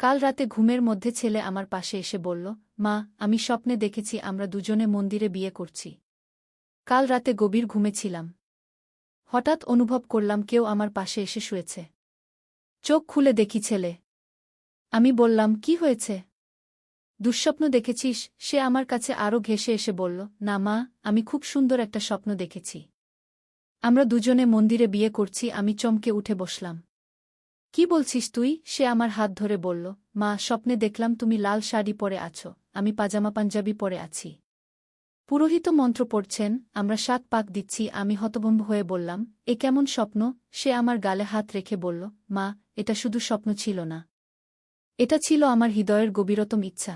কাল রাতে ঘুমের মধ্যে ছেলে আমার পাশে এসে বলল, মা, আমি স্বপ্নে দেখেছি আমরা দুজনে মন্দিরে বিয়ে করছি। কাল রাতে গভীর ঘুমে ছিলাম। হঠাৎ অনুভব করলাম কেউ আমার পাশে এসে শুয়েছে। চোখ খুলে দেখি ছেলে। আমি বললাম, কি হয়েছে? দুঃস্বপ্ন দেখেছিস? সে আমার কাছে আরও ঘেঁষে এসে বলল, না মা, আমি খুব সুন্দর একটা স্বপ্ন দেখেছি। আমরা দুজনে মন্দিরে বিয়ে করছি। আমি চমকে উঠে বসলাম। কি বলছিস তুই? সে আমার হাত ধরে বলল, মা, স্বপ্নে দেখলাম তুমি লাল শাড়ি পরে আছো, আমি পাজামা পাঞ্জাবি পরে আছি। পুরোহিত মন্ত্র পড়ছেন, আমরা 7 পাক দিচ্ছি। আমি হতভম্ব হয়ে বললাম, এ কেমন স্বপ্ন? সে আমার গালে হাত রেখে বলল, মা, এটা শুধু স্বপ্ন ছিল না। এটা ছিল আমার হৃদয়ের গভীরতম ইচ্ছা।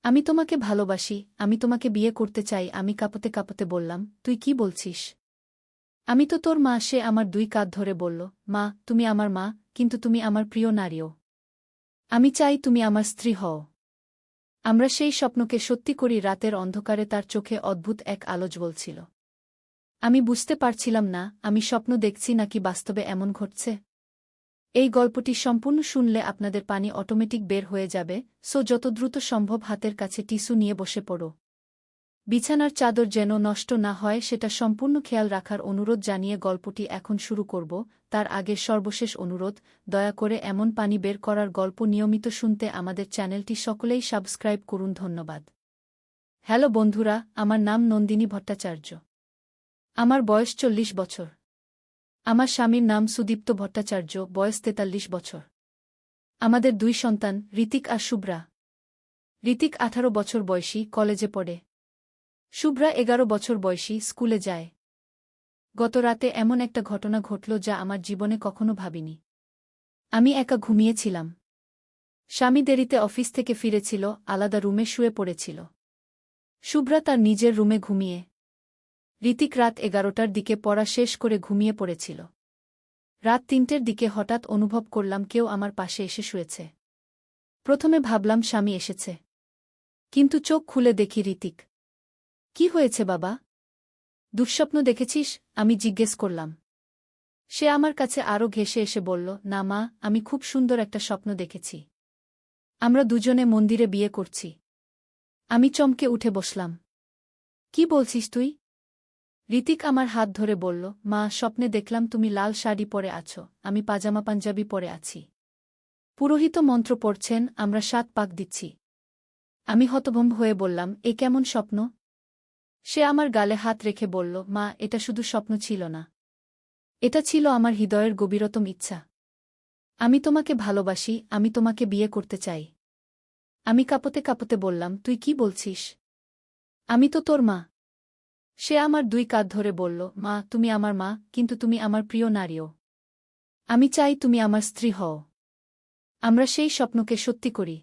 আমি তোমাকে ভালোবাসি, আমি তোমাকে বিয়ে করতে চাই। আমি কাঁপতে কাঁপতে বললাম, তুই কি বলছিস? আমি তো তোর মা। সে আমার 2 কাঁধ ধরে বলল, মা, তুমি আমার মা, কিন্তু তুমি আমার প্রিয় নারীও। আমি চাই তুমি আমার স্ত্রী হও। আমরা সেই স্বপ্নকে সত্যি করি। রাতের অন্ধকারে তার চোখে অদ্ভুত এক আলো জ্বলছিল। আমি বুঝতে পারছিলাম না আমি স্বপ্ন দেখছি নাকি বাস্তবে এমন ঘটছে। এই গল্পটি সম্পূর্ণ শুনলে আপনাদের পানি অটোমেটিক বের হয়ে যাবে, সো যত দ্রুত সম্ভব হাতের কাছে টিস্যু নিয়ে বসে পড়ো। বিছানার চাদর যেন নষ্ট না হয় সেটা সম্পূর্ণ খেয়াল রাখার অনুরোধ জানিয়ে গল্পটি এখন শুরু করব। তার আগে সর্বশেষ অনুরোধ, দয়া করে এমন পানি বের করার গল্প নিয়মিত শুনতে আমাদের চ্যানেলটি সকলেই সাবস্ক্রাইব করুন। ধন্যবাদ। হ্যালো বন্ধুরা, আমার নাম নন্দিনী ভট্টাচার্য। আমার বয়স 40 বছর। আমার স্বামীর নাম সুদীপ্ত ভট্টাচার্য, বয়স 43 বছর। আমাদের 2 সন্তান, ঋতিক আর শুভ্রা। ঋতিক 18 বছর বয়সী, কলেজে পড়ে। শুভ্রা 11 বছর বয়সী, স্কুলে যায়। গত রাতে এমন একটা ঘটনা ঘটল যা আমার জীবনে কখনো ভাবিনি। আমি একা ঘুমিয়েছিলাম। স্বামী দেরিতে অফিস থেকে ফিরেছিল, আলাদা রুমে শুয়ে পড়েছিল। শুভ্রা তার নিজের রুমে ঘুমিয়ে। ঋতিক রাত 11টার দিকে পড়া শেষ করে ঘুমিয়ে পড়েছিল। রাত 3টের দিকে হঠাৎ অনুভব করলাম কেউ আমার পাশে এসে শুয়েছে। প্রথমে ভাবলাম স্বামী এসেছে। কিন্তু চোখ খুলে দেখি ঋতিক। কি হয়েছে বাবা? দুঃস্বপ্ন দেখেছিস? আমি জিজ্ঞেস করলাম। সে আমার কাছে আরও ঘেঁষে এসে বলল, না মা, আমি খুব সুন্দর একটা স্বপ্ন দেখেছি। আমরা দুজনে মন্দিরে বিয়ে করছি। আমি চমকে উঠে বসলাম। কি বলছিস তুই? ঋতিক আমার হাত ধরে বলল, মা, স্বপ্নে দেখলাম তুমি লাল শাড়ি পরে আছো, আমি পাজামা পাঞ্জাবি পরে আছি। পুরোহিত মন্ত্র পড়ছেন, আমরা 7 পাক দিচ্ছি। আমি হতভম্ব হয়ে বললাম, এ কেমন স্বপ্ন? সে আমার গালে হাত রেখে বলল, মা, এটা শুধু স্বপ্ন ছিল না। এটা ছিল আমার হৃদয়ের গভীরতম ইচ্ছা। আমি তোমাকে ভালোবাসি, আমি তোমাকে বিয়ে করতে চাই। আমি কাঁপতে কাঁপতে বললাম, তুই কি বলছিস? আমি তো তোর মা। সে আমার 2 কাঁধ ধরে বলল, মা, তুমি আমার মা, কিন্তু তুমি আমার প্রিয় নারীও। আমি চাই তুমি আমার স্ত্রী হও। আমরা সেই স্বপ্নকে সত্যি করি।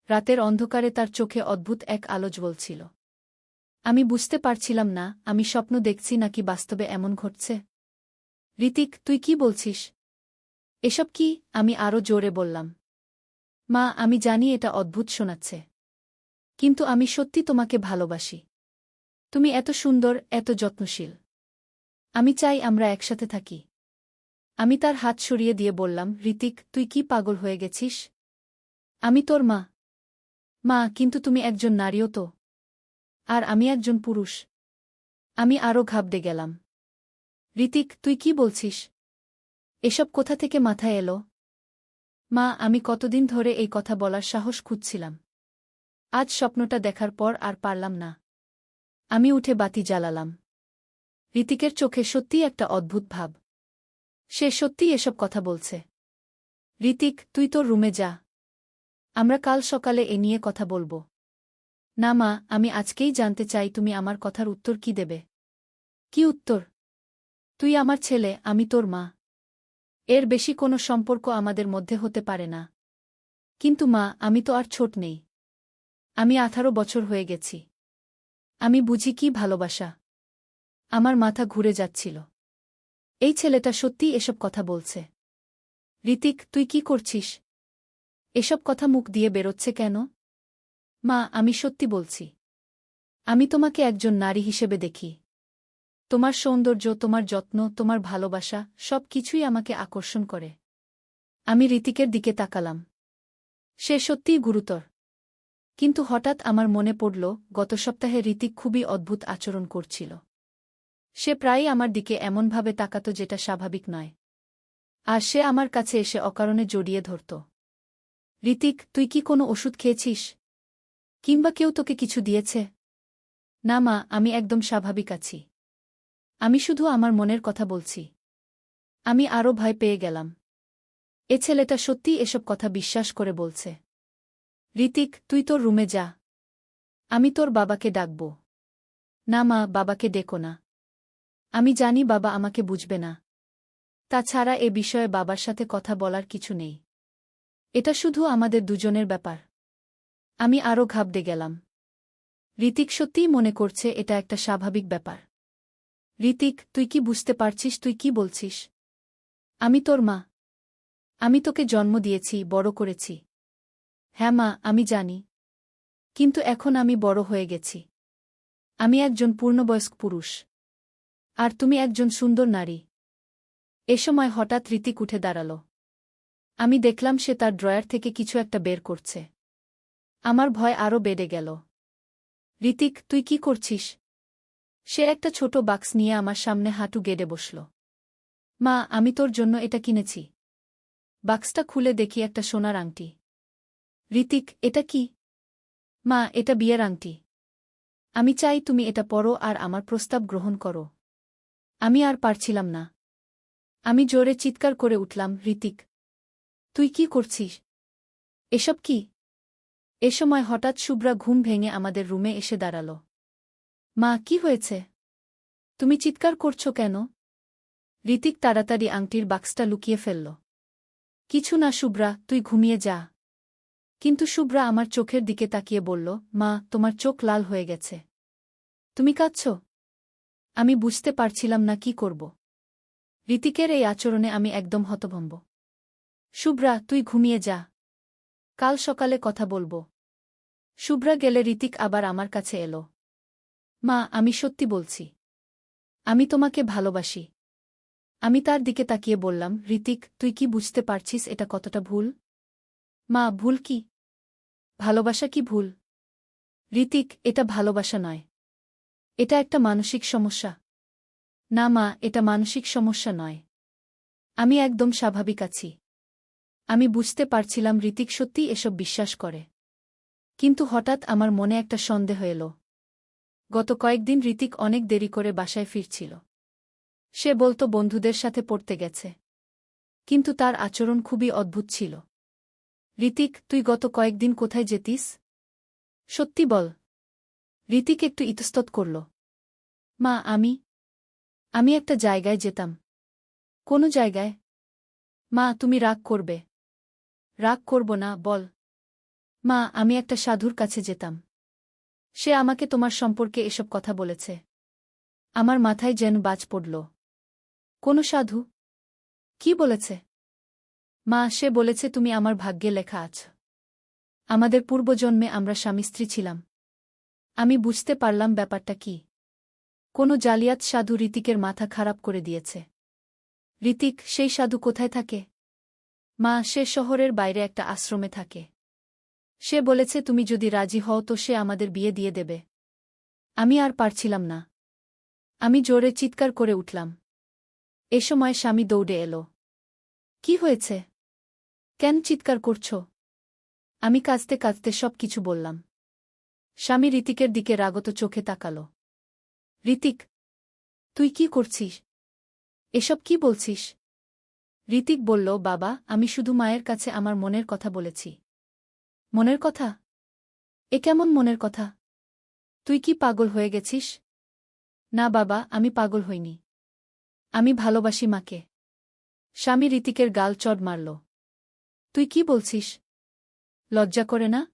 রাতের অন্ধকারে তার চোখে অদ্ভুত এক আলো জ্বলছিল। আমি বুঝতে পারছিলাম না আমি স্বপ্ন দেখছি নাকি বাস্তবে এমন ঘটছে। ঋতিক, তুই কি বলছিস? এসব কি? আমি আরও জোরে বললাম। মা, আমি জানি এটা অদ্ভুত শোনাচ্ছে। কিন্তু আমি সত্যি তোমাকে ভালোবাসি। তুমি এত সুন্দর, এত যত্নশীল। আমি চাই আমরা একসাথে থাকি। আমি তার হাত সরিয়ে দিয়ে বললাম, ঋতিক, তুই কি পাগল হয়ে গেছিস? আমি তোর মা। মা, কিন্তু তুমি একজন নারীও তো। আর আমি একজন পুরুষ। আমি আরও ঘাবড়ে গেলাম। ঋতিক, তুই কি বলছিস? এসব কোথা থেকে মাথায় এলো? মা, আমি কতদিন ধরে এই কথা বলার সাহস খুঁজছিলাম। আজ স্বপ্নটা দেখার পর আর পারলাম না। আমি উঠে বাতি জ্বালালাম। ঋতিকের চোখে সত্যিই একটা অদ্ভুত ভাব। সে সত্যিই এসব কথা বলছে। ঋতিক, তুই তোর রুমে যা। আমরা কাল সকালে এ নিয়ে কথা বলবো। না মা, আমি আজকেই জানতে চাই তুমি আমার কথার উত্তর কি দেবে। কি উত্তর? তুই আমার ছেলে, আমি তোর মা। এর বেশি কোনো সম্পর্ক আমাদের মধ্যে হতে পারে না। কিন্তু মা, আমি তো আর ছোট নেই। আমি 18 বছর হয়ে গেছি। আমি বুঝি কি ভালোবাসা। আমার মাথা ঘুরে যাচ্ছিল। এই ছেলেটা সত্যিই এসব কথা বলছে। ঋতিক, তুই কি করছিস? এসব কথা মুখ দিয়ে বেরোচ্ছে কেন? মা, আমি সত্যি বলছি। আমি তোমাকে একজন নারী হিসেবে দেখি। তোমার সৌন্দর্য, তোমার যত্ন, তোমার ভালোবাসা, সব কিছুই আমাকে আকর্ষণ করে। আমি ঋতিকের দিকে তাকালাম। সে সত্যিই গুরুতর। কিন্তু হঠাৎ আমার মনে পড়ল, গত সপ্তাহে ঋতিক খুবই অদ্ভুত আচরণ করছিল। সে প্রায়ই আমার দিকে এমনভাবে তাকাত যেটা স্বাভাবিক নয়। আর সে আমার কাছে এসে অকারণে জড়িয়ে ধরত। ঋতিক, তুই কি কোনো ওষুধ খেয়েছিস? কিংবা কেউ তোকে কিছু দিয়েছে? না মা, আমি একদম স্বাভাবিক আছি। আমি শুধু আমার মনের কথা বলছি। আমি আরও ভয় পেয়ে গেলাম। এ ছেলেটা সত্যিই এসব কথা বিশ্বাস করে বলছে। ঋতিক, তুই তোর রুমে যা। আমি তোর বাবাকে ডাকব। না মা, বাবাকে ডেকো না। আমি জানি বাবা আমাকে বুঝবে না। তাছাড়া এ বিষয়ে বাবার সাথে কথা বলার কিছু নেই। এটা শুধু আমাদের দুজনের ব্যাপার। আমি আরও ঘাবড়ে গেলাম। ঋতিক সত্যিই মনে করছে এটা একটা স্বাভাবিক ব্যাপার। ঋতিক, তুই কি বুঝতে পারছিস তুই কি বলছিস? আমি তোর মা। আমি তোকে জন্ম দিয়েছি, বড় করেছি। হ্যাঁ মা, আমি জানি। কিন্তু এখন আমি বড় হয়ে গেছি। আমি একজন পূর্ণবয়স্ক পুরুষ। আর তুমি একজন সুন্দর নারী। এ সময় হঠাৎ ঋতিক উঠে দাঁড়াল। আমি দেখলাম সে তার ড্রয়ার থেকে কিছু একটা বের করছে। আমার ভয় আরও বেড়ে গেল। ঋতিক, তুই কি করছিস? সে একটা ছোট বাক্স নিয়ে আমার সামনে হাঁটু গেড়ে বসল। মা, আমি তোর জন্য এটা কিনেছি। বাক্সটা খুলে দেখি একটা সোনার আংটি। ঋতিক, এটা কি? মা, এটা বিয়ের আংটি। আমি চাই তুমি এটা পরো আর আমার প্রস্তাব গ্রহণ করো। আমি আর পারছিলাম না। আমি জোরে চিৎকার করে উঠলাম, ঋতিক, তুই কি করছিস? এসব কি? এ সময় হঠাৎ শুভ্রা ঘুম ভেঙে আমাদের রুমে এসে দাঁড়াল। মা, কি হয়েছে? তুমি চিৎকার করছো কেন? ঋতিক তাড়াতাড়ি আংটির বাক্সটা লুকিয়ে ফেলল। কিছু না শুভ্রা, তুই ঘুমিয়ে যা। কিন্তু শুভ্রা আমার চোখের দিকে তাকিয়ে বলল, মা, তোমার চোখ লাল হয়ে গেছে। তুমি কাঁদছ? আমি বুঝতে পারছিলাম না কি করব। ঋতিকের এই আচরণে আমি একদম হতভম্ব। শুভ্রা, তুই ঘুমিয়ে যা। কাল সকালে কথা বলবো। শুভ্রা গেলে ঋতিক আবার আমার কাছে এলো। মা, আমি সত্যি বলছি। আমি তোমাকে ভালোবাসি। আমি তার দিকে তাকিয়ে বললাম, ঋতিক, তুই কি বুঝতে পারছিস এটা কতটা ভুল? মা, ভুল কি? ভালোবাসা কি ভুল? ঋতিক, এটা ভালোবাসা নয়। এটা একটা মানসিক সমস্যা। না মা, এটা মানসিক সমস্যা নয়। আমি একদম স্বাভাবিক আছি। আমি বুঝতে পারছিলাম ঋতিক সত্যিই এসব বিশ্বাস করে। কিন্তু হঠাৎ আমার মনে একটা সন্দেহ এলো। গত কয়েকদিন ঋতিক অনেক দেরি করে বাসায় ফিরছিল। সে বলতো বন্ধুদের সাথে পড়তে গেছে। কিন্তু তার আচরণ খুবই অদ্ভুত ছিল। ঋতিক, তুই গত কয়েকদিন কোথায় যেতিস? সত্যি বল। ঋতিক একটু ইতস্তত করল। মা, আমি একটা জায়গায় যেতাম। কোন জায়গায়? মা, তুমি রাগ করবে। রাগ করব না, বল। মা, আমি একটা সাধুর কাছে যেতাম। সে আমাকে তোমার সম্পর্কে এসব কথা বলেছে। আমার মাথায় যেন বাজ পড়ল। কোন সাধু? কি বলেছে? মা, সে বলেছে তুমি আমার ভাগ্যে লেখা আছ। আমাদের পূর্বজন্মে আমরা স্বামী স্ত্রী ছিলাম। আমি বুঝতে পারলাম ব্যাপারটা কি। কোনো জালিয়াত সাধু ঋতিকের মাথা খারাপ করে দিয়েছে। ঋতিক, সেই সাধু কোথায় থাকে? মা, সে শহরের বাইরে একটা আশ্রমে থাকে। সে বলেছে তুমি যদি রাজি হও তো সে আমাদের বিয়ে দিয়ে দেবে। আমি আর পারছিলাম না। আমি জোরে চিৎকার করে উঠলাম। এ সময় স্বামী দৌড়ে এলো। কি হয়েছে? কেন চিৎকার করছ? আমি কাঁদতে কাঁদতে সব কিছু বললাম। স্বামী ঋতিকের দিকে রাগত চোখে তাকাল। ঋতিক, তুই কি করছিস? এসব কি বলছিস? ঋতিক বলল, বাবা, আমি শুধু মায়ের কাছে আমার মনের কথা বলেছি। মনের কথা? এ কেমন মনের কথা? তুই কি পাগল হয়ে গেছিস? না বাবা, আমি পাগল হইনি। আমি ভালোবাসি মাকে। স্বামী ঋতিকের গাল চড় মারল। তুই কি বলছিস? লজ্জা করে না?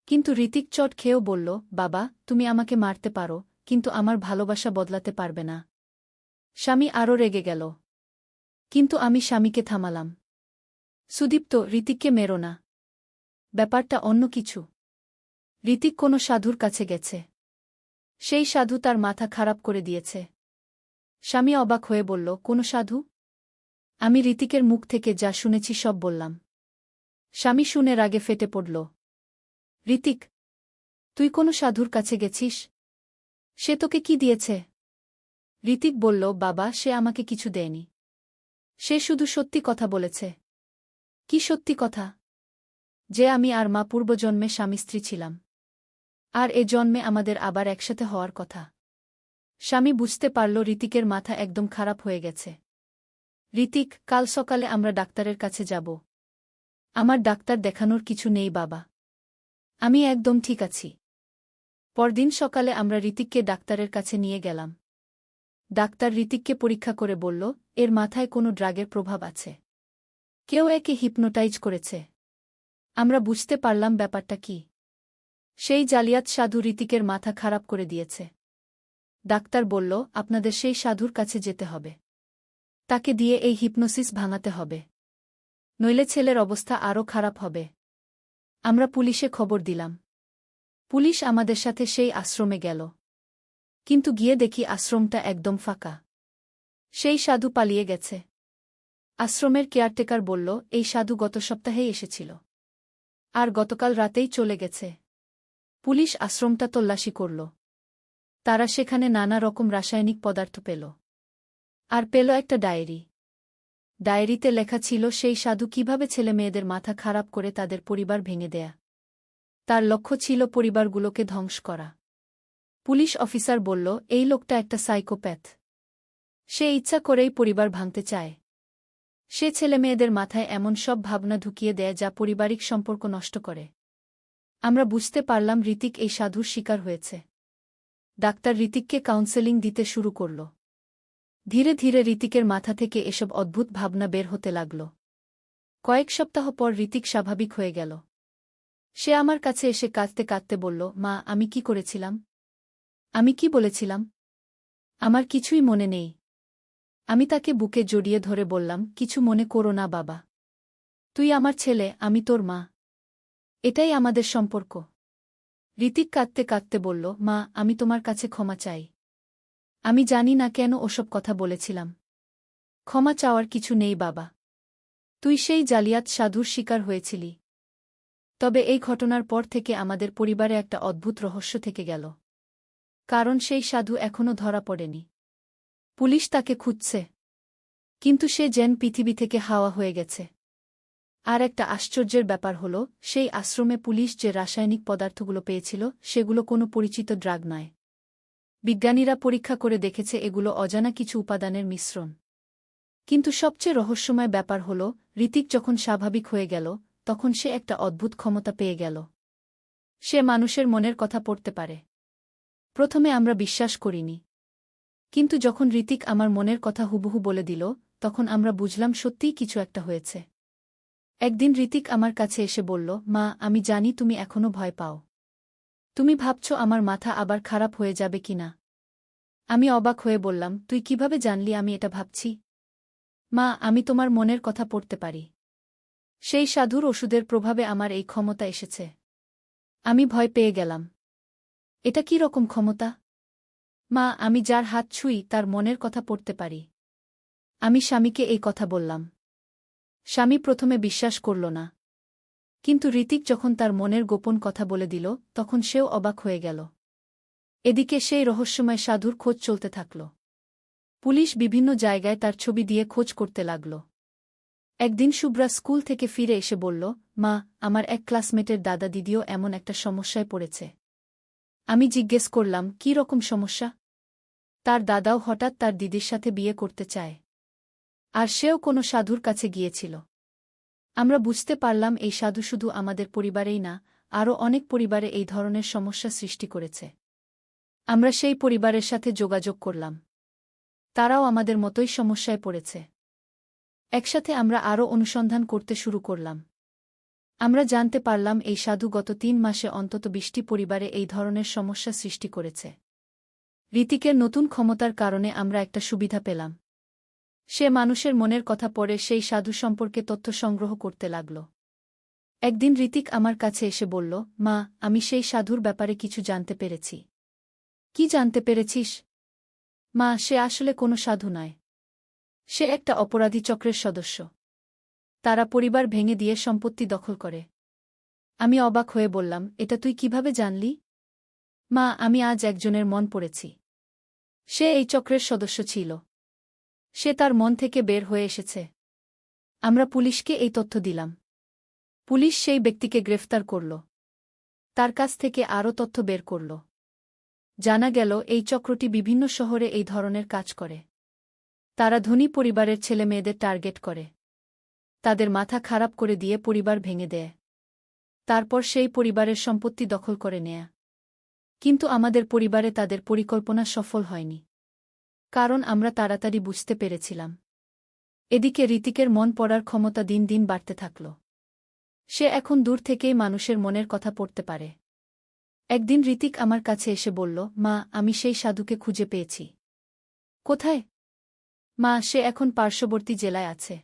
কিন্তু ঋতিক চট খেয়েও বলল, বাবা, তুমি আমাকে মারতে পারো, কিন্তু আমার ভালোবাসা বদলাতে পারবে না। স্বামী আরও রেগে গেল। কিন্তু আমি স্বামীকে থামালাম। সুদীপ্ত, ঋতিককে মেরো না। ব্যাপারটা অন্য কিছু। ঋতিক কোনো সাধুর কাছে গেছে। সেই সাধু তার মাথা খারাপ করে দিয়েছে। স্বামী অবাক হয়ে বলল, কোন সাধু? আমি ঋতিকের মুখ থেকে যা শুনেছি সব বললাম। স্বামী শুনে রাগে ফেটে পড়ল। ঋতিক, তুই কোনো সাধুর কাছে গেছিস? সে তোকে কি দিয়েছে? ঋতিক বলল, বাবা, সে আমাকে কিছু দেয়নি। সে শুধু সত্যি কথা বলেছে। কি সত্যি কথা? যে আমি আর মা পূর্বজন্মে স্বামী স্ত্রী ছিলাম। আর এ জন্মে আমাদের আবার একসাথে হওয়ার কথা। স্বামী বুঝতে পারল ঋতিকের মাথা একদম খারাপ হয়ে গেছে। ঋতিক, কাল সকালে আমরা ডাক্তারের কাছে যাব। আমার ডাক্তার দেখানোর কিছু নেই বাবা। আমি একদম ঠিক আছি। পরদিন সকালে আমরা ঋতিককে ডাক্তারের কাছে নিয়ে গেলাম। ডাক্তার ঋতিককে পরীক্ষা করে বলল, এর মাথায় কোনো ড্রাগের প্রভাব আছে। কেউ একে হিপনোটাইজ করেছে। আমরা বুঝতে পারলাম ব্যাপারটা কি। সেই জালিয়াত সাধু ঋতিকের মাথা খারাপ করে দিয়েছে। ডাক্তার বলল, আপনাদের সেই সাধুর কাছে যেতে হবে। তাকে দিয়ে এই হিপনোসিস ভাঙাতে হবে। নইলে ছেলের অবস্থা আরও খারাপ হবে। আমরা পুলিশে খবর দিলাম। পুলিশ আমাদের সাথে সেই আশ্রমে গেল। কিন্তু গিয়ে দেখি আশ্রমটা একদম ফাঁকা। সেই সাধু পালিয়ে গেছে। আশ্রমের কেয়ারটেকার বলল, এই সাধু গত সপ্তাহেই এসেছিল। আর গতকাল রাতেই চলে গেছে। পুলিশ আশ্রমটা তল্লাশি করল। তারা সেখানে নানা রকম রাসায়নিক পদার্থ পেল। আর পেল একটা ডায়েরি। ডায়েরিতে লেখা ছিল সেই সাধু কিভাবে ছেলেমেয়েদের মাথা খারাপ করে তাদের পরিবার ভেঙে দেয়া। তার লক্ষ্য ছিল পরিবারগুলোকে ধ্বংস করা। পুলিশ অফিসার বলল, এই লোকটা একটা সাইকোপ্যাথ। সে ইচ্ছা করেই পরিবার ভাঙতে চায়। সে ছেলেমেয়েদের মাথায় এমন সব ভাবনা ঢুকিয়ে দেয় যা পারিবারিক সম্পর্ক নষ্ট করে। আমরা বুঝতে পারলাম ঋতিক এই সাধুর শিকার হয়েছে। ডাক্তার ঋতিককে কাউন্সেলিং দিতে শুরু করল। ধীরে ধীরে ঋতিকের মাথা থেকে এসব অদ্ভুত ভাবনা বের হতে লাগল। কয়েক সপ্তাহ পর ঋতিক স্বাভাবিক হয়ে গেল। সে আমার কাছে এসে কাঁদতে কাঁদতে বলল, মা, আমি কি করেছিলাম? আমি কি বলেছিলাম? আমার কিছুই মনে নেই। আমি তাকে বুকে জড়িয়ে ধরে বললাম, কিছু মনে করো না বাবা। তুই আমার ছেলে, আমি তোর মা। এটাই আমাদের সম্পর্ক। ঋতিক কাঁদতে কাঁদতে বলল, মা, আমি তোমার কাছে ক্ষমা চাই। আমি জানি না কেন ওসব কথা বলেছিলাম। ক্ষমা চাওয়ার কিছু নেই বাবা। তুই সেই জালিয়াত সাধুর শিকার হয়েছিলি। তবে এই ঘটনার পর থেকে আমাদের পরিবারে একটা অদ্ভুত রহস্য থেকে গেল। কারণ সেই সাধু এখনও ধরা পড়েনি। পুলিশ তাকে খুঁজছে। কিন্তু সে যেন পৃথিবী থেকে হাওয়া হয়ে গেছে। আর একটা আশ্চর্যের ব্যাপার হল, সেই আশ্রমে পুলিশ যে রাসায়নিক পদার্থগুলো পেয়েছিল সেগুলো কোনো পরিচিত ড্রাগ নয়। বিজ্ঞানীরা পরীক্ষা করে দেখেছে এগুলো অজানা কিছু উপাদানের মিশ্রণ। কিন্তু সবচেয়ে রহস্যময় ব্যাপার হল, ঋতিক যখন স্বাভাবিক হয়ে গেল তখন সে একটা অদ্ভুত ক্ষমতা পেয়ে গেল। সে মানুষের মনের কথা পড়তে পারে। প্রথমে আমরা বিশ্বাস করিনি। কিন্তু যখন ঋতিক আমার মনের কথা হুবহু বলে দিল, তখন আমরা বুঝলাম সত্যিই কিছু একটা হয়েছে। একদিন ঋতিক আমার কাছে এসে বলল, মা, আমি জানি তুমি এখনো ভয় পাও। তুমি ভাবছ আমার মাথা আবার খারাপ হয়ে যাবে কিনা। আমি অবাক হয়ে বললাম, তুই কিভাবে জানলি আমি এটা ভাবছি? মা, আমি তোমার মনের কথা পড়তে পারি। সেই সাধুর ওষুধের প্রভাবে আমার এই ক্ষমতা এসেছে। আমি ভয় পেয়ে গেলাম। এটা কি রকম ক্ষমতা? মা, আমি যার হাত ছুঁই তার মনের কথা পড়তে পারি। আমি স্বামীকে এই কথা বললাম। স্বামী প্রথমে বিশ্বাস করল না। কিন্তু ঋতিক যখন তার মনের গোপন কথা বলে দিল তখন সেও অবাক হয়ে গেল। এদিকে সেই রহস্যময় সাধুর খোঁজ চলতে থাকল। পুলিশ বিভিন্ন জায়গায় তার ছবি দিয়ে খোঁজ করতে লাগল। একদিন শুভ্রা স্কুল থেকে ফিরে এসে বলল, মা, আমার এক ক্লাসমেটের দাদা দিদিও এমন একটা সমস্যায় পড়েছে। আমি জিজ্ঞেস করলাম, কী রকম সমস্যা? তার দাদাও হঠাৎ তার দিদির সাথে বিয়ে করতে চায়। আর সেও কোনো সাধুর কাছে গিয়েছিল। আমরা বুঝতে পারলাম এই সাধু শুধু আমাদের পরিবারেই না, আরও অনেক পরিবারে এই ধরনের সমস্যা সৃষ্টি করেছে। আমরা সেই পরিবারের সাথে যোগাযোগ করলাম। তারাও আমাদের মতোই সমস্যায় পড়েছে। একসাথে আমরা আরও অনুসন্ধান করতে শুরু করলাম। আমরা জানতে পারলাম এই সাধু গত ৩ মাসে অন্তত ২০টি পরিবারে এই ধরনের সমস্যা সৃষ্টি করেছে। ঋতিকের নতুন ক্ষমতার কারণে আমরা একটা সুবিধা পেলাম। সে মানুষের মনের কথা পড়ে সেই সাধু সম্পর্কে তথ্য সংগ্রহ করতে লাগল। একদিন ঋতিক আমার কাছে এসে বলল, মা, আমি সেই সাধুর ব্যাপারে কিছু জানতে পেরেছি। কি জানতে পেরেছিস? মা, সে আসলে কোনো সাধু নয়। সে একটা অপরাধী চক্রের সদস্য। তারা পরিবার ভেঙে দিয়ে সম্পত্তি দখল করে। আমি অবাক হয়ে বললাম, এটা তুই কিভাবে জানলি? মা, আমি আজ একজনের মন পড়েছি। সে এই চক্রের সদস্য ছিল। সে তার মন থেকে বের হয়ে এসেছে। আমরা পুলিশকে এই তথ্য দিলাম। পুলিশ সেই ব্যক্তিকে গ্রেফতার করল। তার কাছ থেকে আরও তথ্য বের করল। জানা গেল এই চক্রটি বিভিন্ন শহরে এই ধরনের কাজ করে। তারা ধনী পরিবারের ছেলেমেয়েদের টার্গেট করে। তাদের মাথা খারাপ করে দিয়ে পরিবার ভেঙে দেয়। তারপর সেই পরিবারের সম্পত্তি দখল করে নেয়। কিন্তু আমাদের পরিবারে তাদের পরিকল্পনা সফল হয়নি। কারণ আমরা তাড়াতাড়ি বুঝতে পেরেছিলাম। এদিকে ঋতিকের মন পড়ার ক্ষমতা দিন দিন বাড়তে থাকল। সে এখন দূর থেকেই মানুষের মনের কথা পড়তে পারে। একদিন ঋতিক আমার কাছে এসে বলল, মা, আমি সেই সাধুকে খুঁজে পেয়েছি। কোথায়? মা, সে এখন পার্শ্ববর্তী জেলায় আছে।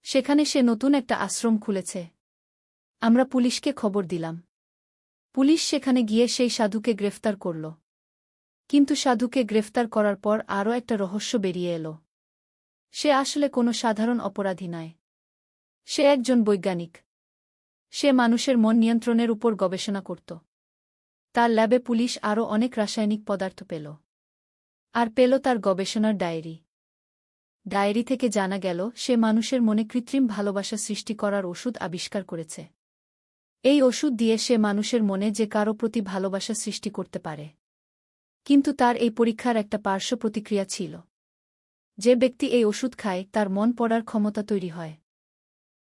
সেখানে সে নতুন একটা আশ্রম খুলেছে। আমরা পুলিশকে খবর দিলাম। পুলিশ সেখানে গিয়ে সেই সাধুকে গ্রেফতার করল। কিন্তু সাধুকে গ্রেফতার করার পর আরও একটা রহস্য বেরিয়ে এলো। সে আসলে কোনো সাধারণ অপরাধী নয়। সে একজন বৈজ্ঞানিক। সে মানুষের মন নিয়ন্ত্রণের উপর গবেষণা করত। তার ল্যাবে পুলিশ আরও অনেক রাসায়নিক পদার্থ পেল। আর পেল তার গবেষণার ডায়েরি। ডায়েরি থেকে জানা গেল সে মানুষের মনে কৃত্রিম ভালোবাসা সৃষ্টি করার ওষুধ আবিষ্কার করেছে। এই ওষুধ দিয়ে সে মানুষের মনে যে কারো প্রতি ভালোবাসা সৃষ্টি করতে পারে। কিন্তু তার এই পরীক্ষার একটা পার্শ্ব প্রতিক্রিয়া ছিল। যে ব্যক্তি এই ওষুধ খায় তার মন পড়ার ক্ষমতা তৈরি হয়।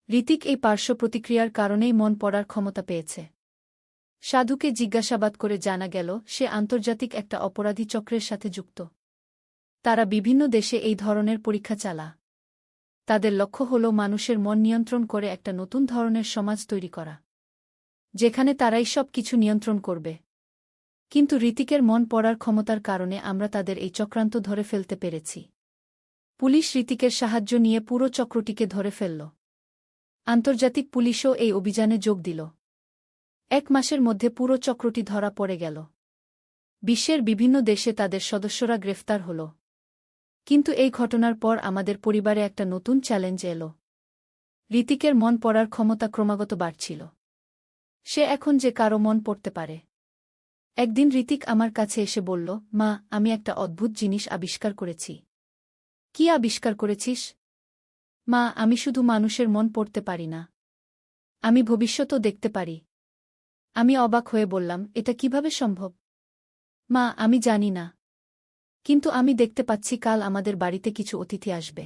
ঋতিক এই পার্শ্ব প্রতিক্রিয়ার কারণেই মন পড়ার ক্ষমতা পেয়েছে। সাধুকে জিজ্ঞাসাবাদ করে জানা গেল সে আন্তর্জাতিক একটা অপরাধী চক্রের সাথে যুক্ত। তারা বিভিন্ন দেশে এই ধরনের পরীক্ষা চালা। তাদের লক্ষ্য হল মানুষের মন নিয়ন্ত্রণ করে একটা নতুন ধরনের সমাজ তৈরি করা, যেখানে তারাই সব কিছু নিয়ন্ত্রণ করবে। কিন্তু ঋতিকের মন পড়ার ক্ষমতার কারণে আমরা তাদের এই চক্রান্ত ধরে ফেলতে পেরেছি। পুলিশ ঋতিকের সাহায্য নিয়ে পুরো চক্রটিকে ধরে ফেলল। আন্তর্জাতিক পুলিশও এই অভিযানে যোগ দিল। 1 মাসের মধ্যে পুরো চক্রটি ধরা পড়ে গেল। বিশ্বের বিভিন্ন দেশে তাদের সদস্যরা গ্রেফতার হল। কিন্তু এই ঘটনার পর আমাদের পরিবারে একটা নতুন চ্যালেঞ্জ এলো। ঋতিকের মন পড়ার ক্ষমতা ক্রমাগত বাড়ছিল। সে এখন যে কারো মন পড়তে পারে। একদিন ঋতিক আমার কাছে এসে বলল, মা, আমি একটা অদ্ভুত জিনিস আবিষ্কার করেছি। কি আবিষ্কার করেছিস? মা, আমি শুধু মানুষের মন পড়তে পারি না, আমি ভবিষ্যতও দেখতে পারি। আমি অবাক হয়ে বললাম, এটা কিভাবে সম্ভব? মা, আমি জানি না। কিন্তু আমি দেখতে পাচ্ছি কাল আমাদের বাড়িতে কিছু অতিথি আসবে।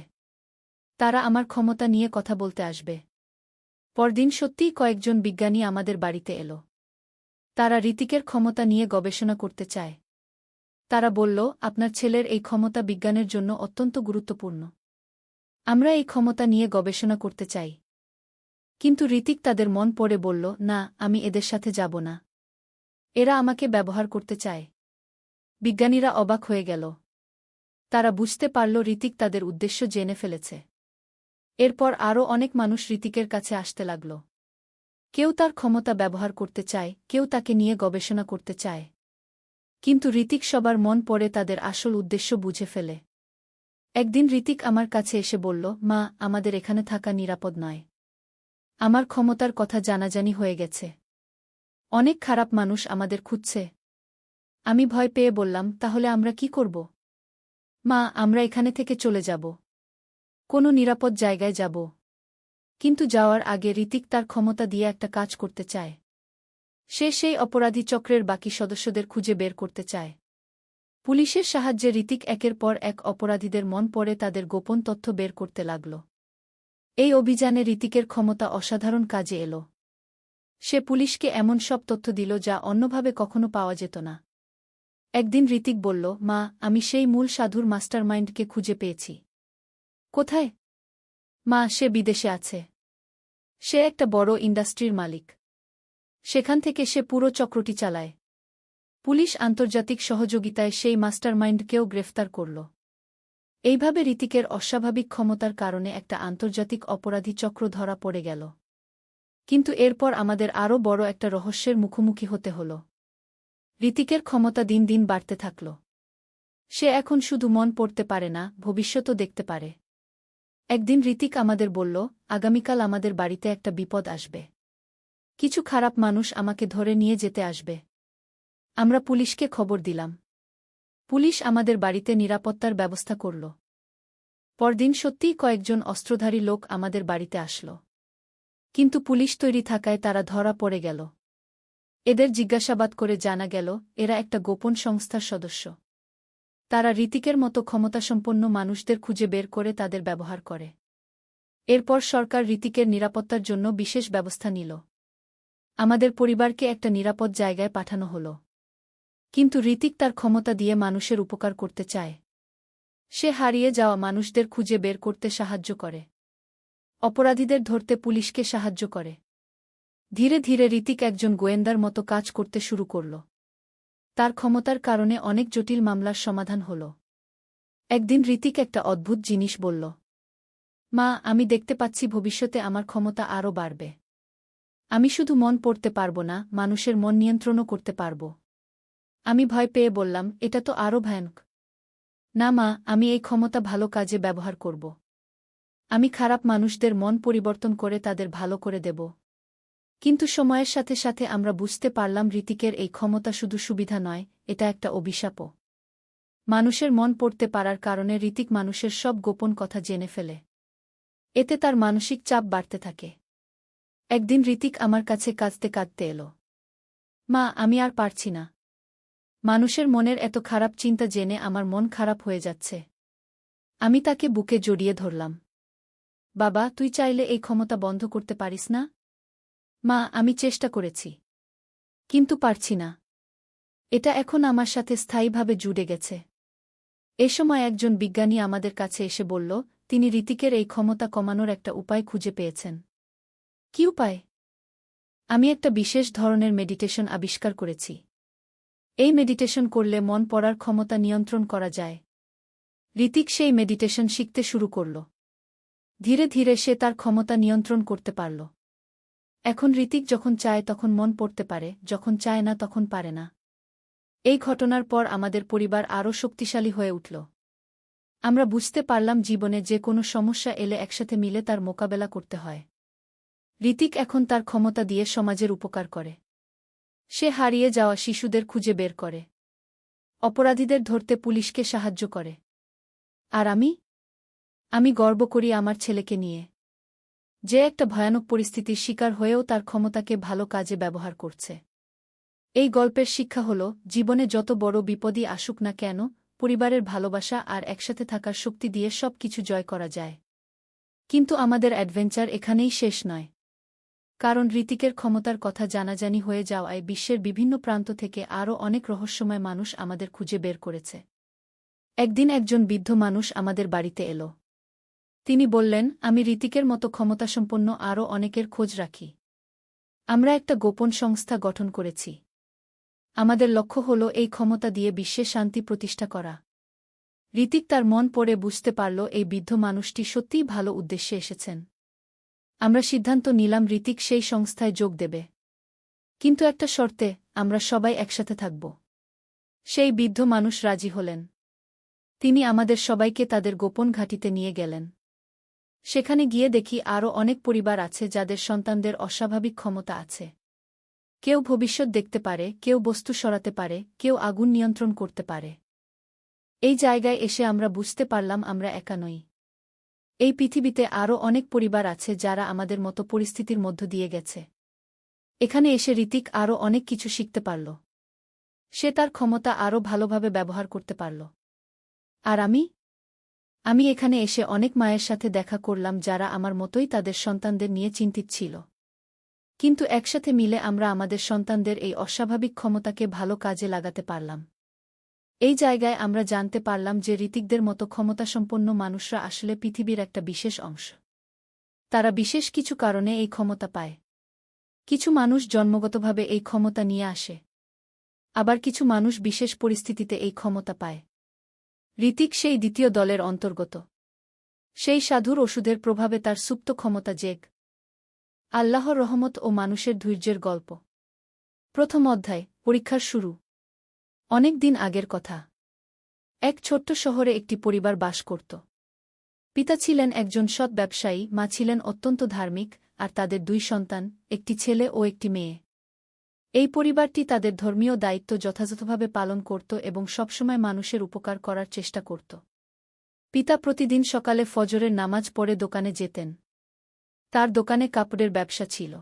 তারা আমার ক্ষমতা নিয়ে কথা বলতে আসবে। পরদিন সত্যিই কয়েকজন বিজ্ঞানী আমাদের বাড়িতে এলো। তারা ঋতিকের ক্ষমতা নিয়ে গবেষণা করতে চায়। তারা বলল, আপনার ছেলের এই ক্ষমতা বিজ্ঞানের জন্য অত্যন্ত গুরুত্বপূর্ণ। আমরা এই ক্ষমতা নিয়ে গবেষণা করতে চাই। কিন্তু ঋতিক তাদের মন পড়ে বলল, না, আমি এদের সাথে যাব না। এরা আমাকে ব্যবহার করতে চায়। বিজ্ঞানীরা অবাক হয়ে গেল। তারা বুঝতে পারল ঋতিক তাদের উদ্দেশ্য জেনে ফেলেছে। এরপর আরও অনেক মানুষ ঋতিকের কাছে আসতে লাগল। কেউ তার ক্ষমতা ব্যবহার করতে চায়, কেউ তাকে নিয়ে গবেষণা করতে চায়। কিন্তু ঋতিক সবার মন পড়ে তাদের আসল উদ্দেশ্য বুঝে ফেলে। একদিন ঋতিক আমার কাছে এসে বলল, মা, আমাদের এখানে থাকা নিরাপদ নয়। আমার ক্ষমতার কথা জানাজানি হয়ে গেছে। অনেক খারাপ মানুষ আমাদের খুঁজছে। আমি ভয় পেয়ে বললাম, তাহলে আমরা কি করব? মা, আমরা এখানে থেকে চলে যাব। কোনো নিরাপদ জায়গায় যাব। কিন্তু যাওয়ার আগে ঋতিক তার ক্ষমতা দিয়ে একটা কাজ করতে চায়। সে সেই অপরাধী চক্রের বাকি সদস্যদের খুঁজে বের করতে চায়। পুলিশের সাহায্যে ঋতিক একের পর এক অপরাধীদের মন পড়ে তাদের গোপন তথ্য বের করতে লাগল। এই অভিযানে ঋতিকের ক্ষমতা অসাধারণ কাজে এলো। সে পুলিশকে এমন সব তথ্য দিল যা অন্যভাবে কখনো পাওয়া যেত না। একদিন ঋতিক বলল, মা, আমি সেই মূল সাধুর মাস্টারমাইন্ডকে খুঁজে পেয়েছি। কোথায়? মা, সে বিদেশে আছে। সে একটা বড় ইন্ডাস্ট্রির মালিক। সেখান থেকে সে পুরো চক্রটি চালায়। পুলিশ আন্তর্জাতিক সহযোগিতায় সেই মাস্টারমাইন্ডকেও গ্রেফতার করল। এইভাবে ঋতিকের অস্বাভাবিক ক্ষমতার কারণে একটা আন্তর্জাতিক অপরাধী চক্র ধরা পড়ে গেল। কিন্তু এরপর আমাদের আরও বড় একটা রহস্যের মুখোমুখি হতে হল। ঋতিকের ক্ষমতা দিন দিন বাড়তে থাকল। সে এখন শুধু মন পড়তে পারে না, ভবিষ্যতও দেখতে পারে। একদিন ঋতিক আমাদের বলল, আগামীকাল আমাদের বাড়িতে একটা বিপদ আসবে। কিছু খারাপ মানুষ আমাকে ধরে নিয়ে যেতে আসবে। আমরা পুলিশকে খবর দিলাম। পুলিশ আমাদের বাড়িতে নিরাপত্তার ব্যবস্থা করল। পরদিন সত্যিই কয়েকজন অস্ত্রধারী লোক আমাদের বাড়িতে আসল। কিন্তু পুলিশ তৈরি থাকায় তারা ধরা পড়ে গেল। এদের জিজ্ঞাসাবাদ করে জানা গেল এরা একটা গোপন সংস্থার সদস্য। তারা ঋতিকের মতো ক্ষমতাসম্পন্ন মানুষদের খুঁজে বের করে তাদের ব্যবহার করে। এরপর সরকার ঋতিকের নিরাপত্তার জন্য বিশেষ ব্যবস্থা নিল। আমাদের পরিবারকে একটা নিরাপদ জায়গায় পাঠানো হল। কিন্তু ঋতিক তার ক্ষমতা দিয়ে মানুষের উপকার করতে চায়। সে হারিয়ে যাওয়া মানুষদের খুঁজে বের করতে সাহায্য করে। অপরাধীদের ধরতে পুলিশকে সাহায্য করে। ধীরে ধীরে ঋতিক একজন গোয়েন্দার মতো কাজ করতে শুরু করল। তার ক্ষমতার কারণে অনেক জটিল মামলার সমাধান হল। একদিন ঋতিক একটা অদ্ভুত জিনিস বলল, মা, আমি দেখতে পাচ্ছি ভবিষ্যতে আমার ক্ষমতা আরও বাড়বে। আমি শুধু মন পড়তে পারব না, মানুষের মন নিয়ন্ত্রণও করতে পারব। আমি ভয় পেয়ে বললাম, এটা তো আরও ভয়ানক। না মা, আমি এই ক্ষমতা ভালো কাজে ব্যবহার করব। আমি খারাপ মানুষদের মন পরিবর্তন করে তাদের ভালো করে দেব। কিন্তু সময়ের সাথে সাথে আমরা বুঝতে পারলাম ঋতিকের এই ক্ষমতা শুধু সুবিধা নয়, এটা একটা অভিশাপও। মানুষের মন পড়তে পারার কারণে ঋতিক মানুষের সব গোপন কথা জেনে ফেলে। এতে তার মানসিক চাপ বাড়তে থাকে। একদিন ঋতিক আমার কাছে কাঁদতে কাঁদতে এলো। মা, আমি আর পারছি না। মানুষের মনের এত খারাপ চিন্তা জেনে আমার মন খারাপ হয়ে যাচ্ছে। আমি তাকে বুকে জড়িয়ে ধরলাম। বাবা, তুই চাইলে এই ক্ষমতা বন্ধ করতে পারিস না? মা, আমি চেষ্টা করেছি। কিন্তু পারছি না। এটা এখন আমার সাথে স্থায়ীভাবে জুড়ে গেছে। এ সময় একজন বিজ্ঞানী আমাদের কাছে এসে বলল, তিনি ঋতিকের এই ক্ষমতা কমানোর একটা উপায় খুঁজে পেয়েছেন। কি উপায়? আমি একটা বিশেষ ধরনের মেডিটেশন আবিষ্কার করেছি। এই মেডিটেশন করলে মন পড়ার ক্ষমতা নিয়ন্ত্রণ করা যায়। ঋতিক সেই মেডিটেশন শিখতে শুরু করল। ধীরে ধীরে সে তার ক্ষমতা নিয়ন্ত্রণ করতে পারল। এখন ঋতিক যখন চায় তখন মন পড়তে পারে, যখন চায় না তখন পারে না। এই ঘটনার পর আমাদের পরিবার আরও শক্তিশালী হয়ে উঠল। আমরা বুঝতে পারলাম জীবনে যে কোনো সমস্যা এলে একসাথে মিলে তার মোকাবেলা করতে হয়। ঋতিক এখন তার ক্ষমতা দিয়ে সমাজের উপকার করে। সে হারিয়ে যাওয়া শিশুদের খুঁজে বের করে। অপরাধীদের ধরতে পুলিশকে সাহায্য করে। আর আমি গর্ব করি আমার ছেলেকে নিয়ে, যে একটা ভয়ানক পরিস্থিতির শিকার হয়েও তার ক্ষমতাকে ভালো কাজে ব্যবহার করছে। এই গল্পের শিক্ষা হল, জীবনে যত বড় বিপদই আসুক না কেন, পরিবারের ভালোবাসা আর একসাথে থাকার শক্তি দিয়ে সব কিছু জয় করা যায়। কিন্তু আমাদের অ্যাডভেঞ্চার এখানেই শেষ নয়। কারণ ঋতিকের ক্ষমতার কথা জানাজানি হয়ে যাওয়ায় বিশ্বের বিভিন্ন প্রান্ত থেকে আরও অনেক রহস্যময় মানুষ আমাদের খুঁজে বের করেছে। একদিন একজন বৃদ্ধ মানুষ আমাদের বাড়িতে এলো। তিনি বললেন, আমি ঋতিকের মতো ক্ষমতাসম্পন্ন আরও অনেকের খোঁজ রাখি। আমরা একটা গোপন সংস্থা গঠন করেছি। আমাদের লক্ষ্য হল এই ক্ষমতা দিয়ে বিশ্বে শান্তি প্রতিষ্ঠা করা। ঋতিক তার মন পড়ে বুঝতে পারল এই বৃদ্ধ মানুষটি সত্যিই ভালো উদ্দেশ্যে এসেছেন। আমরা সিদ্ধান্ত নিলাম ঋতিক সেই সংস্থায় যোগ দেবে। কিন্তু একটা শর্তে, আমরা সবাই একসাথে থাকব। সেই বৃদ্ধ মানুষ রাজি হলেন। তিনি আমাদের সবাইকে তাদের গোপন ঘাঁটিতে নিয়ে গেলেন। সেখানে গিয়ে দেখি আরও অনেক পরিবার আছে যাদের সন্তানদের অস্বাভাবিক ক্ষমতা আছে। কেউ ভবিষ্যৎ দেখতে পারে, কেউ বস্তু সরাতে পারে, কেউ আগুন নিয়ন্ত্রণ করতে পারে। এই জায়গায় এসে আমরা বুঝতে পারলাম আমরা একা নই। এই পৃথিবীতে আরও অনেক পরিবার আছে যারা আমাদের মতো পরিস্থিতির মধ্য দিয়ে গেছে। এখানে এসে ঋতিক আরও অনেক কিছু শিখতে পারল। সে তার ক্ষমতা আরও ভালোভাবে ব্যবহার করতে পারল। আর আমি এখানে এসে অনেক মায়ের সাথে দেখা করলাম যারা আমার মতোই তাদের সন্তানদের নিয়ে চিন্তিত ছিল। কিন্তু একসাথে মিলে আমরা আমাদের সন্তানদের এই অস্বাভাবিক ক্ষমতাকে ভালো কাজে লাগাতে পারলাম। এই জায়গায় আমরা জানতে পারলাম যে ঋতিকদের মতো ক্ষমতাসম্পন্ন মানুষরা আসলে পৃথিবীর একটা বিশেষ অংশ। তারা বিশেষ কিছু কারণে এই ক্ষমতা পায়। কিছু মানুষ জন্মগতভাবে এই ক্ষমতা নিয়ে আসে। আবার কিছু মানুষ বিশেষ পরিস্থিতিতে এই ক্ষমতা পায়। ঋতিক সেই দ্বিতীয় দলের অন্তর্গত। সেই সাধুর ওষুধের প্রভাবে তার সুপ্ত ক্ষমতা জেগ। আল্লাহর রহমত ও মানুষের ধৈর্যের গল্প। প্রথম অধ্যায়, পরীক্ষার শুরু। অনেক দিন আগের কথা। এক ছোট্ট শহরে একটি পরিবার বাস করত। পিতা ছিলেন একজন সৎ ব্যবসায়ী, মা ছিলেন অত্যন্ত ধার্মিক, আর তাদের 2 সন্তান, একটি ছেলে ও একটি মেয়ে। এই পরিবারটি তাদের ধর্মীয় দায়িত্ব যথাযথভাবে পালন করত এবং সবসময় মানুষের উপকার করার চেষ্টা করত। পিতা প্রতিদিন সকালে ফজরের নামাজ পড়ে দোকানে যেতেন। তার দোকানে কাপড়ের ব্যবসা ছিল।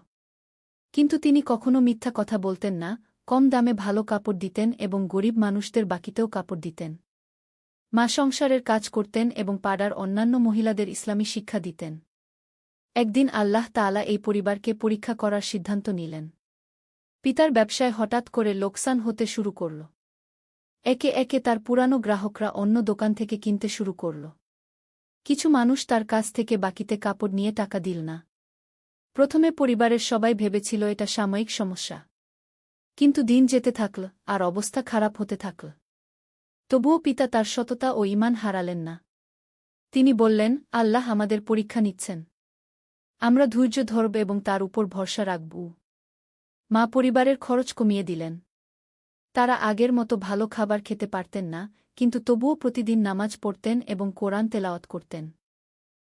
কিন্তু তিনি কখনো মিথ্যা কথা বলতেন না, কম দামে ভালো কাপড় দিতেন এবং গরিব মানুষদের বাকিতেও কাপড় দিতেন। মা সংসারের কাজ করতেন এবং পাড়ার অন্যান্য মহিলাদের ইসলামী শিক্ষা দিতেন। একদিন আল্লাহ তাআলা এই পরিবারকে পরীক্ষা করার সিদ্ধান্ত নিলেন। পিতার ব্যবসায় হঠাৎ করে লোকসান হতে শুরু করল। একে একে তার পুরানো গ্রাহকরা অন্য দোকান থেকে কিনতে শুরু করল। কিছু মানুষ তার কাছ থেকে বাকিতে কাপড় নিয়ে টাকা দিল না। প্রথমে পরিবারের সবাই ভেবেছিল এটা সাময়িক সমস্যা। কিন্তু দিন যেতে থাকল, আর অবস্থা খারাপ হতে থাকল। তবুও পিতা তার সততা ও ঈমান হারালেন না। তিনি বললেন, আল্লাহ আমাদের পরীক্ষা নিচ্ছেন। আমরা ধৈর্য ধরব এবং তার উপর ভরসা রাখব। মা পরিবারের খরচ কমিয়ে দিলেন। তারা আগের মতো ভালো খাবার খেতে পারতেন না, কিন্তু তবুও প্রতিদিন নামাজ পড়তেন এবং কোরআন তেলাওয়াত করতেন।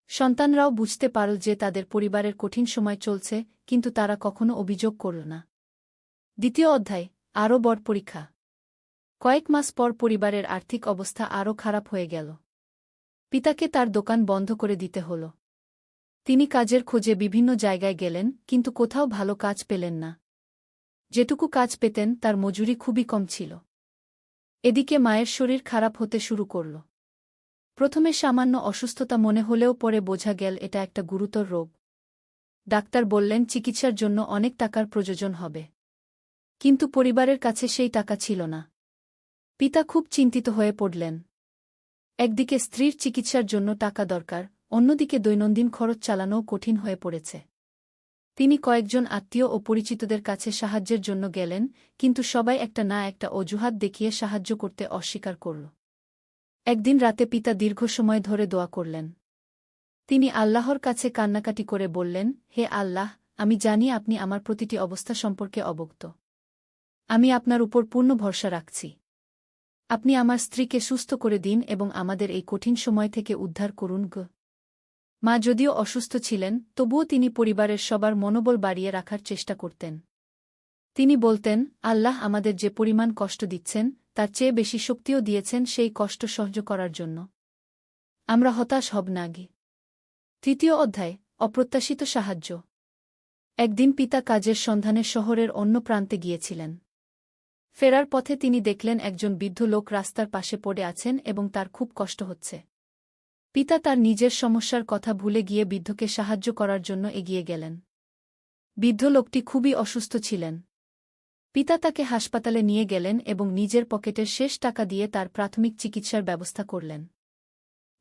সন্তানরাও বুঝতে পারল যে তাদের পরিবারের কঠিন সময় চলছে, কিন্তু তারা কখনো অভিযোগ করল না। দ্বিতীয় অধ্যায়, আরও বড় পরীক্ষা। কয়েক মাস পর পরিবারের আর্থিক অবস্থা আরও খারাপ হয়ে গেল। পিতাকে তার দোকান বন্ধ করে দিতে হল। তিনি কাজের খোঁজে বিভিন্ন জায়গায় গেলেন, কিন্তু কোথাও ভালো কাজ পেলেন না। যেটুকু কাজ পেতেন তার মজুরি খুবই কম ছিল। এদিকে মায়ের শরীর খারাপ হতে শুরু করল। প্রথমে সামান্য অসুস্থতা মনে হলেও পরে বোঝা গেল এটা একটা গুরুতর রোগ। ডাক্তার বললেন চিকিৎসার জন্য অনেক টাকার প্রয়োজন হবে। কিন্তু পরিবারের কাছে সেই টাকা ছিল না। পিতা খুব চিন্তিত হয়ে পড়লেন। একদিকে স্ত্রীর চিকিৎসার জন্য টাকা দরকার, অন্যদিকে দৈনন্দিন খরচ চালানোও কঠিন হয়ে পড়েছে। তিনি কয়েকজন আত্মীয় ও পরিচিতদের কাছে সাহায্যের জন্য গেলেন, কিন্তু সবাই একটা না একটা অজুহাত দেখিয়ে সাহায্য করতে অস্বীকার করল। একদিন রাতে পিতা দীর্ঘ সময় ধরে দোয়া করলেন। তিনি আল্লাহর কাছে কান্নাকাটি করে বললেন, হে আল্লাহ, আমি জানি আপনি আমার প্রতিটি অবস্থা সম্পর্কে অবগত। আমি আপনার উপর পূর্ণ ভরসা রাখছি। আপনি আমার স্ত্রীকে সুস্থ করে দিন এবং আমাদের এই কঠিন সময় থেকে উদ্ধার করুন গ। মা যদিও অসুস্থ ছিলেন, তবুও তিনি পরিবারের সবার মনোবল বাড়িয়ে রাখার চেষ্টা করতেন। তিনি বলতেন, আল্লাহ আমাদের যে পরিমাণ কষ্ট দিচ্ছেন, তার চেয়ে বেশি শক্তিও দিয়েছেন সেই কষ্ট সহ্য করার জন্য। আমরা হতাশ হব না গে। তৃতীয় অধ্যায়, অপ্রত্যাশিত সাহায্য। একদিন পিতা কাজের সন্ধানে শহরের অন্য প্রান্তে গিয়েছিলেন। ফেরার পথে তিনি দেখলেন একজন বৃদ্ধ লোক রাস্তার পাশে পড়ে আছেন এবং তার খুব কষ্ট হচ্ছে। পিতা তার নিজের সমস্যার কথা ভুলে গিয়ে বৃদ্ধকে সাহায্য করার জন্য এগিয়ে গেলেন। বৃদ্ধ লোকটি খুবই অসুস্থ ছিলেন। পিতা তাকে হাসপাতালে নিয়ে গেলেন এবং নিজের পকেটের শেষ টাকা দিয়ে তার প্রাথমিক চিকিৎসার ব্যবস্থা করলেন।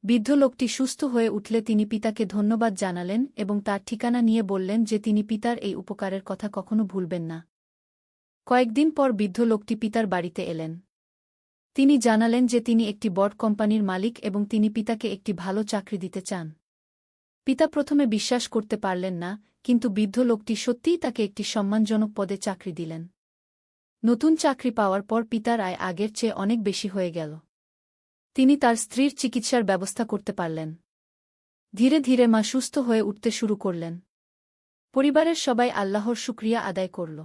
বৃদ্ধ লোকটি সুস্থ হয়ে উঠলে তিনি পিতাকে ধন্যবাদ জানালেন এবং তার ঠিকানা নিয়ে বললেন যে তিনি পিতার এই উপকারের কথা কখনো ভুলবেন না। কয়েকদিন পর বৃদ্ধ লোকটি পিতার বাড়িতে এলেন। তিনি জানালেন যে তিনি একটি বড় কোম্পানির মালিক এবং তিনি পিতাকে একটি ভালো চাকরি দিতে চান। পিতা প্রথমে বিশ্বাস করতে পারলেন না, কিন্তু বৃদ্ধ লোকটি সত্যিই তাকে একটি সম্মানজনক পদে চাকরি দিলেন। নতুন চাকরি পাওয়ার পর পিতার আয় আগের চেয়ে অনেক বেশি হয়ে গেল। তিনি তার স্ত্রীর চিকিৎসার ব্যবস্থা করতে পারলেন। ধীরে ধীরে মা সুস্থ হয়ে উঠতে শুরু করলেন। পরিবারের সবাই আল্লাহর শুকরিয়া আদায় করল।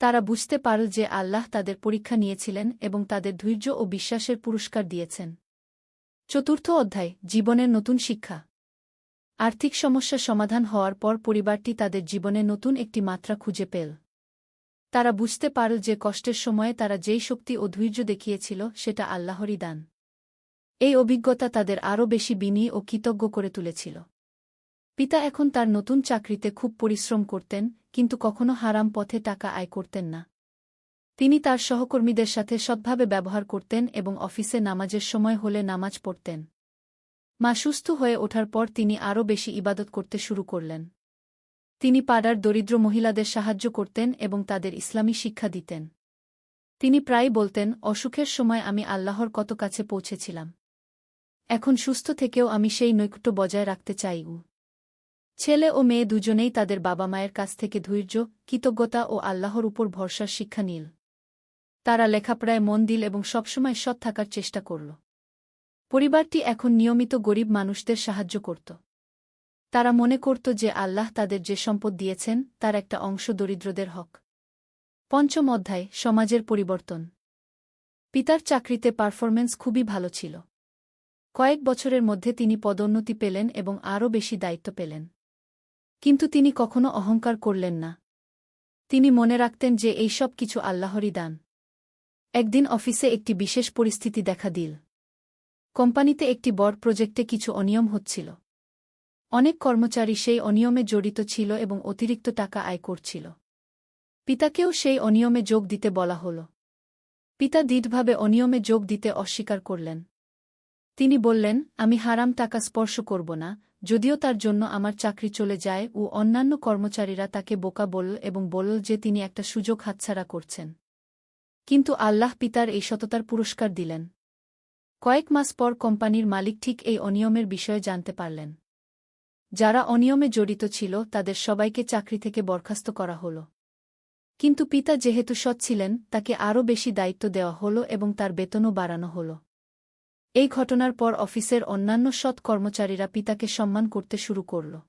তারা বুঝতে পারল যে আল্লাহ তাদের পরীক্ষা নিয়েছিলেন এবং তাদের ধৈর্য ও বিশ্বাসের পুরস্কার দিয়েছেন। চতুর্থ অধ্যায়, জীবনের নতুন শিক্ষা। আর্থিক সমস্যা সমাধান হওয়ার পর পরিবারটি তাদের জীবনে নতুন একটি মাত্রা খুঁজে পেল। তারা বুঝতে পারল যে কষ্টের সময়ে তারা যেই শক্তি ও ধৈর্য দেখিয়েছিল সেটা আল্লাহরই দান। এই অভিজ্ঞতা তাদের আরও বেশি বিনয়ী ও কৃতজ্ঞ করে তুলেছিল। পিতা এখন তার নতুন চাকরিতে খুব পরিশ্রম করতেন, কিন্তু কখনো হারাম পথে টাকা আয় করতেন না। তিনি তার সহকর্মীদের সাথে সৎভাবে ব্যবহার করতেন এবং অফিসে নামাজের সময় হলে নামাজ পড়তেন। মা সুস্থ হয়ে ওঠার পর তিনি আরও বেশি ইবাদত করতে শুরু করলেন। তিনি পাড়ার দরিদ্র মহিলাদের সাহায্য করতেন এবং তাদের ইসলামী শিক্ষা দিতেন। তিনি প্রায়ই বলতেন, অসুখের সময় আমি আল্লাহর কত কাছে পৌঁছেছিলাম। এখন সুস্থ থেকেও আমি সেই নৈকট্য বজায় রাখতে চাই। ছেলে ও মেয়ে দুজনেই তাদের বাবা মায়ের কাছ থেকে ধৈর্য, কৃতজ্ঞতা ও আল্লাহর উপর ভরসার শিক্ষা নিল। তারা লেখাপড়ায় মন দিল এবং সবসময় সৎ থাকার চেষ্টা করল। পরিবারটি এখন নিয়মিত গরিব মানুষদের সাহায্য করত। তারা মনে করত যে আল্লাহ তাদের যে সম্পদ দিয়েছেন তার একটা অংশ দরিদ্রদের হক। পঞ্চম অধ্যায়, সমাজের পরিবর্তন। পিতার চাকরিতে পারফরম্যান্স খুবই ভালো ছিল। কয়েক বছরের মধ্যে তিনি পদোন্নতি পেলেন এবং আরও বেশি দায়িত্ব পেলেন। কিন্তু তিনি কখনো অহংকার করলেন না। তিনি মনে রাখতেন যে এই সব কিছু আল্লাহরই দান। একদিন অফিসে একটি বিশেষ পরিস্থিতি দেখা দিল। কোম্পানিতে একটি বড় প্রজেক্টে কিছু অনিয়ম হচ্ছিল। অনেক কর্মচারী সেই অনিয়মে জড়িত ছিল এবং অতিরিক্ত টাকা আয় করছিল। পিতাকেও সেই অনিয়মে যোগ দিতে বলা হল। পিতা দৃঢ়ভাবে অনিয়মে যোগ দিতে অস্বীকার করলেন। তিনি বললেন, আমি হারাম টাকা স্পর্শ করব না, যদিও তার জন্য আমার চাকরি চলে যায়। ও অন্যান্য কর্মচারীরা তাকে বোকা বলল এবং বলল যে তিনি একটা সুযোগ হাতছাড়া করছেন। কিন্তু আল্লাহ পিতার এই সততার পুরস্কার দিলেন। কয়েক মাস পর কোম্পানির মালিক ঠিক এই অনিয়মের বিষয়ে জানতে পারলেন। যারা অনিয়মে জড়িত ছিল তাদের সবাইকে চাকরি থেকে বরখাস্ত করা হল। কিন্তু পিতা যেহেতু সৎ ছিলেন তাকে আরও বেশি দায়িত্ব দেওয়া হল এবং তার বেতনও বাড়ানো হল। এই ঘটনার পর অফিসের অন্যান্য সৎ কর্মচারীরা পিতাকে সম্মান করতে শুরু করল।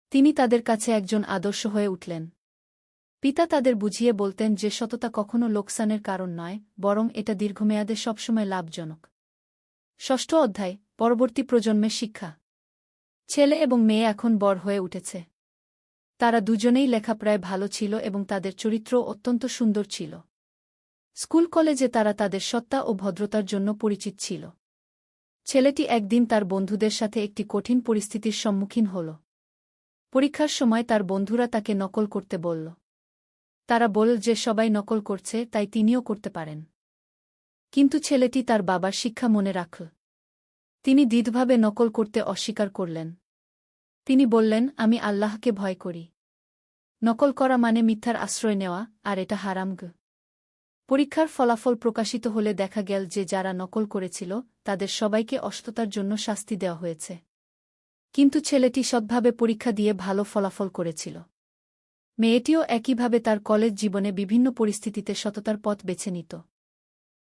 তিনি তাদের কাছে একজন আদর্শ হয়ে উঠলেন। পিতা তাদের বুঝিয়ে বলতেন যে সততা কখনো লোকসানের কারণ নয়, বরং এটা দীর্ঘমেয়াদে সবসময় লাভজনক। ষষ্ঠ অধ্যায়, পরবর্তী প্রজন্মের শিক্ষা। ছেলে এবং মেয়ে এখন বড় হয়ে উঠেছে। তারা দুজনেই লেখাপড়ায় ভালো ছিল এবং তাদের চরিত্রও অত্যন্ত সুন্দর ছিল। স্কুল কলেজে তারা তাদের সত্তা ও ভদ্রতার জন্য পরিচিত ছিল। ছেলেটি একদিন তার বন্ধুদের সাথে একটি কঠিন পরিস্থিতির সম্মুখীন হল। পরীক্ষার সময় তার বন্ধুরা তাকে নকল করতে বলল। তারা বলল যে সবাই নকল করছে তাই তিনিও করতে পারেন। কিন্তু ছেলেটি তার বাবার শিক্ষা মনে রাখল। তিনি দৃঢ়ভাবে নকল করতে অস্বীকার করলেন। তিনি বললেন, আমি আল্লাহকে ভয় করি। নকল করা মানে মিথ্যার আশ্রয় নেওয়া, আর এটা হারাম। পরীক্ষার ফলাফল প্রকাশিত হলে দেখা গেল যে যারা নকল করেছিল তাদের সবাইকে অসততার জন্য শাস্তি দেওয়া হয়েছে। কিন্তু ছেলেটি সৎভাবে পরীক্ষা দিয়ে ভালো ফলাফল করেছিল। মেয়েটিও একইভাবে তার কলেজ জীবনে বিভিন্ন পরিস্থিতিতে সততার পথ বেছে নিত।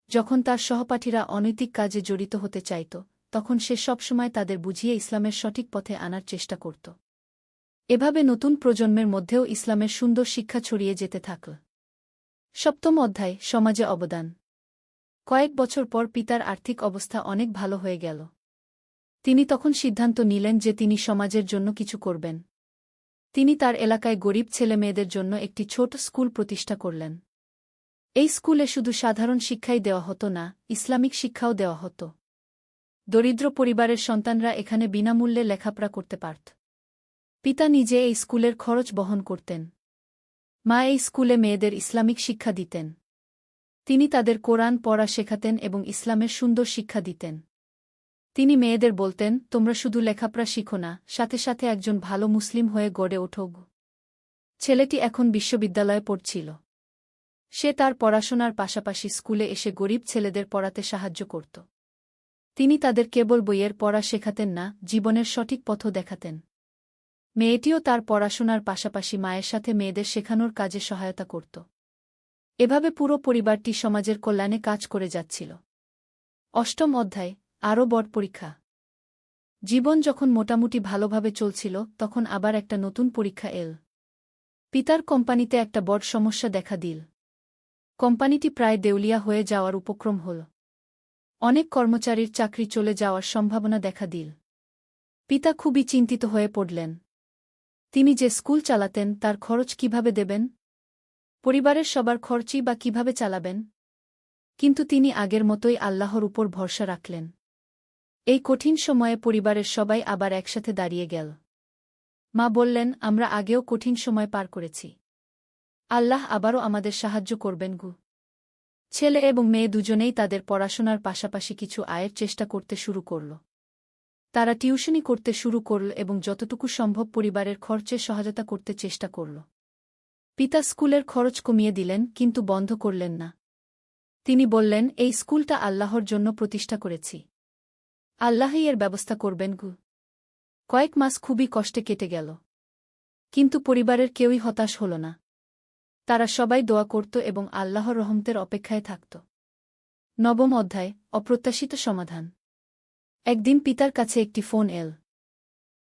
যখন তার সহপাঠীরা অনৈতিক কাজে জড়িত হতে চাইত, তখন সে সবসময় তাদের বুঝিয়ে ইসলামের সঠিক পথে আনার চেষ্টা করত। এভাবে নতুন প্রজন্মের মধ্যেও ইসলামের সুন্দর শিক্ষা ছড়িয়ে যেতে থাকল। সপ্তম অধ্যায়, সমাজে অবদান। কয়েক বছর পর পিতার আর্থিক অবস্থা অনেক ভালো হয়ে গেল। তিনি তখন সিদ্ধান্ত নিলেন যে তিনি সমাজের জন্য কিছু করবেন। তিনি তার এলাকায় গরিব ছেলেমেয়েদের জন্য একটি ছোট স্কুল প্রতিষ্ঠা করলেন। এই স্কুলে শুধু সাধারণ শিক্ষাই দেওয়া হতো না, ইসলামিক শিক্ষাও দেওয়া হতো। দরিদ্র পরিবারের সন্তানরা এখানে বিনামূল্যে লেখাপড়া করতে পারত। পিতা নিজে এই স্কুলের খরচ বহন করতেন। মা এই স্কুলে মেয়েদের ইসলামিক শিক্ষা দিতেন। তিনি তাদের কোরআন পড়া শেখাতেন এবং ইসলামের সুন্দর শিক্ষা দিতেন। তিনি মেয়েদের বলতেন, তোমরা শুধু লেখাপড়া শিখো না, সাথে সাথে একজন ভালো মুসলিম হয়ে গড়ে ওঠো। ছেলেটি এখন বিশ্ববিদ্যালয়ে পড়ছিল। সে তার পড়াশোনার পাশাপাশি স্কুলে এসে গরিব ছেলেদের পড়াতে সাহায্য করত। তিনি তাদের কেবল বইয়ের পড়া শেখাতেন না, জীবনের সঠিক পথও দেখাতেন। মেয়েটিও তার পড়াশোনার পাশাপাশি মায়ের সাথে মেয়েদের শেখানোর কাজে সহায়তা করত। এভাবে পুরো পরিবারটি সমাজের কল্যাণে কাজ করে যাচ্ছিল। অষ্টম অধ্যায়, আরও বড় পরীক্ষা। জীবন যখন মোটামুটি ভালোভাবে চলছিল তখন আবার একটা নতুন পরীক্ষা এল। পিতার কোম্পানিতে একটা বড় সমস্যা দেখা দিল। কোম্পানিটি প্রায় দেউলিয়া হয়ে যাওয়ার উপক্রম হল। অনেক কর্মচারীর চাকরি চলে যাওয়ার সম্ভাবনা দেখা দিল। পিতা খুবই চিন্তিত হয়ে পড়লেন। তিনি যে স্কুল চালাতেন তার খরচ কিভাবে দেবেন? পরিবারের সবার খরচই বা কিভাবে চালাবেন? কিন্তু তিনি আগের মতোই আল্লাহর উপর ভরসা রাখলেন। এই কঠিন সময়ে পরিবারের সবাই আবার একসাথে দাঁড়িয়ে গেল। মা বললেন, আমরা আগেও কঠিন সময় পার করেছি। আল্লাহ আবারও আমাদের সাহায্য করবেন। ছেলে এবং মেয়ে দুজনেই তাদের পড়াশোনার পাশাপাশি কিছু আয়ের চেষ্টা করতে শুরু করল। তারা টিউশনি করতে শুরু করল এবং যতটুকু সম্ভব পরিবারের খরচে সহায়তা করতে চেষ্টা করল। পিতা স্কুলের খরচ কমিয়ে দিলেন কিন্তু বন্ধ করলেন না। তিনি বললেন, এই স্কুলটা আল্লাহর জন্য প্রতিষ্ঠা করেছি। আল্লাহই এর ব্যবস্থা করবেন। কয়েক মাস খুবই কষ্টে কেটে গেল। কিন্তু পরিবারের কেউই হতাশ হল না। তারা সবাই দোয়া করত এবং আল্লাহর রহমতের অপেক্ষায় থাকত। নবম অধ্যায়, অপ্রত্যাশিত সমাধান। একদিন পিতার কাছে একটি ফোন এল।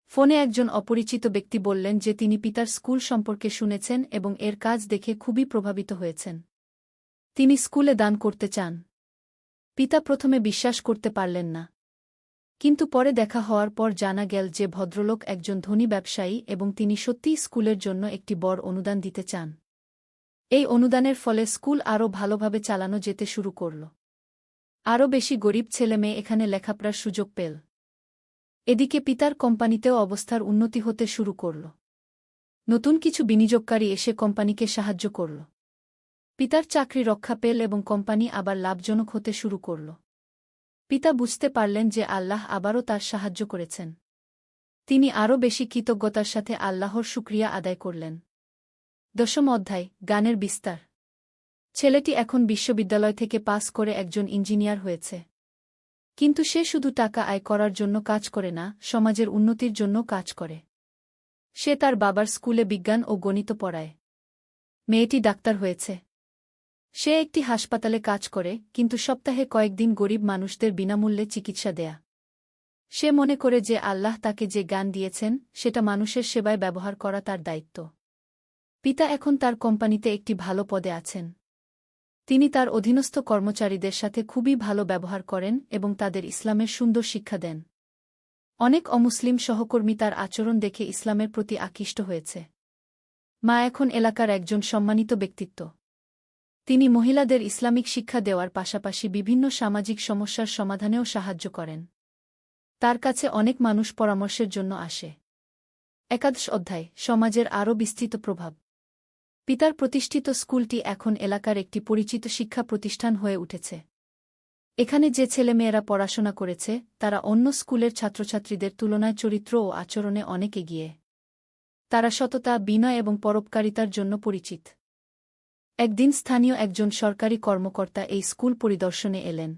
ফোনে একজন অপরিচিত ব্যক্তি বললেন যে তিনি পিতার স্কুল সম্পর্কে শুনেছেন এবং এর কাজ দেখে খুবই প্রভাবিত হয়েছেন। তিনি স্কুলে দান করতে চান। পিতা প্রথমে বিশ্বাস করতে পারলেন না, কিন্তু পরে দেখা হওয়ার পর জানা গেল যে ভদ্রলোক একজন ধনী ব্যবসায়ী এবং তিনি সত্যিই স্কুলের জন্য একটি বড় অনুদান দিতে চান। এই অনুদানের ফলে স্কুল আরও ভালোভাবে চালানো যেতে শুরু করল। আরও বেশি গরিব ছেলেমেয়ে এখানে লেখাপড়ার সুযোগ পেল। এদিকে পিতার কোম্পানিতেও অবস্থার উন্নতি হতে শুরু করল। নতুন কিছু বিনিয়োগকারী এসে কোম্পানিকে সাহায্য করল। পিতার চাকরি রক্ষা পেল এবং কোম্পানি আবার লাভজনক হতে শুরু করল। পিতা বুঝতে পারলেন যে আল্লাহ আবারও তার সাহায্য করেছেন। তিনি আরও বেশি কৃতজ্ঞতার সাথে আল্লাহর শুকরিয়া আদায় করলেন। 10ম অধ্যায়, গানের বিস্তার। ছেলেটি এখন বিশ্ববিদ্যালয় থেকে পাস করে একজন ইঞ্জিনিয়ার হয়েছে। কিন্তু সে শুধু টাকা আয় করার জন্য কাজ করে না, সমাজের উন্নতির জন্য কাজ করে। সে তার বাবার স্কুলে বিজ্ঞান ও গণিত পড়ায়। মেয়েটি ডাক্তার হয়েছে। সে একটি হাসপাতালে কাজ করে, কিন্তু সপ্তাহে কয়েকদিন গরিব মানুষদের বিনামূল্যে চিকিৎসা দেয়া। সে মনে করে যে আল্লাহ তাকে যে জ্ঞান দিয়েছেন সেটা মানুষের সেবায় ব্যবহার করা তার দায়িত্ব। পিতা এখন তার কোম্পানিতে একটি ভালো পদে আছেন। তিনি তার অধীনস্থ কর্মচারীদের সাথে খুবই ভালো ব্যবহার করেন এবং তাদের ইসলামের সুন্দর শিক্ষা দেন। অনেক অমুসলিম সহকর্মী তার আচরণ দেখে ইসলামের প্রতি আকৃষ্ট হয়েছে। মা এখন এলাকার একজন সম্মানিত ব্যক্তিত্ব। তিনি মহিলাদের ইসলামিক শিক্ষা দেওয়ার পাশাপাশি বিভিন্ন সামাজিক সমস্যার সমাধানেও সাহায্য করেন। তার কাছে অনেক মানুষ পরামর্শের জন্য আসে। 11 অধ্যায়, সমাজের আরও বিস্তৃত প্রভাব। পিতার প্রতিষ্ঠিত স্কুলটি এখন এলাকার একটি পরিচিত শিক্ষা প্রতিষ্ঠান হয়ে উঠেছে। এখানে যে ছেলেমেয়েরা পড়াশোনা করেছে তারা অন্য স্কুলের ছাত্রছাত্রীদের তুলনায় চরিত্র ও আচরণে অনেক এগিয়ে। তারা সততা, বিনয় এবং পরোপকারিতার জন্য পরিচিত। একদিন স্থানীয় একজন সরকারি কর্মকর্তা এই স্কুল পরিদর্শনে এলেন।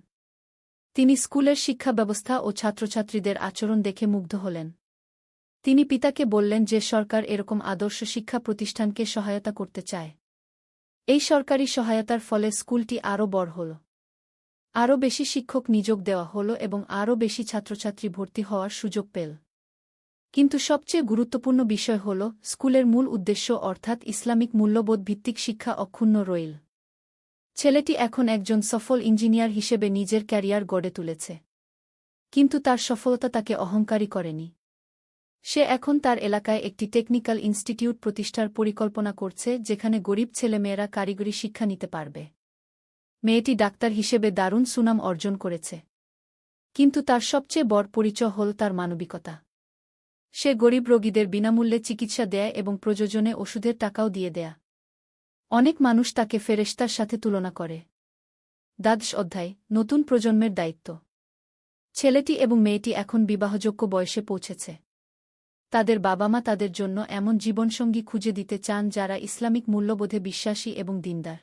তিনি স্কুলের শিক্ষা ব্যবস্থা ও ছাত্রছাত্রীদের আচরণ দেখে মুগ্ধ হলেন। তিনি পিতাকে বললেন যে সরকার এরকম আদর্শ শিক্ষা প্রতিষ্ঠানকে সহায়তা করতে চায়। এই সরকারি সহায়তার ফলে স্কুলটি আরও বড় হল। আরও বেশি শিক্ষক নিয়োগ দেওয়া হল এবং আরও বেশি ছাত্রছাত্রী ভর্তি হওয়ার সুযোগ পেল। কিন্তু সবচেয়ে গুরুত্বপূর্ণ বিষয় হল স্কুলের মূল উদ্দেশ্য অর্থাৎ ইসলামিক মূল্যবোধ ভিত্তিক শিক্ষা অক্ষুণ্ণ রইল। ছেলেটি এখন একজন সফল ইঞ্জিনিয়ার হিসেবে নিজের ক্যারিয়ার গড়ে তুলেছে। কিন্তু তার সফলতা তাকে অহংকারী করেনি। সে এখন তার এলাকায় একটি টেকনিক্যাল ইনস্টিটিউট প্রতিষ্ঠার পরিকল্পনা করছে যেখানে গরিব ছেলেমেয়েরা কারিগরি শিক্ষা নিতে পারবে। মেয়েটি ডাক্তার হিসেবে দারুণ সুনাম অর্জন করেছে। কিন্তু তার সবচেয়ে বড় পরিচয় হল তার মানবিকতা। সে গরিব রোগীদের বিনামূল্যে চিকিৎসা দেয় এবং প্রয়োজনে ওষুধের টাকাও দিয়ে দেয়। অনেক মানুষ তাকে ফেরেশতার সাথে তুলনা করে। 12 অধ্যায়, নতুন প্রজন্মের দায়িত্ব। ছেলেটি এবং মেয়েটি এখন বিবাহযোগ্য বয়সে পৌঁছেছে। তাদের বাবা মা তাদের জন্য এমন জীবনসঙ্গী খুঁজে দিতে চান যারা ইসলামিক মূল্যবোধে বিশ্বাসী এবং দিনদার।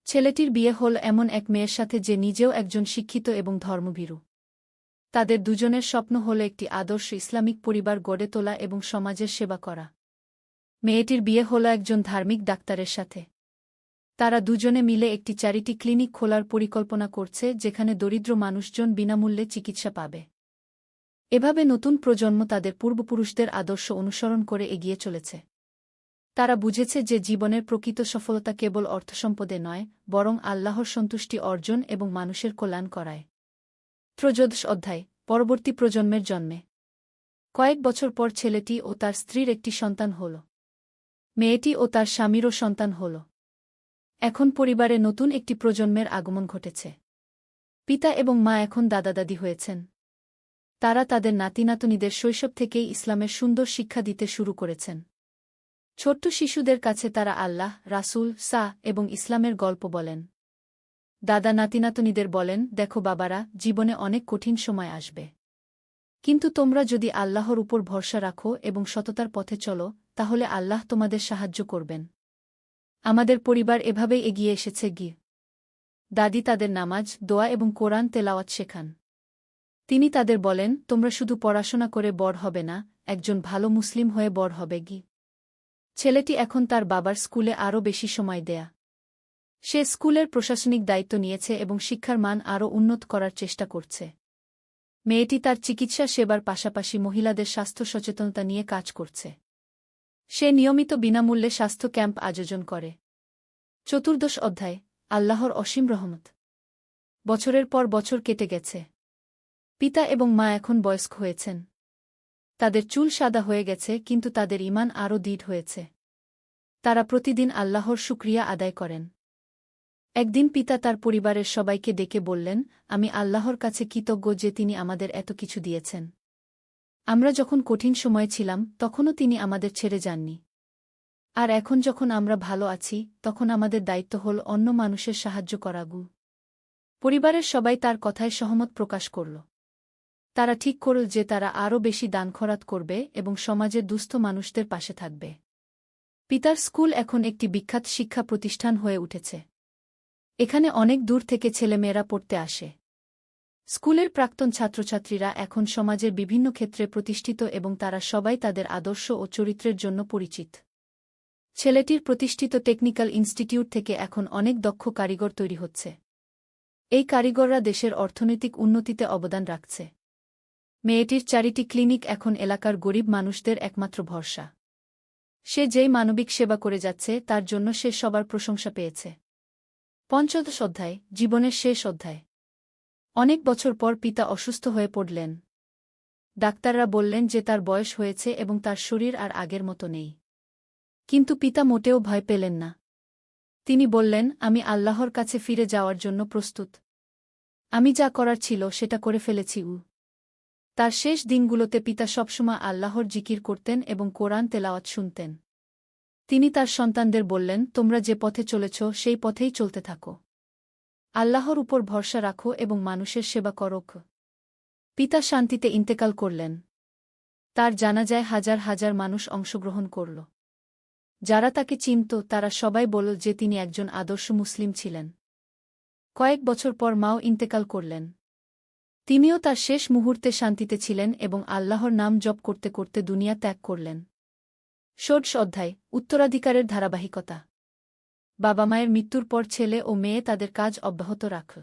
ছেলেটির বিয়ে হল এমন এক মেয়ের সাথে যে নিজেও একজন শিক্ষিত এবং ধর্মভীরু। তাদের দুজনের স্বপ্ন হল একটি আদর্শ ইসলামিক পরিবার গড়ে তোলা এবং সমাজের সেবা করা। মেয়েটির বিয়ে হল একজন ধার্মিক ডাক্তারের সাথে। তারা দুজনে মিলে একটি চ্যারিটি ক্লিনিক খোলার পরিকল্পনা করছে যেখানে দরিদ্র মানুষজন বিনামূল্যে চিকিৎসা পাবে। এভাবে নতুন প্রজন্ম তাদের পূর্বপুরুষদের আদর্শ অনুসরণ করে এগিয়ে চলেছে। তারা বুঝেছে যে জীবনের প্রকৃত সফলতা কেবল অর্থসম্পদে নয়, বরং আল্লাহর সন্তুষ্টি অর্জন এবং মানুষের কল্যাণ করায়। 13 অধ্যায়, পরবর্তী প্রজন্মের জন্মে। কয়েক বছর পর ছেলেটি ও তার স্ত্রীর একটি সন্তান হল। মেয়েটি ও তার স্বামীরও সন্তান হল। এখন পরিবারে নতুন একটি প্রজন্মের আগমন ঘটেছে। পিতা এবং মা এখন দাদা-দাদি হয়েছেন। তারা তাদের নাতি-নাতনীদের শৈশব থেকেই ইসলামের সুন্দর শিক্ষা দিতে শুরু করেছেন। ছোট্ট শিশুদের কাছে তারা আল্লাহ, রাসূল, এবং ইসলামের গল্প বলেন। দাদা নাতি-নাতনীদের বলেন, দেখো বাবারা, জীবনে অনেক কঠিন সময় আসবে। কিন্তু তোমরা যদি আল্লাহর উপর ভরসা রাখো এবং সততার পথে চলো, তাহলে আল্লাহ তোমাদের সাহায্য করবেন। আমাদের পরিবার এভাবেই এগিয়ে এসেছে। দাদি তাদের নামাজ, দোয়া এবং কোরআন তেলাওয়াত শেখান। তিনি তাদের বলেন, তোমরা শুধু পড়াশোনা করে বড় হবে না, একজন ভালো মুসলিম হয়ে বড় হবে। ছেলেটি এখন তার বাবার স্কুলে আরও বেশি সময় দেয়া। সে স্কুলের প্রশাসনিক দায়িত্ব নিয়েছে এবং শিক্ষার মান আরও উন্নত করার চেষ্টা করছে। মেয়েটি তার চিকিৎসা সেবার পাশাপাশি মহিলাদের স্বাস্থ্য সচেতনতা নিয়ে কাজ করছে। সে নিয়মিত বিনামূল্যে স্বাস্থ্য ক্যাম্প আয়োজন করে। 14 অধ্যায় আল্লাহর অসীম রহমত। বছরের পর বছর কেটে গেছে। পিতা এবং মা এখন বয়স্ক হয়েছেন। তাদের চুল সাদা হয়ে গেছে, কিন্তু তাদের ঈমান আরও দৃঢ় হয়েছে। তারা প্রতিদিন আল্লাহর শুকরিয়া আদায় করেন। একদিন পিতা তার পরিবারের সবাইকে ডেকে বললেন, আমি আল্লাহর কাছে কৃতজ্ঞ যে তিনি আমাদের এত কিছু দিয়েছেন। আমরা যখন কঠিন সময়ে ছিলাম তখনও তিনি আমাদের ছেড়ে যাননি। আর এখন যখন আমরা ভালো আছি, তখন আমাদের দায়িত্ব হল অন্য মানুষের সাহায্য করা। পরিবারের সবাই তার কথায় সহমত প্রকাশ করল। তারা ঠিক করল যে তারা আরও বেশি দান খয়রাত করবে এবং সমাজের দুস্থ মানুষদের পাশে থাকবে। পিতার স্কুল এখন একটি বিখ্যাত শিক্ষা প্রতিষ্ঠান হয়ে উঠেছে। এখানে অনেক দূর থেকে ছেলেমেয়েরা পড়তে আসে। স্কুলের প্রাক্তন ছাত্রছাত্রীরা এখন সমাজের বিভিন্ন ক্ষেত্রে প্রতিষ্ঠিত এবং তারা সবাই তাদের আদর্শ ও চরিত্রের জন্য পরিচিত। ছেলেটির প্রতিষ্ঠিত টেকনিক্যাল ইনস্টিটিউট থেকে এখন অনেক দক্ষ কারিগর তৈরি হচ্ছে। এই কারিগররা দেশের অর্থনৈতিক উন্নতিতে অবদান রাখছে। মেয়েটির চ্যারিটি ক্লিনিক এখন এলাকার গরিব মানুষদের একমাত্র ভরসা। সে যেই মানবিক সেবা করে যাচ্ছে তার জন্য সে সবার প্রশংসা পেয়েছে। 15 অধ্যায় জীবনের শেষ অধ্যায়। অনেক বছর পর পিতা অসুস্থ হয়ে পড়লেন। ডাক্তাররা বললেন যে তার বয়স হয়েছে এবং তার শরীর আর আগের মতো নেই। কিন্তু পিতা মোটেও ভয় পেলেন না। তিনি বললেন, আমি আল্লাহর কাছে ফিরে যাওয়ার জন্য প্রস্তুত। আমি যা করার ছিল সেটা করে ফেলেছি। তার শেষ দিনগুলোতে পিতা সবসময় আল্লাহর জিকির করতেন এবং কোরআন তেলাওয়াত শুনতেন। তিনি তার সন্তানদের বললেন, তোমরা যে পথে চলেছ সেই পথেই চলতে থাকো। আল্লাহর উপর ভরসা রাখো এবং মানুষের সেবা করো। পিতা শান্তিতে ইন্তেকাল করলেন। তার জানাজায় হাজার হাজার মানুষ অংশগ্রহণ করল। যারা তাকে চিনত তারা সবাই বলল যে তিনি একজন আদর্শ মুসলিম ছিলেন। কয়েক বছর পর মাও ইন্তেকাল করলেন। তিনিও তার শেষ মুহূর্তে শান্তিতে ছিলেন এবং আল্লাহর নাম জপ করতে করতে দুনিয়া ত্যাগ করলেন। 16 অধ্যায় উত্তরাধিকারের ধারাবাহিকতা। বাবা মায়ের মৃত্যুর পর ছেলে ও মেয়ে তাদের কাজ অব্যাহত রাখ।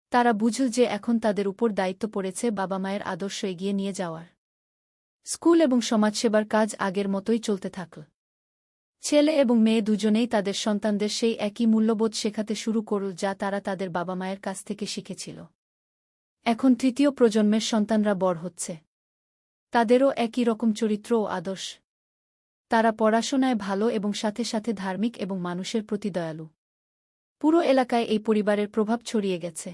তারা বুঝল যে এখন তাদের উপর দায়িত্ব পড়েছে বাবা মায়ের আদর্শ এগিয়ে নিয়ে যাওয়ার। স্কুল এবং সমাজসেবার কাজ আগের মতোই চলতে থাকল। ছেলে এবং মেয়ে দুজনেই তাদের সন্তানদের সেই একই মূল্যবোধ শেখাতে শুরু করল যা তারা তাদের বাবা মায়ের কাছ থেকে শিখেছিল। এখন তৃতীয় প্রজন্মের সন্তানরা বড় হচ্ছে। তাদেরও একই রকম চরিত্র ও আদর্শ। তারা পড়াশোনায় ভালো এবং সাথে সাথে ধার্মিক এবং মানুষের প্রতি দয়ালু। পুরো এলাকায় এই পরিবারের প্রভাব ছড়িয়ে গেছে।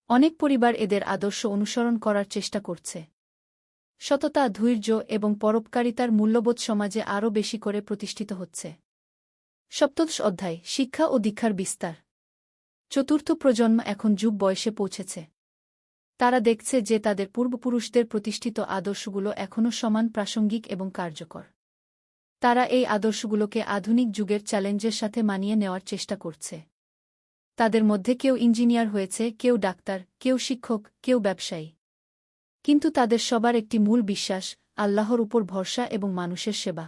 অনেক পরিবার এদের আদর্শ অনুসরণ করার চেষ্টা করছে। সততা, ধৈর্য এবং পরোপকারিতার মূল্যবোধ সমাজে আরও বেশি করে প্রতিষ্ঠিত হচ্ছে। 17 অধ্যায় শিক্ষা ও দীক্ষার বিস্তার। চতুর্থ প্রজন্ম এখন যুব বয়সে পৌঁছেছে। তারা দেখছে যে তাদের পূর্বপুরুষদের প্রতিষ্ঠিত আদর্শগুলো এখনও সমান প্রাসঙ্গিক এবং কার্যকর। তারা এই আদর্শগুলোকে আধুনিক যুগের চ্যালেঞ্জের সাথে মানিয়ে নেওয়ার চেষ্টা করছে। তাদের মধ্যে কেউ ইঞ্জিনিয়ার হয়েছে, কেউ ডাক্তার, কেউ শিক্ষক, কেউ ব্যবসায়ী। কিন্তু তাদের সবার একটি মূল বিশ্বাস, আল্লাহর উপর ভরসা এবং মানুষের সেবা।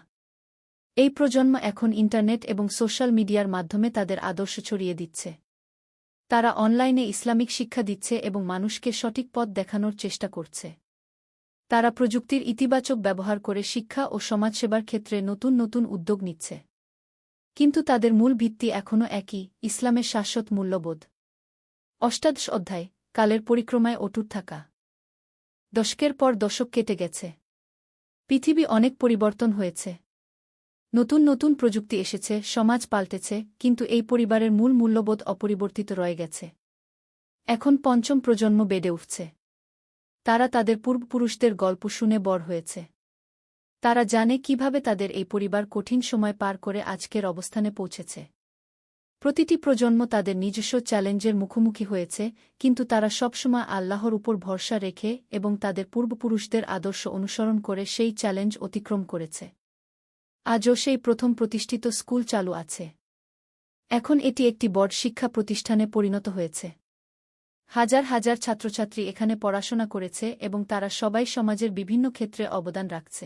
এই প্রজন্ম এখন ইন্টারনেট এবং সোশ্যাল মিডিয়ার মাধ্যমে তাদের আদর্শ ছড়িয়ে দিচ্ছে। তারা অনলাইনে ইসলামিক শিক্ষা দিচ্ছে এবং মানুষকে সঠিক পথ দেখানোর চেষ্টা করছে। তারা প্রযুক্তির ইতিবাচক ব্যবহার করে শিক্ষা ও সমাজসেবার ক্ষেত্রে নতুন নতুন উদ্যোগ নিচ্ছে। কিন্তু তাদের মূল ভিত্তি এখনও একই, ইসলামের শাশ্বত মূল্যবোধ। 18 অধ্যায় কালের পরিক্রমায় অটুট থাকা। দশকের পর দশক কেটে গেছে। পৃথিবী অনেক পরিবর্তন হয়েছে। নতুন নতুন প্রযুক্তি এসেছে, সমাজ পাল্টেছে, কিন্তু এই পরিবারের মূল মূল্যবোধ অপরিবর্তিত রয়ে গেছে। এখন পঞ্চম প্রজন্ম বেড়ে উঠছে। তারা তাদের পূর্বপুরুষদের গল্প শুনে বড় হয়েছে। তারা জানে কিভাবে তাদের এই পরিবার কঠিন সময় পার করে আজকের অবস্থানে পৌঁছেছে। প্রতিটি প্রজন্ম তাদের নিজস্ব চ্যালেঞ্জের মুখোমুখি হয়েছে, কিন্তু তারা সবসময় আল্লাহর উপর ভরসা রেখে এবং তাদের পূর্বপুরুষদের আদর্শ অনুসরণ করে সেই চ্যালেঞ্জ অতিক্রম করেছে। আজও সেই প্রথম প্রতিষ্ঠিত স্কুল চালু আছে। এখন এটি একটি বড় শিক্ষা প্রতিষ্ঠানে পরিণত হয়েছে। হাজার হাজার ছাত্রছাত্রী এখানে পড়াশোনা করেছে এবং তারা সবাই সমাজের বিভিন্ন ক্ষেত্রে অবদান রাখছে।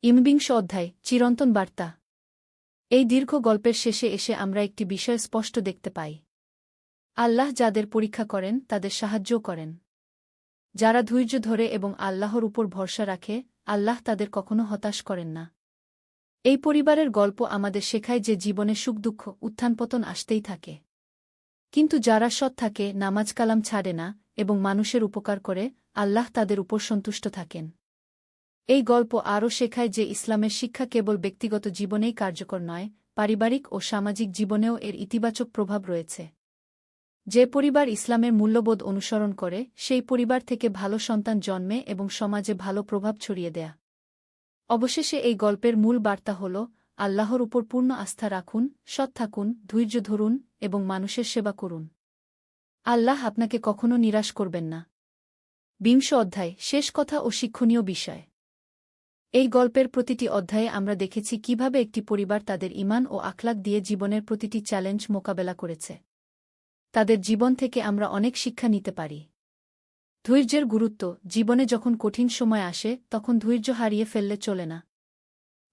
19 অধ্যায় চিরন্তন বার্তা। এই দীর্ঘ গল্পের শেষে এসে আমরা একটি বিষয় স্পষ্ট দেখতে পাই। আল্লাহ যাদের পরীক্ষা করেন তাদের সাহায্যও করেন। যারা ধৈর্য ধরে এবং আল্লাহর উপর ভরসা রাখে, আল্লাহ তাদের কখনো হতাশ করেন না। এই পরিবারের গল্প আমাদের শেখায় যে জীবনে সুখ-দুঃখ, উত্থান-পতন আসতেই থাকে। কিন্তু যারা সৎ থাকে, নামাজ কালাম ছাড়ে না এবং মানুষের উপকার করে, আল্লাহ তাদের উপর সন্তুষ্ট থাকেন। এই গল্প আরও শেখায় যে ইসলামের শিক্ষা কেবল ব্যক্তিগত জীবনেই কার্যকর নয়, পারিবারিক ও সামাজিক জীবনেও এর ইতিবাচক প্রভাব রয়েছে। যে পরিবার ইসলামের মূল্যবোধ অনুসরণ করে, সেই পরিবার থেকে ভালো সন্তান জন্মে এবং সমাজে ভালো প্রভাব ছড়িয়ে দেয়। অবশেষে এই গল্পের মূল বার্তা হল, আল্লাহর উপর পূর্ণ আস্থা রাখুন, সৎ থাকুন, ধৈর্য ধরুন এবং মানুষের সেবা করুন। আল্লাহ আপনাকে কখনো নিরাশ করবেন না। ২০ অধ্যায়, শেষ কথা ও শিক্ষণীয় বিষয়। এই গল্পের প্রতিটি অধ্যায়ে আমরা দেখেছি কিভাবে একটি পরিবার তাদের ঈমান ও আখলাক দিয়ে জীবনের প্রতিটি চ্যালেঞ্জ মোকাবেলা করেছে। তাদের জীবন থেকে আমরা অনেক শিক্ষা নিতে পারি। ধৈর্যের গুরুত্ব, জীবনে যখন কঠিন সময় আসে তখন ধৈর্য হারিয়ে ফেললে চলে না।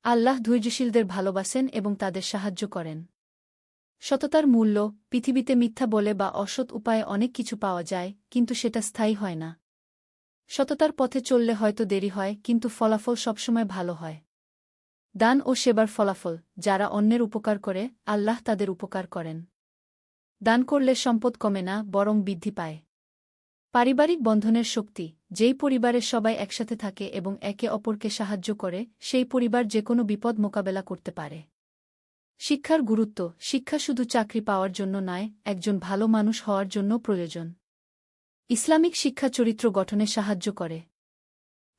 আল্লাহ ধৈর্যশীলদের ভালোবাসেন এবং তাদের সাহায্য করেন। সততার মূল্য, পৃথিবীতে মিথ্যা বলে বা অসৎ উপায়ে অনেক কিছু পাওয়া যায়, কিন্তু সেটা স্থায়ী হয় না। সততার পথে চললে হয়তো দেরি হয়, কিন্তু ফলাফল সবসময় ভালো হয়। দান ও সেবার ফলাফল, যারা অন্যের উপকার করে, আল্লাহ তাদের উপকার করেন। দান করলে সম্পদ কমে না, বরং বৃদ্ধি পায়। পারিবারিক বন্ধনের শক্তি, যেই পরিবারের সবাই একসাথে থাকে এবং একে অপরকে সাহায্য করে, সেই পরিবার যেকোনো বিপদ মোকাবেলা করতে পারে। শিক্ষার গুরুত্ব, শিক্ষা শুধু চাকরি পাওয়ার জন্য নয়, একজন ভালো মানুষ হওয়ার জন্য প্রয়োজন। ইসলামিক শিক্ষা চরিত্র গঠনে সাহায্য করে।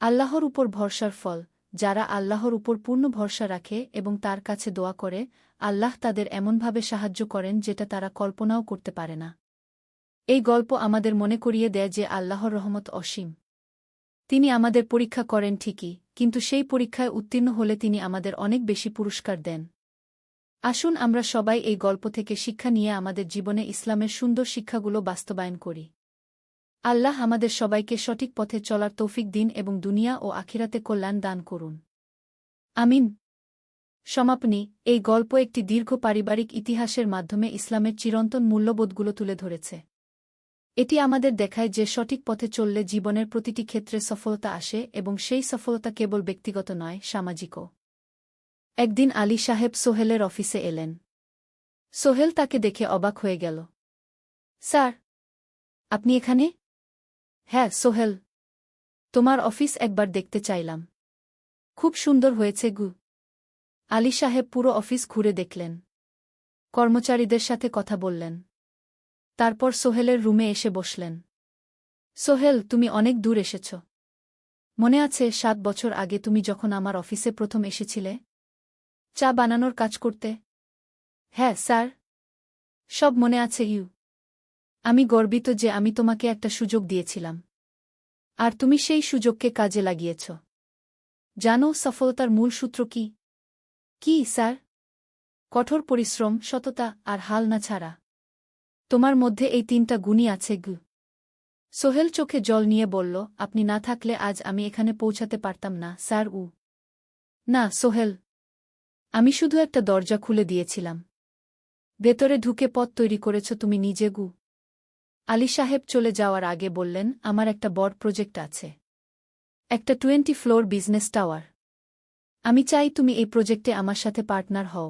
আল্লাহর উপর ভরসার ফল, যারা আল্লাহর উপর পূর্ণ ভরসা রাখে এবং তার কাছে দোয়া করে, আল্লাহ তাদের এমনভাবে সাহায্য করেন যেটা তারা কল্পনাও করতে পারে না। এই গল্প আমাদের মনে করিয়ে দেয় যে আল্লাহর রহমত অসীম। তিনি আমাদের পরীক্ষা করেন ঠিকই, কিন্তু সেই পরীক্ষায় উত্তীর্ণ হলে তিনি আমাদের অনেক বেশি পুরস্কার দেন। আসুন আমরা সবাই এই গল্প থেকে শিক্ষা নিয়ে আমাদের জীবনে ইসলামের সুন্দর শিক্ষাগুলো বাস্তবায়ন করি। আল্লাহ আমাদের সবাইকে সঠিক পথে চলার তৌফিক দিন এবং দুনিয়া ও আখিরাতে কল্যাণ দান করুন। আমিন। সমাপনী, এই গল্প একটি দীর্ঘ পারিবারিক ইতিহাসের মাধ্যমে ইসলামের চিরন্তন মূল্যবোধগুলো তুলে ধরেছে। এটি আমাদের দেখায় যে সঠিক পথে চললে জীবনের প্রতিটি ক্ষেত্রে সফলতা আসে এবং সেই সফলতা কেবল ব্যক্তিগত নয়, সামাজিকও। একদিন আলী সাহেব সোহেলের অফিসে এলেন। সোহেল তাকে দেখে অবাক হয়ে গেল। স্যার, আপনি এখানে? হ্যাঁ সোহেল, তোমার অফিস একবার দেখতে চাইলাম। খুব সুন্দর হয়েছে গু। আলী সাহেব পুরো অফিস ঘুরে দেখলেন। কর্মচারীদের সাথে কথা বললেন। তারপর সোহেলের রুমে এসে বসলেন। সোহেল, তুমি অনেক দূর এসেছ। মনে আছে ৭ বছর আগে তুমি যখন আমার অফিসে প্রথম এসেছিলে? চা বানানোর কাজ করতে? হ্যাঁ স্যার, সব মনে আছে ইউ। আমি গর্বিত যে আমি তোমাকে একটা সুযোগ দিয়েছিলাম। আর তুমি সেই সুযোগকে কাজে লাগিয়েছ। জানো সফলতার মূল সূত্র কি? কি স্যার? কঠোর পরিশ্রম, সততা আর হাল না ছাড়া। তোমার মধ্যে এই ৩টা গুণই আছে গু। সোহেল চোখে জল নিয়ে বলল, আপনি না থাকলে আজ আমি এখানে পৌঁছাতে পারতাম না স্যার। না সোহেল, আমি শুধু একটা দরজা খুলে দিয়েছিলাম। ভেতরে ঢুকে পথ তৈরি করেছ তুমি নিজে গু। আলী সাহেব চলে যাওয়ার আগে বললেন, আমার একটা বড় প্রজেক্ট আছে। একটা 20 ফ্লোর বিজনেস টাওয়ার। আমি চাই তুমি এই প্রজেক্টে আমার সাথে পার্টনার হও।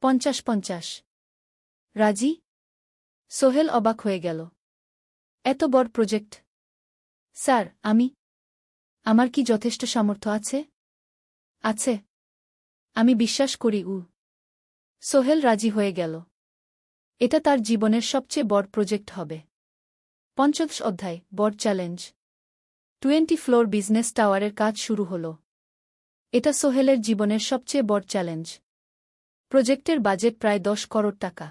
50-50। রাজি? সোহেল অবাক হয়ে গেল। এত বড় প্রজেক্ট? স্যার, আমার কি যথেষ্ট সামর্থ্য আছে? আছে। আমি বিশ্বাস করি সোহেল রাজি হয়ে গেল। এটা তার জীবনের সবচেয়ে বড় প্রজেক্ট হবে। ৫০ অধ্যায়, বড় চ্যালেঞ্জ। 20 ফ্লোর বিজনেস টাওয়ারের কাজ শুরু হল। এটা সোহেলের জীবনের সবচেয়ে বড় চ্যালেঞ্জ। প্রজেক্টের বাজেট প্রায় ১০ করোড় টাকা।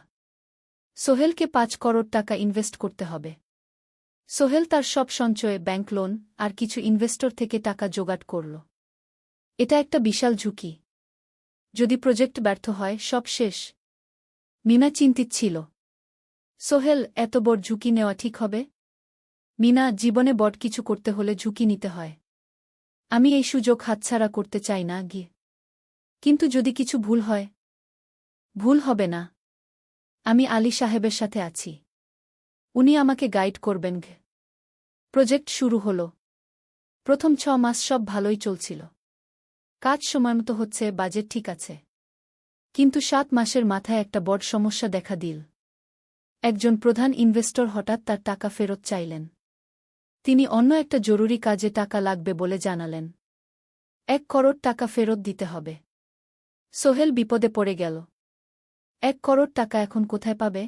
সোহেলকে ৫ করোড় টাকা ইনভেস্ট করতে হবে। সোহেল তার সব সঞ্চয়ে, ব্যাংক লোন আর কিছু ইনভেস্টর থেকে টাকা জোগাড় করল। এটা একটা বিশাল ঝুঁকি। যদি প্রজেক্ট ব্যর্থ হয়, সব শেষ। মিনা চিন্তিত ছিল। সোহেল, এত বড় ঝুঁকি নেওয়া ঠিক হবে? মিনা, জীবনে বড় কিছু করতে হলে ঝুঁকি নিতে হয়। আমি এই সুযোগ হাতছাড়া করতে চাই না গিয়ে। কিন্তু যদি কিছু ভুল হয়? ভুল হবে না। আমি আলী সাহেবের সাথে আছি। উনি আমাকে গাইড করবেন। প্রজেক্ট শুরু হল। প্রথম 6 মাস সব ভালোই চলছিল। কাজ সময়মতো হচ্ছে, বাজেট ঠিক আছে। কিন্তু 7 মাসের মাথায় একটা বড় সমস্যা দেখা দিল। একজন প্রধান ইনভেস্টর হঠাৎ তার টাকা ফেরত চাইলেন। তিনি অন্য একটা জরুরি কাজে টাকা লাগবে বলে জানালেন। 1 করোড় টাকা ফেরত দিতে হবে। সোহেল বিপদে পড়ে গেল। 1 করোড় টাকা এখন কোথায় পাবে?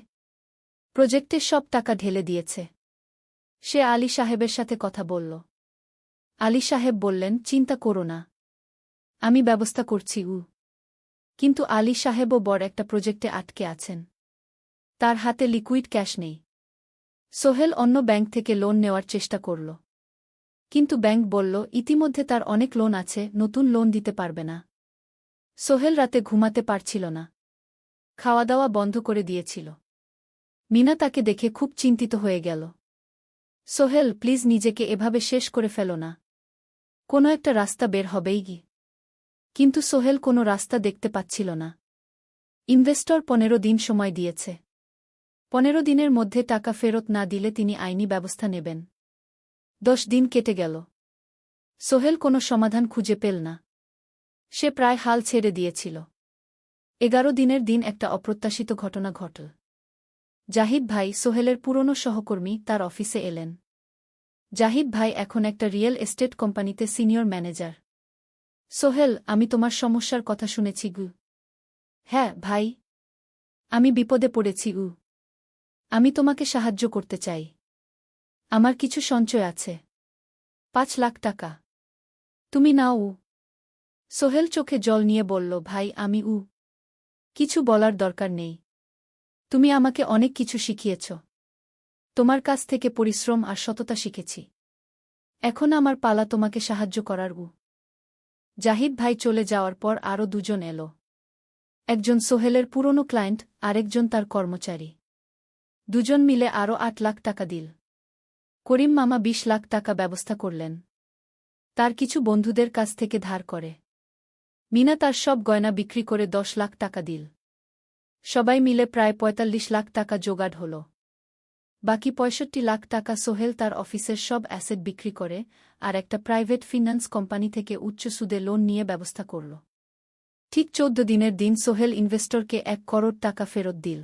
প্রজেক্টে সব টাকা ঢেলে দিয়েছে। সে আলী সাহেবের সাথে কথা বলল। আলী সাহেব বললেন, চিন্তা করো না, আমি ব্যবস্থা করছি। কিন্তু আলী সাহেবও বড় একটা প্রজেক্টে আটকে আছেন। তার হাতে লিকুইড ক্যাশ নেই। সোহেল অন্য ব্যাংক থেকে লোন নেওয়ার চেষ্টা করল। কিন্তু ব্যাংক বলল, ইতিমধ্যে তার অনেক লোন আছে, নতুন লোন দিতে পারবে না। সোহেল রাতে ঘুমাতে পারছিল না। খাওয়া দাওয়া বন্ধ করে দিয়েছিল। মিনা তাকে দেখে খুব চিন্তিত হয়ে গেল। সোহেল, প্লিজ নিজেকে এভাবে শেষ করে ফেলো না। কোনো একটা রাস্তা বের হবেই কি। কিন্তু সোহেল কোনো রাস্তা দেখতে পাচ্ছিল না। ইনভেস্টর 15 দিন সময় দিয়েছে। 15 দিনের মধ্যে টাকা ফেরত না দিলে তিনি আইনি ব্যবস্থা নেবেন। 10 দিন কেটে গেল। সোহেল কোনো সমাধান খুঁজে পেল না। সে প্রায় হাল ছেড়ে দিয়েছিল। 11 দিনের দিন একটা অপ্রত্যাশিত ঘটনা ঘটল। জাহিদ ভাই, সোহেলের পুরনো সহকর্মী, তার অফিসে এলেন। জাহিদ ভাই এখন একটা রিয়েল এস্টেট কোম্পানিতে সিনিয়র ম্যানেজার। সোহেল, আমি তোমার সমস্যার কথা শুনেছি গু। হ্যাঁ ভাই, আমি বিপদে পড়েছি গু। আমি তোমাকে সাহায্য করতে চাই। আমার কিছু সঞ্চয় আছে, 5 লাখ টাকা। তুমি নাও। সোহেল চোখে জল নিয়ে বলল, ভাই আমি কিছু বলার দরকার নেই। তুমি আমাকে অনেক কিছু শিখিয়েছ। তোমার কাছ থেকে পরিশ্রম আর সততা শিখেছি। এখন আমার পালা তোমাকে সাহায্য করার। জাহিদ ভাই চলে যাওয়ার পর আরও 2 জন এলো। একজন সোহেলের পুরনো ক্লায়েন্ট, আরেকজন তার কর্মচারী। 2 জন মিলে আরও 8 লাখ টাকা দিল। করিম মামা 20 লাখ টাকা ব্যবস্থা করলেন। তার কিছু বন্ধুদের কাছ থেকে ধার করে। মিনা তার সব গয়না বিক্রি করে 10 লাখ টাকা দিল। সবাই মিলে প্রায় 45 লাখ টাকা জোগাড় হল। বাকি 65 লাখ টাকা সোহেল তার অফিসের সব অ্যাসেট বিক্রি করে আর একটা প্রাইভেট ফিন্যান্স কোম্পানি থেকে উচ্চ সুদে লোন নিয়ে ব্যবস্থা করল। ঠিক 14 দিনের দিন সোহেল ইনভেস্টরকে 1 করোড় টাকা ফেরত দিল।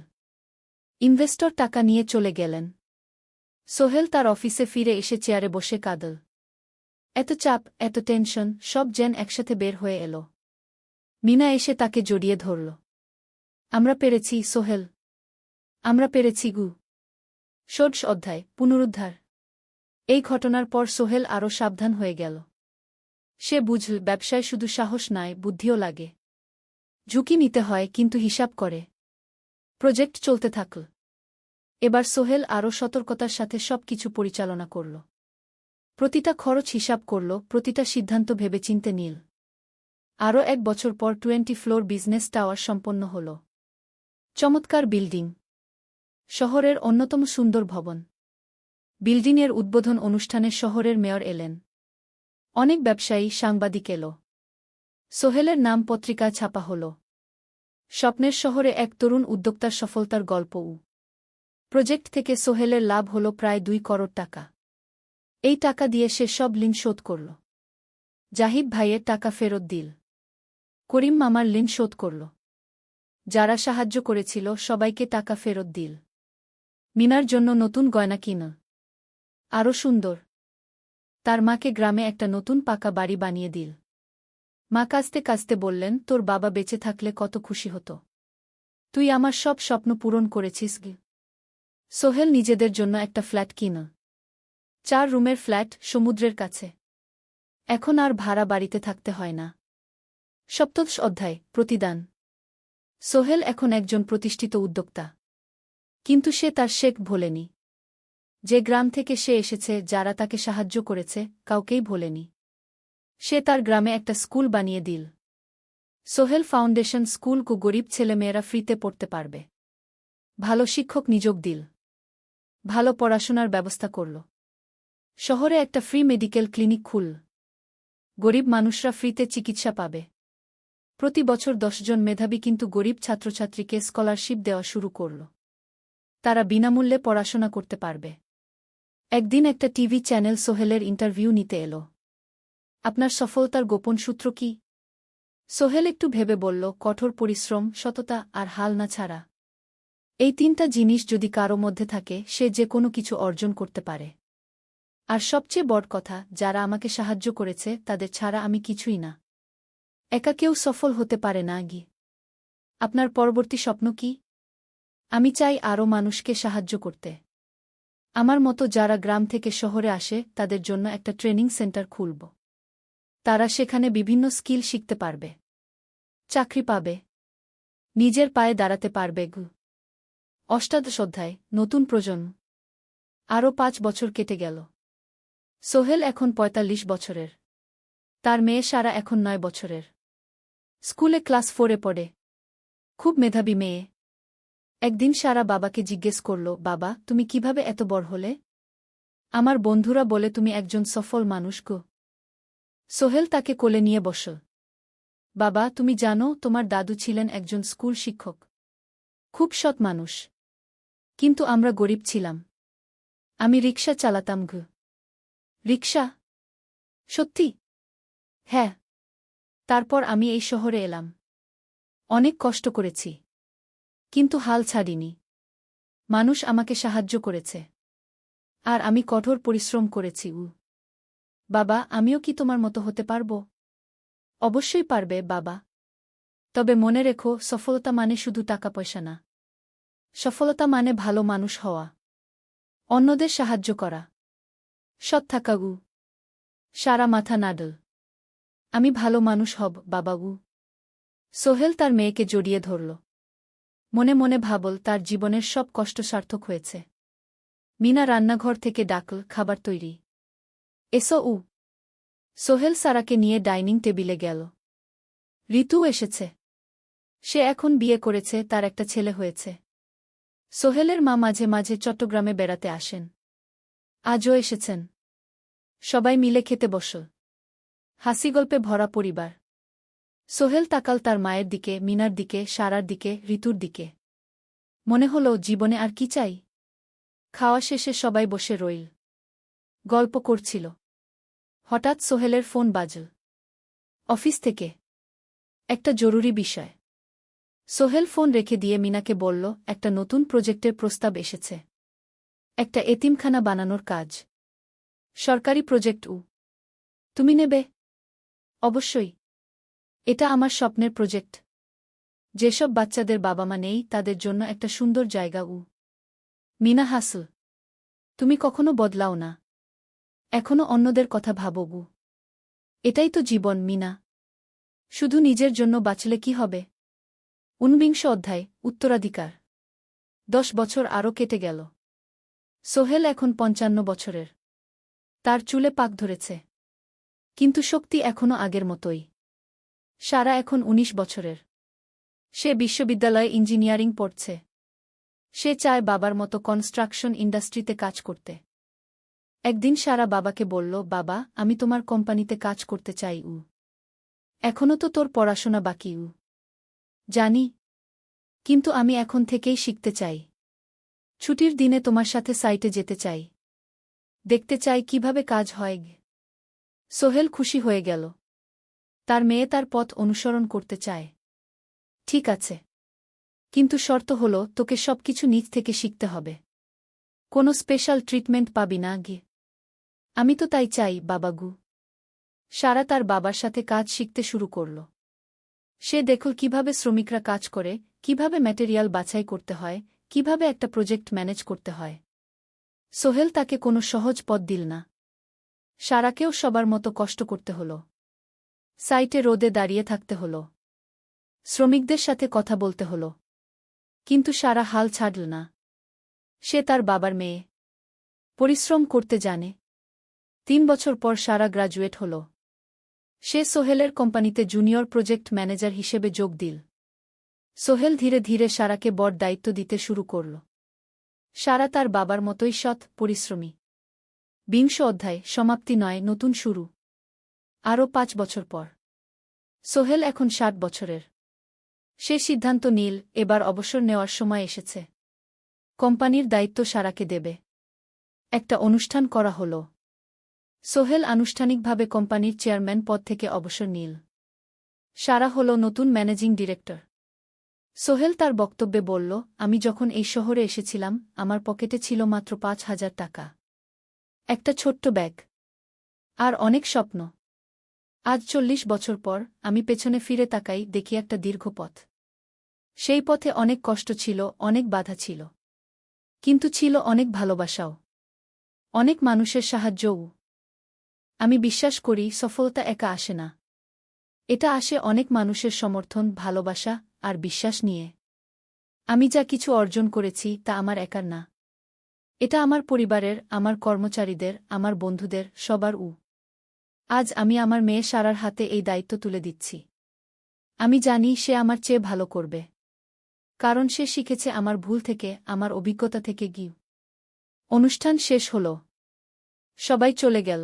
ইনভেস্টর টাকা নিয়ে চলে গেলেন। সোহেল তার অফিসে ফিরে এসে চেয়ারে বসে কাঁদল। এত চাপ, এত টেনশন, সব যেন একসাথে বের হয়ে এলো। মিনা এসে তাকে জড়িয়ে ধরল। আমরা পেরেছি সোহেল, আমরা পেরেছি গু। ষোড়শ অধ্যায়, পুনরুদ্ধার। এই ঘটনার পর সোহেল আরও সাবধান হয়ে গেল। সে বুঝল, ব্যবসায় শুধু সাহস নয়, বুদ্ধিও লাগে। ঝুঁকি নিতে হয়, কিন্তু হিসাব করে। প্রজেক্ট চলতে থাকল। এবার সোহেল আরও সতর্কতার সাথে সবকিছু পরিচালনা করল। প্রতিটা খরচ হিসাব করল, প্রতিটা সিদ্ধান্ত ভেবেচিন্তে নিল। আরও 1 বছর পর 20 ফ্লোর বিজনেস টাওয়ার সম্পন্ন হল। চমৎকার বিল্ডিং, শহরের অন্যতম সুন্দর ভবন। বিল্ডিংয়ের উদ্বোধন অনুষ্ঠানে শহরের মেয়র এলেন। অনেক ব্যবসায়ী, সাংবাদিক এল। সোহেলের নাম পত্রিকা ছাপা হল। স্বপ্নের শহরে এক তরুণ উদ্যোক্তার সফলতার গল্প। প্রজেক্ট থেকে সোহেলের লাভ হল প্রায় 2 করোড় টাকা। এই টাকা দিয়ে সে সব ঋণ শোধ করল। জাহিদ ভাইয়ের টাকা ফেরত দিল। করিম মামার ঋণ শোধ করল। যারা সাহায্য করেছিল সবাইকে টাকা ফেরত দিল। মিনার জন্য নতুন গয়না কিনা, আরও সুন্দর। তার মাকে গ্রামে একটা নতুন পাকা বাড়ি বানিয়ে দিল। মা কাঁদতে কাঁদতে বললেন, তোর বাবা বেঁচে থাকলে কত খুশি হতো। তুই আমার সব স্বপ্ন পূরণ করেছিস গে। সোহেল নিজেদের জন্য একটা ফ্ল্যাট কিনা। 4 রুমের ফ্ল্যাট, সমুদ্রের কাছে। এখন আর ভাড়া বাড়িতে থাকতে হয় না। সপ্তদশ অধ্যায়, প্রতিদান। সোহেল এখন একজন প্রতিষ্ঠিত উদ্যোক্তা। কিন্তু সে তার শেখ ভোলেনি। যে গ্রাম থেকে সে এসেছে, যারা তাকে সাহায্য করেছে, কাউকেই ভোলেনি। সে তার গ্রামে একটা স্কুল বানিয়ে দিল। সোহেল ফাউন্ডেশন স্কুল কো গরিব ছেলেমেয়েরা ফ্রিতে পড়তে পারবে। ভালো শিক্ষক নিযোগ দিল। ভালো পড়াশোনার ব্যবস্থা করল। শহরে একটা ফ্রি মেডিকেল ক্লিনিক খুলল। গরিব মানুষরা ফ্রিতে চিকিৎসা পাবে। প্রতি বছর 10 জন মেধাবী কিন্তু গরিব ছাত্রছাত্রীকে স্কলারশিপ দেওয়া শুরু করল। তারা বিনামূল্যে পড়াশোনা করতে পারবে। একদিন একটা টিভি চ্যানেল সোহেলের ইন্টারভিউ নিতে এলো। আপনার সফলতার গোপন সূত্র কি? সোহেল একটু ভেবে বলল, কঠোর পরিশ্রম, সততা আর হাল না ছাড়া। এই তিনটা জিনিস যদি কারো মধ্যে থাকে, সে যে কোনো কিছু অর্জন করতে পারে। আর সবচেয়ে বড় কথা, যারা আমাকে সাহায্য করেছে তাদের ছাড়া আমি কিছুই না। একা কেউ সফল হতে পারে না। আপনার পরবর্তী স্বপ্ন কি? আমি চাই আরও মানুষকে সাহায্য করতে। আমার মতো যারা গ্রাম থেকে শহরে আসে তাদের জন্য একটা ট্রেনিং সেন্টার খুলব। তারা সেখানে বিভিন্ন স্কিল শিখতে পারবে, চাকরি পাবে, নিজের পায়ে দাঁড়াতে পারবে। অষ্টাদশ অধ্যায়, নতুন প্রজন্ম। আরও 5 বছর কেটে গেল। সোহেল এখন 45 বছরের। তার মেয়ে সারা এখন 9 বছরের। স্কুলে ক্লাস 4-এ পড়ে। খুব মেধাবী মেয়ে। একদিন সারা বাবাকে জিজ্ঞেস করল, বাবা, তুমি কিভাবে এত বড় হলে? আমার বন্ধুরা বলে তুমি একজন সফল মানুষ গো। সোহেল তাকে কোলে নিয়ে বসল। বাবা, তুমি জানো তোমার দাদু ছিলেন একজন স্কুল শিক্ষক। খুব সৎ মানুষ। কিন্তু আমরা গরিব ছিলাম। আমি রিকশা চালাতাম। রিকশা? সত্যি? হ্যাঁ। তারপর আমি এই শহরে এলাম। অনেক কষ্ট করেছি। কিন্তু হাল ছাড়িনি। মানুষ আমাকে সাহায্য করেছে। আর আমি কঠোর পরিশ্রম করেছি। বাবা, আমিও কি তোমার মতো হতে পারব? অবশ্যই পারবে বাবা। তবে মনে রেখো, সফলতা মানে শুধু টাকা পয়সা না। সফলতা মানে ভালো মানুষ হওয়া, অন্যদের সাহায্য করা, সৎ থাকা। সারা মাথা নাডল। আমি ভালো মানুষ হব বাবা। সোহেল তার মেয়েকে জড়িয়ে ধরল। মনে মনে ভাবল, তার জীবনের সব কষ্ট সার্থক হয়েছে। মিনা রান্নাঘর থেকে ডাকল, খাবার তৈরি। এসো। সোহেল সারাকে নিয়ে ডাইনিং টেবিলে গেল। ঋতু এসেছে। সে এখন বিয়ে করেছে, তার একটা ছেলে হয়েছে। সোহেলের মা মাঝে মাঝে চট্টগ্রামে বেড়াতে আসেন। আজও এসেছেন। সবাই মিলে খেতে বসল। হাসিগল্পে ভরা পরিবার। সোহেল তাকাল তার মায়ের দিকে, মিনার দিকে, সারার দিকে, ঋতুর দিকে। মনে হল, জীবনে আর কি চাই? খাওয়া শেষে সবাই বসে রইল। গল্প করছিল। হঠাৎ সোহেলের ফোন বাজল। অফিস থেকে। একটা জরুরি বিষয়। সোহেল ফোন রেখে দিয়ে মিনাকে বলল, একটা নতুন প্রজেক্টের প্রস্তাব এসেছে। একটা এতিমখানা বানানোর কাজ। সরকারি প্রজেক্ট। তুমি নেবে? অবশ্যই। এটা আমার স্বপ্নের প্রজেক্ট। যেসব বাচ্চাদের বাবা মা নেই তাদের জন্য একটা সুন্দর জায়গা। মিনা হাসল। তুমি কখনো বদলাও না। এখনো অন্যদের কথা ভাবো। এটাই তো জীবন মিনা। শুধু নিজের জন্য বাঁচলে কি হবে? 49 অধ্যায়, উত্তরাধিকার। 10 বছর আরও কেটে গেল। সোহেল এখন 55 বছরের। তার চুলে পাক ধরেছে। কিন্তু শক্তি এখনও আগের মতোই। সারা এখন 19 বছরের। সে বিশ্ববিদ্যালয়ে ইঞ্জিনিয়ারিং পড়ছে। সে চায় বাবার মতো কনস্ট্রাকশন ইন্ডাস্ট্রিতে কাজ করতে। একদিন সারা বাবাকে বলল, বাবা, আমি তোমার কোম্পানিতে কাজ করতে চাই। এখনও তো তোর পড়াশোনা বাকি। জানি। কিন্তু আমি এখন থেকেই শিখতে চাই। ছুটির দিনে তোমার সাথে সাইটে যেতে চাই। দেখতে চাই কিভাবে কাজ হয়। সোহেল খুশি হয়ে গেল। তার মেয়ে তার পথ অনুসরণ করতে চায়। ঠিক আছে। কিন্তু শর্ত হল, তোকে সবকিছু নিজ থেকে শিখতে হবে। কোনো স্পেশাল ট্রিটমেন্ট পাবি না। আমি তো তাই চাই বাবাগু। সারা তার বাবার সাথে কাজ শিখতে শুরু করল। সে দেখল কিভাবে শ্রমিকরা কাজ করে, কিভাবে ম্যাটেরিয়াল বাছাই করতে হয়, কিভাবে একটা প্রজেক্ট ম্যানেজ করতে হয়। সোহেল তাকে কোনো সহজ পথ দিল না। সারাকেও সবার মতো কষ্ট করতে হল। সাইটে রোদে দাঁড়িয়ে থাকতে হল। শ্রমিকদের সাথে কথা বলতে হল। কিন্তু সারা হাল ছাড়ল না। সে তার বাবার মেয়ে। পরিশ্রম করতে জানে। 3 বছর পর সারা গ্রাজুয়েট হল। সে সোহেলের কোম্পানিতে জুনিয়র প্রজেক্ট ম্যানেজার হিসেবে যোগ দিল। সোহেল ধীরে ধীরে সারাকে বড় দায়িত্ব দিতে শুরু করল। সারা তার বাবার মতোই সৎ, পরিশ্রমী। 20 অধ্যায়, সমাপ্তি নয়, নতুন শুরু। আরও 5 বছর পর। সোহেল এখন 60 বছরের। সে সিদ্ধান্ত নিল, এবার অবসর নেওয়ার সময় এসেছে। কোম্পানির দায়িত্ব সারাকে দেবে। একটা অনুষ্ঠান করা হল। সোহেল আনুষ্ঠানিকভাবে কোম্পানির চেয়ারম্যান পদ থেকে অবসর নিল। সারা হল নতুন ম্যানেজিং ডিরেক্টর। সোহেল তার বক্তব্যে বলল, আমি যখন এই শহরে এসেছিলাম আমার পকেটে ছিল মাত্র ৫,০০০ টাকা, একটা ছোট্ট ব্যাগ আর অনেক স্বপ্ন। আজ ৪০ বছর পর আমি পেছনে ফিরে তাকাই, দেখি একটা দীর্ঘ পথ। সেই পথে অনেক কষ্ট ছিল, অনেক বাধা ছিল, কিন্তু ছিল অনেক ভালোবাসাও, অনেক মানুষের সাহায্যও। আমি বিশ্বাস করি সফলতা একা আসে না, এটা আসে অনেক মানুষের সমর্থন, ভালোবাসা আর বিশ্বাস নিয়ে। আমি যা কিছু অর্জন করেছি তা আমার একার না, এটা আমার পরিবারের, আমার কর্মচারীদের, আমার বন্ধুদের, সবার। আজ আমি আমার মেয়ে সারার হাতে এই দায়িত্ব তুলে দিচ্ছি। আমি জানি সে আমার চেয়ে ভালো করবে, কারণ সে শিখেছে আমার ভুল থেকে, আমার অভিজ্ঞতা থেকে। অনুষ্ঠান শেষ হল, সবাই চলে গেল।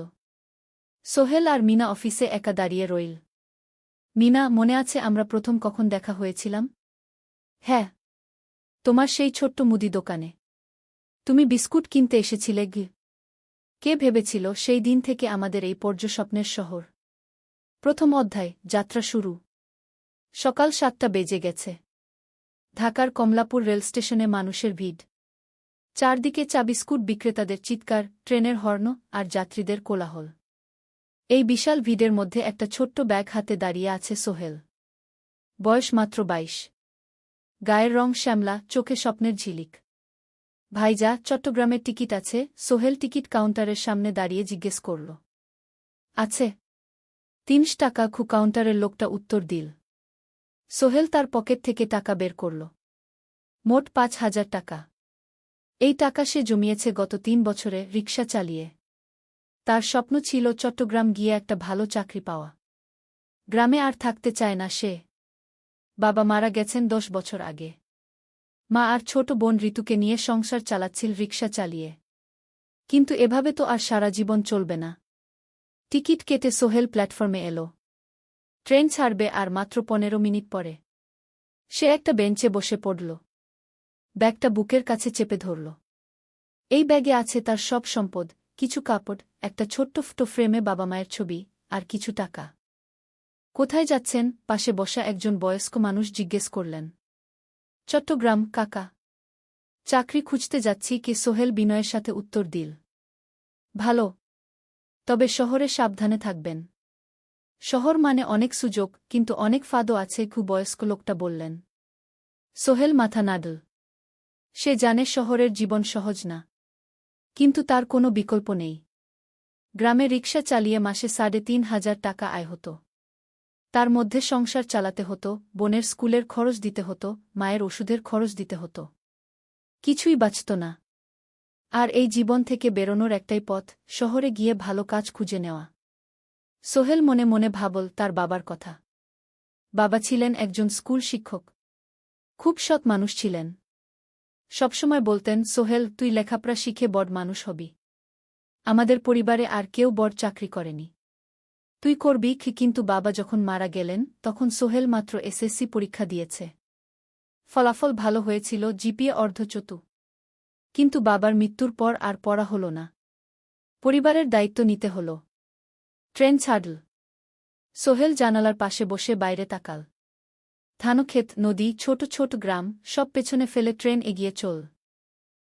সোহেল আর মিনা অফিসে একা দাঁড়িয়ে রইল। মিনা, মনে আছে আমরা প্রথম কখন দেখা হয়েছিলাম? হ্যাঁ, তোমার সেই ছোট্ট মুদি দোকানে। তুমি বিস্কুট কিনতে এসেছিলে। কে ভেবেছিল সেই দিন থেকে আমাদের এই পর্যস্বপ্নের শহর। প্রথম অধ্যায়, যাত্রা শুরু। সকাল ৭টা বেজে গেছে। ঢাকার কমলাপুর রেলস্টেশনে মানুষের ভিড়। চারদিকে চা বিস্কুট বিক্রেতাদের চিৎকার, ট্রেনের হর্ন আর যাত্রীদের কোলাহল। এই বিশাল ভিড়ের মধ্যে একটা ছোট্ট ব্যাগ হাতে দাঁড়িয়ে আছে সোহেল। বয়স মাত্র ২২। গায়ের রং শ্যামলা, চোখে স্বপ্নের ঝিলিক। ভাইজা, চট্টগ্রামের টিকিট আছে? সোহেল টিকিট কাউন্টারের সামনে দাঁড়িয়ে জিজ্ঞেস করল। আছে। ৩০ টাকা। কাউন্টারের লোকটা উত্তর দিল। সোহেল তার পকেট থেকে টাকা বের করল। মোট ৫,০০০ টাকা। এই টাকা সে জমিয়েছে গত ৩ বছরে রিকশা চালিয়ে। তার স্বপ্ন ছিল চট্টগ্রাম গিয়ে একটা ভালো চাকরি পাওয়া। গ্রামে আর থাকতে চায় না সে। বাবা মারা গেছেন ১০ বছর আগে। মা আর ছোট বোন ঋতুকে নিয়ে সংসার চালাচ্ছিল রিকশা চালিয়ে। কিন্তু এভাবে তো আর সারা জীবন চলবে না। টিকিট কেটে সোহেল প্ল্যাটফর্মে এল। ট্রেন ছাড়বে আর মাত্র ১৫ মিনিট পরে। সে একটা বেঞ্চে বসে পড়ল। ব্যাগটা বুকের কাছে চেপে ধরল। এই ব্যাগে আছে তার সব সম্পদ, কিছু কাপড়, একটা ছোট্ট ফটো ফ্রেমে বাবা মায়ের ছবি, আর কিছু টাকা। কোথায় যাচ্ছেন? পাশে বসা একজন বয়স্ক মানুষ জিজ্ঞেস করলেন। চট্টগ্রাম কাকা। চাকরি খুঁজতে যাচ্ছি। কে? সোহেল বিনয়ের সাথে উত্তর দিল। ভালো, তবে শহরে সাবধানে থাকবেন। শহর মানে অনেক সুযোগ, কিন্তু অনেক ফাঁদও আছে। বয়স্ক লোকটা বললেন। সোহেল মাথা নাড়ল। সে জানে শহরের জীবন সহজ না, কিন্তু তার কোনো বিকল্প নেই। গ্রামে রিকশা চালিয়ে মাসে ৩,৫০০ টাকা আয় হতো। তার মধ্যে সংসার চালাতে হতো, বোনের স্কুলের খরচ দিতে হতো, মায়ের ওষুধের খরচ দিতে হতো। কিছুই বাঁচত না। আর এই জীবন থেকে বেরোনোর একটাই পথ, শহরে গিয়ে ভালো কাজ খুঁজে নেওয়া। সোহেল মনে মনে ভাবল তার বাবার কথা। বাবা ছিলেন একজন স্কুল শিক্ষক। খুব সৎ মানুষ ছিলেন। সবসময় বলতেন, সোহেল, তুই লেখাপড়া শিখে বড় মানুষ হবি। আমাদের পরিবারে আর কেউ বড় চাকরি করেনি, তুই করবি। কিন্তু বাবা যখন মারা গেলেন তখন সোহেল মাত্র এসএসসি পরীক্ষা দিয়েছে। ফলাফল ভালো হয়েছিল, জিপিএ অর্ধচতু। কিন্তু বাবার মৃত্যুর পর আর পড়া হল না। পরিবারের দায়িত্ব নিতে হল। ট্রেন ছাড়ল। সোহেল জানালার পাশে বসে বাইরে তাকাল। ধানক্ষেত, নদী, ছোট ছোট গ্রাম, সব পেছনে ফেলে ট্রেন এগিয়ে চল।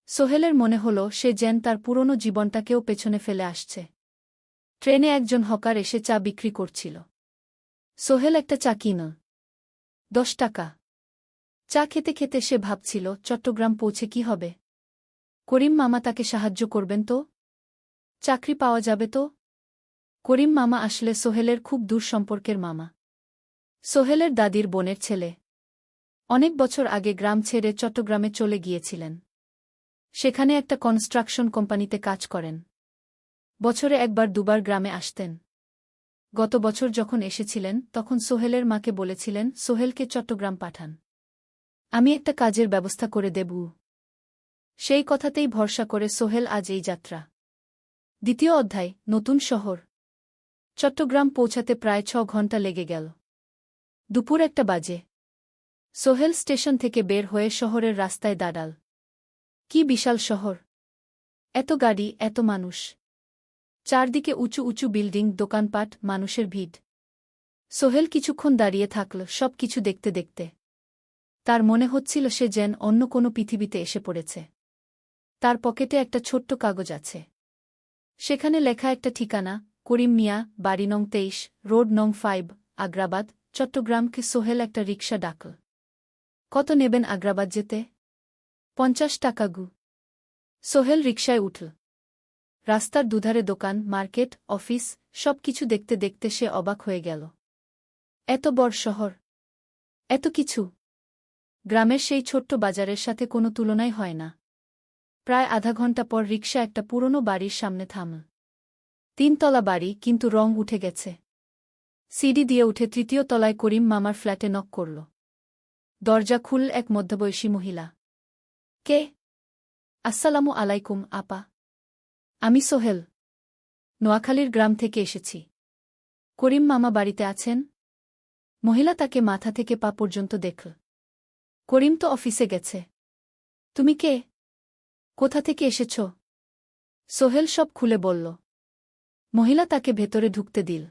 সোহেলের মনে হল সে যেন তার পুরনো জীবনটাকেও পেছনে ফেলে আসছে। ট্রেনে একজন হকার এসে চা বিক্রি করছিল। সোহেল একটা চা কিনল। ১০ টাকা। চা খেতে খেতে সে ভাবছিল, চট্টগ্রাম পৌঁছে কি হবে? করিম মামা তাকে সাহায্য করবেন তো? চাকরি পাওয়া যাবে তো? করিম মামা আসলে সোহেলের খুব দূর সম্পর্কের মামা। সোহেলের দাদির বোনের ছেলে। অনেক বছর আগে গ্রাম ছেড়ে চট্টগ্রামে চলে গিয়েছিলেন। সেখানে একটা কনস্ট্রাকশন কোম্পানিতে কাজ করেন। বছরে একবার দুবার গ্রামে আসতেন। গত বছর যখন এসেছিলেন তখন সোহেলের মাকে বলেছিলেন, সোহেলকে চট্টগ্রাম পাঠান, আমি একটা কাজের ব্যবস্থা করে দেব। সেই কথাতেই ভরসা করে সোহেল আজ এই যাত্রা। দ্বিতীয় অধ্যায়, নতুন শহর। চট্টগ্রাম পৌঁছাতে প্রায় ৬ ঘণ্টা লেগে গেল। দুপুর ১টা বাজে। সোহেল স্টেশন থেকে বের হয়ে শহরের রাস্তায় দাঁড়াল। কি বিশাল শহর! এত গাড়ি, এত মানুষ। চারদিকে উঁচু উঁচু বিল্ডিং, দোকানপাট, মানুষের ভিড়। সোহেল কিছুক্ষণ দাঁড়িয়ে থাকল সব কিছু দেখতে দেখতে। তার মনে হচ্ছিল সে যেন অন্য কোনো পৃথিবীতে এসে পড়েছে। তার পকেটে একটা ছোট্ট কাগজ আছে। সেখানে লেখা একটা ঠিকানা, করিম মিয়া, বাড়ি নং 23, রোড নং 5, আগ্রাবাদ, চট্টগ্রামকে। সোহেল একটা রিকশা ডাকল। কত নেবেন আগ্রাবাদ যেতে? 50 টাকা গু। সোহেল রিকশায় উঠল। রাস্তার দুধারে দোকান, মার্কেট, অফিস, সব কিছু দেখতে দেখতে সে অবাক হয়ে গেল। এত বড় শহর, এত কিছু। গ্রামের সেই ছোট্ট বাজারের সাথে কোনো তুলনাই হয় না। প্রায় আধা ঘন্টা পর রিকশা একটা পুরনো বাড়ির সামনে থামল। 3 তলা বাড়ি, কিন্তু রং উঠে গেছে। সিঁড়ি দিয়ে উঠে 3য় তলায় করিম মামার ফ্ল্যাটে নক করল। দরজা খুলল এক মধ্যবয়সী মহিলা। কে? আসসালামু আলাইকুম আপা। আমি সোহেল। নোয়াখালীর গ্রাম থেকে এসেছি। করিম মামা বাড়িতে আছেন? মহিলা তাকে মাথা থেকে পা পর্যন্ত দেখল। করিম তো অফিসে গেছে। তুমি কে? কোথা থেকে এসেছ? সোহেল সব খুলে বলল। মহিলা তাকে ভেতরে ঢুকতে দিল।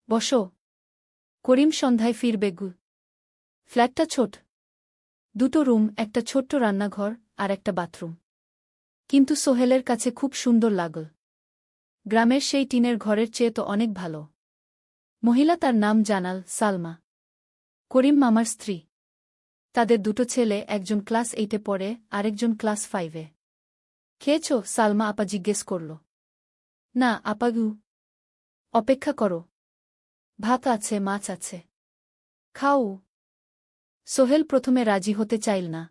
বসো। করিম সন্ধ্যায় ফিরবে গু। ফ্ল্যাটটা ছোট। 2টো রুম, একটা ছোট্ট রান্নাঘর আর একটা বাথরুম। কিন্তু সোহেলের কাছে খুব সুন্দর লাগল। গ্রামের সেই টিনের ঘরের চেয়ে তো অনেক ভালো। মহিলা তার নাম জানাল সালমা। করিম মামার স্ত্রী। তাদের 2টো ছেলে, একজন ক্লাস 8-এ পড়ে, আরেকজন ক্লাস 5-এ। খেয়েছ? সালমা আপা জিজ্ঞেস করল। না আপা গু। অপেক্ষা করো। ভাত আছে, মাছ আছে। খাও। সোহেল প্রথমে রাজি হতে চাইল না।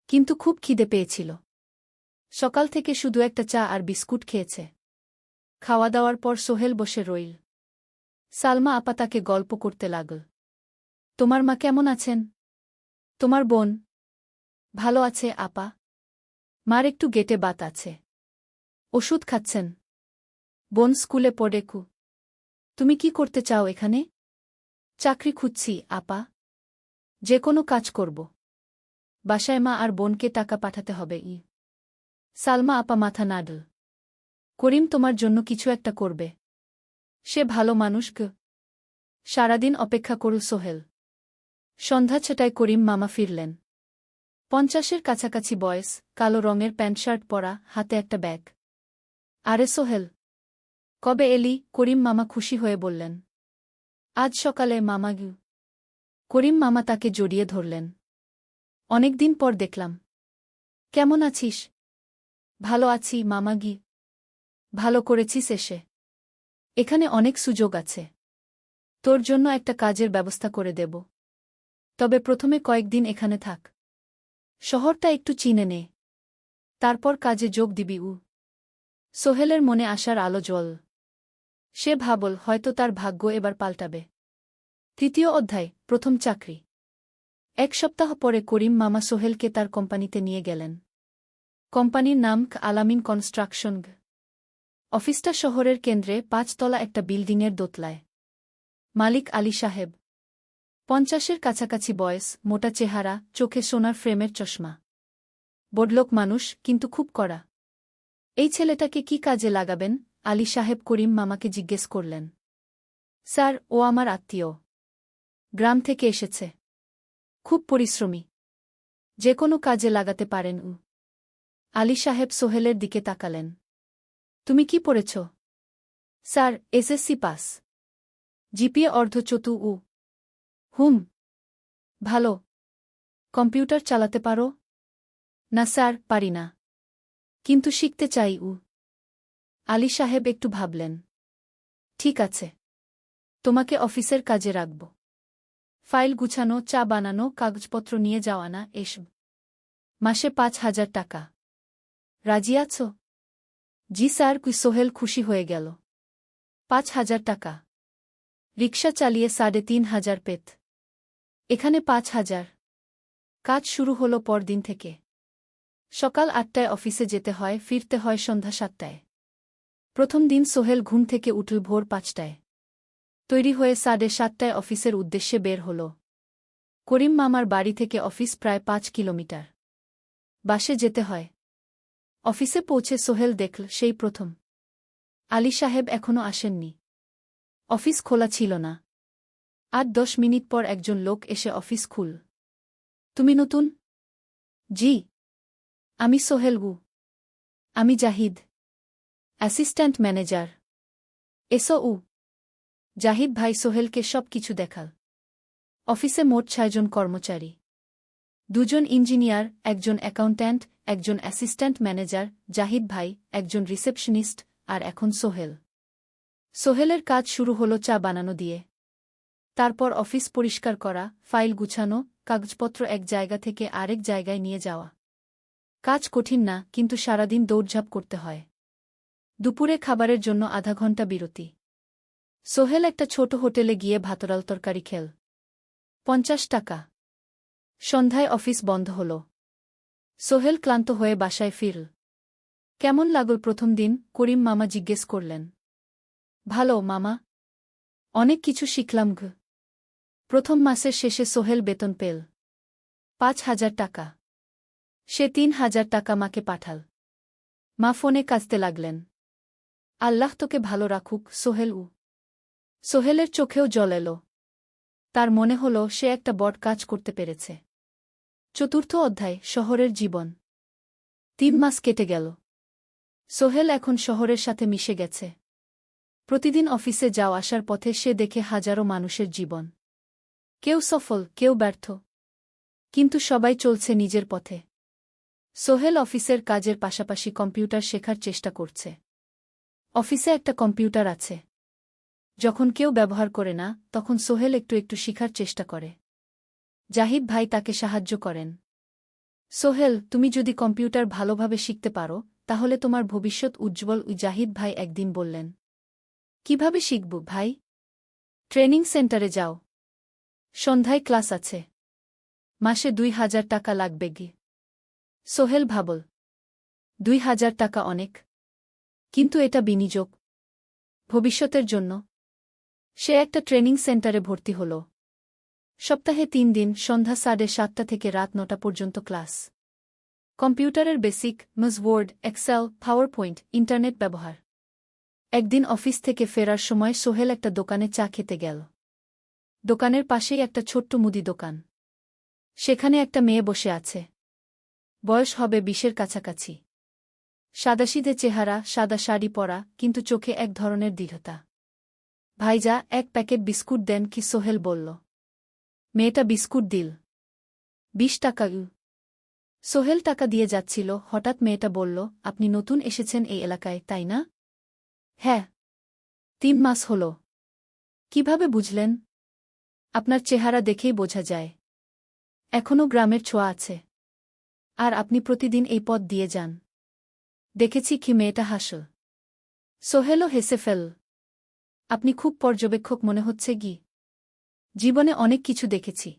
কিন্তু খুব খিদে পেয়েছিল। সকাল থেকে শুধু একটা চা আর বিস্কুট খেয়েছে। খাওয়া দাওয়ার পর সোহেল বসে রইল। সালমা আপা তাকে গল্প করতে লাগল। তোমার মা কেমন আছেন? তোমার বোন? ভালো আছে আপা। মার একটু গেটে বাত আছে। ওষুধ খাচ্ছেন। বোন স্কুলে পড়ে কু। তুমি কি করতে চাও এখানে? চাকরি খুঁজছি আপা। যে কোনো কাজ করব। বাসায় মা আর বোনকে টাকা পাঠাতে হবে। সালমা আপা মাথা নাড়ল। করিম তোমার জন্য কিছু একটা করবে। সে ভালো মানুষ গ। সারাদিন অপেক্ষা করল সোহেল। সন্ধ্যা 6টায় করিম মামা ফিরলেন। 50-এর কাছাকাছি বয়স, কালো রঙের প্যান্ট শার্ট পরা, হাতে একটা ব্যাগ। আরে সোহেল, কবে এলি? করিম মামা খুশি হয়ে বললেন। আজ সকালে মামা গু। করিম মামা তাকে জড়িয়ে ধরলেন। অনেকদিন পর দেখলাম। কেমন আছিস? ভালো আছি মামা গি। ভালো করেছিস এসে। এখানে অনেক সুযোগ আছে। তোর জন্য একটা কাজের ব্যবস্থা করে দেব। তবে প্রথমে কয়েকদিন এখানে থাক। শহরটা একটু চিনে নে। তারপর কাজে যোগ দিবি। সোহেলের মনে আসার আলো জ্বল। সে ভাবল হয়তো তার ভাগ্য এবার পাল্টাবে। 3য় অধ্যায়, প্রথম চাকরি। 1 সপ্তাহ পরে করিম মামা সোহেলকে তার কোম্পানিতে নিয়ে গেলেন। কোম্পানির নাম আলামিন কনস্ট্রাকশন। অফিসটা শহরের কেন্দ্রে, 5 তলা একটা বিল্ডিংয়ের দোতলায়। মালিক আলী সাহেব। 50-এর কাছাকাছি বয়স, মোটা চেহারা, চোখে সোনার ফ্রেমের চশমা। বড়লোক মানুষ, কিন্তু খুব কড়া। এই ছেলেটাকে কি কাজে লাগাবেন? আলী সাহেব করিম মামাকে জিজ্ঞেস করলেন। স্যার, ও আমার আত্মীয়। গ্রাম থেকে এসেছে। খুব পরিশ্রমী। যে কোনো কাজে লাগাতে পারেন। আলী সাহেব সোহেলের দিকে তাকালেন। তুমি কি পড়েছ? Sir, SSC pass. জিপিএ অর্ধচতু। হুম। ভালো। কম্পিউটার চালাতে পারো? না স্যার, পারি না। কিন্তু শিখতে চাই। আলী সাহেব একটু ভাবলেন। ঠিক আছে। তোমাকে অফিসের কাজে রাখব। ফাইল গুছানো, চা বানানো, কাগজপত্র নিয়ে যাওয়া, না এসব। মাসে 5,000 টাকা। রাজি আছো? জি স্যার। সোহেল খুশি হয়ে গেল। 5,000 টাকা। রিকশা চালিয়ে 3,500 পেত। এখানে 5,000। কাজ শুরু হলো পরদিন থেকে। সকাল 8টায় অফিসে যেতে হয়, ফিরতে হয় সন্ধ্যা 7টায়। প্রথম দিন সোহেল ঘুম থেকে উঠল ভোর 5টায়। তৈরি হয়ে 7:30টায় অফিসের উদ্দেশ্যে বের হল। করিম মামার বাড়ি থেকে অফিস প্রায় 5 কিলোমিটার। বাসে যেতে হয়। অফিসে পৌঁছে সোহেল দেখল সেই প্রথম আলী সাহেব এখনও আসেননি। অফিস খোলা ছিল না। ৮-১০ মিনিট পর একজন লোক এসে অফিস খুল। তুমি নতুন? জি। আমি সোহেল গু। আমি জাহিদ, অ্যাসিস্ট্যান্ট ম্যানেজার। এসো উ। জাহিদ ভাই সোহেলকে সব কিছু দেখাল। অফিসে মোট ৬ জন কর্মচারী। ২ জন ইঞ্জিনিয়ার, একজন অ্যাকাউন্ট্যান্ট, একজন অ্যাসিস্ট্যান্ট ম্যানেজার, জাহিদ ভাই, একজন রিসেপশনিস্ট, আর এখন সোহেল। সোহেলের কাজ শুরু হলো চা বানানো দিয়ে। তারপর অফিস পরিষ্কার করা, ফাইল গুছানো, কাগজপত্র এক জায়গা থেকে আরেক জায়গায় নিয়ে যাওয়া। কাজ কঠিন না, কিন্তু সারাদিন দৌড়ঝাঁপ করতে হয়। দুপুরে খাবারের জন্য আধা ঘণ্টা বিরতি। সোহেল একটা ছোট হোটেলে গিয়ে ভাতরাল তরকারি খেল। ৫০ টাকা। সন্ধ্যায় অফিস বন্ধ হল। সোহেল ক্লান্ত হয়ে বাসায় ফিরল। কেমন লাগল প্রথম দিন? করিম মামা জিজ্ঞেস করলেন। ভালো মামা। অনেক কিছু শিখলাম ঘ। প্রথম মাসের শেষে সোহেল বেতন পেল ৫,০০০ টাকা। সে ৩,০০০ টাকা মাকে পাঠাল। মা ফোনে কাঁদতে লাগলেন। আল্লাহ তোকে ভালো রাখুক সোহেল উ। সোহেলের চোখেও জল এল। তার মনে হল সে একটা বড় কাজ করতে পেরেছে। চতুর্থ অধ্যায়, শহরের জীবন। ৩ মাস কেটে গেল। সোহেল এখন শহরের সাথে মিশে গেছে। প্রতিদিন অফিসে যাও আসার পথে সে দেখে হাজারো মানুষের জীবন। কেউ সফল, কেউ ব্যর্থ, কিন্তু সবাই চলছে নিজের পথে। সোহেল অফিসের কাজের পাশাপাশি কম্পিউটার শেখার চেষ্টা করছে। অফিসে একটা কম্পিউটার আছে। যখন কেউ ব্যবহার করে না, তখন সোহেল একটু একটু শিখার চেষ্টা করে। জাহিদ ভাই তাকে সাহায্য করেন। সোহেল, তুমি যদি কম্পিউটার ভালোভাবে শিখতে পারো, তাহলে তোমার ভবিষ্যৎ উজ্জ্বল। জাহিদ ভাই একদিন বললেন। কিভাবে শিখব ভাই? ট্রেনিং সেন্টারে যাও। সন্ধ্যায় ক্লাস আছে। মাসে ২,০০০ টাকা লাগবে গি। সোহেল ভাবল, ২,০০০ টাকা অনেক, কিন্তু এটা বিনিয়োগ ভবিষ্যতের জন্য। সে একটা ট্রেনিং সেন্টারে ভর্তি হল। সপ্তাহে ৩ দিন, সন্ধ্যা ৭:৩০ থেকে রাত ৯টা পর্যন্ত ক্লাস। কম্পিউটারের basic, MS Word, Excel, PowerPoint, internet ব্যবহার। একদিন অফিস থেকে ফেরার সময় সোহেল একটা দোকানে চা খেতে গেল। দোকানের পাশেই একটা ছোট্ট মুদি দোকান। সেখানে একটা মেয়ে বসে আছে। বয়স হবে ২০-এর কাছাকাছি। সাদাসিধে চেহারা, সাদা শাড়ি পরা, কিন্তু চোখে এক ধরনের দৃঢ়তা। ভাইজা, এক প্যাকেট বিস্কুট দেন কি? সোহেল বলল। মেয়েটা বিস্কুট দিল। ২০ টাকা। সোহেল টাকা দিয়ে যাচ্ছিল, হঠাৎ মেয়েটা বলল, আপনি নতুন এসেছেন এই এলাকায়, তাই না? হ্যাঁ। ৩ মাস হল। কিভাবে বুঝলেন? আপনার চেহারা দেখেই বোঝা যায়। এখনও গ্রামের ছোঁয়া আছে। আর আপনি প্রতিদিন এই পথ দিয়ে যান। দেখেছি কি? মেয়েটা হাসল। সোহেলও হেসে ফেল। আপনি খুব পর্যবেক্ষক মনে হচ্ছে গি। জীবনে অনেক কিছু দেখেছি,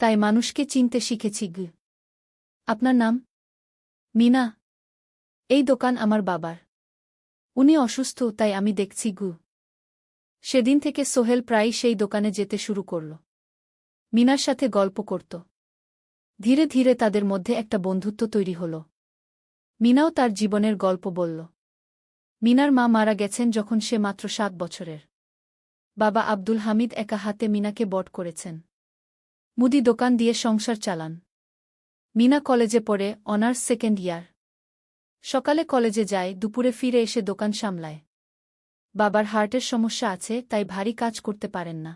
তাই মানুষকে চিনতে শিখেছি গি। আপনার নাম? মিনা। এই দোকান আমার বাবার। উনি অসুস্থ, তাই আমি দেখছি গু। সেদিন থেকে সোহেল প্রায়ই সেই দোকানে যেতে শুরু করল। মিনার সাথে গল্প করত। ধীরে ধীরে তাদের মধ্যে একটা বন্ধুত্ব তৈরি হল। মিনাও তার জীবনের গল্প বলল। মিনার মা মারা গেছেন যখন সে মাত্র ৭ বছরের। বাবা আব্দুল হামিদ একা হাতে মিনাকে বড় করেছেন। মুদি দোকান দিয়ে সংসার চালান। মিনা কলেজে পড়ে, অনার্স সেকেন্ড ইয়ার। সকালে কলেজে যায়, দুপুরে ফিরে এসে দোকান সামলায়। বাবার হার্টের সমস্যা আছে, তাই ভারী কাজ করতে পারেন না।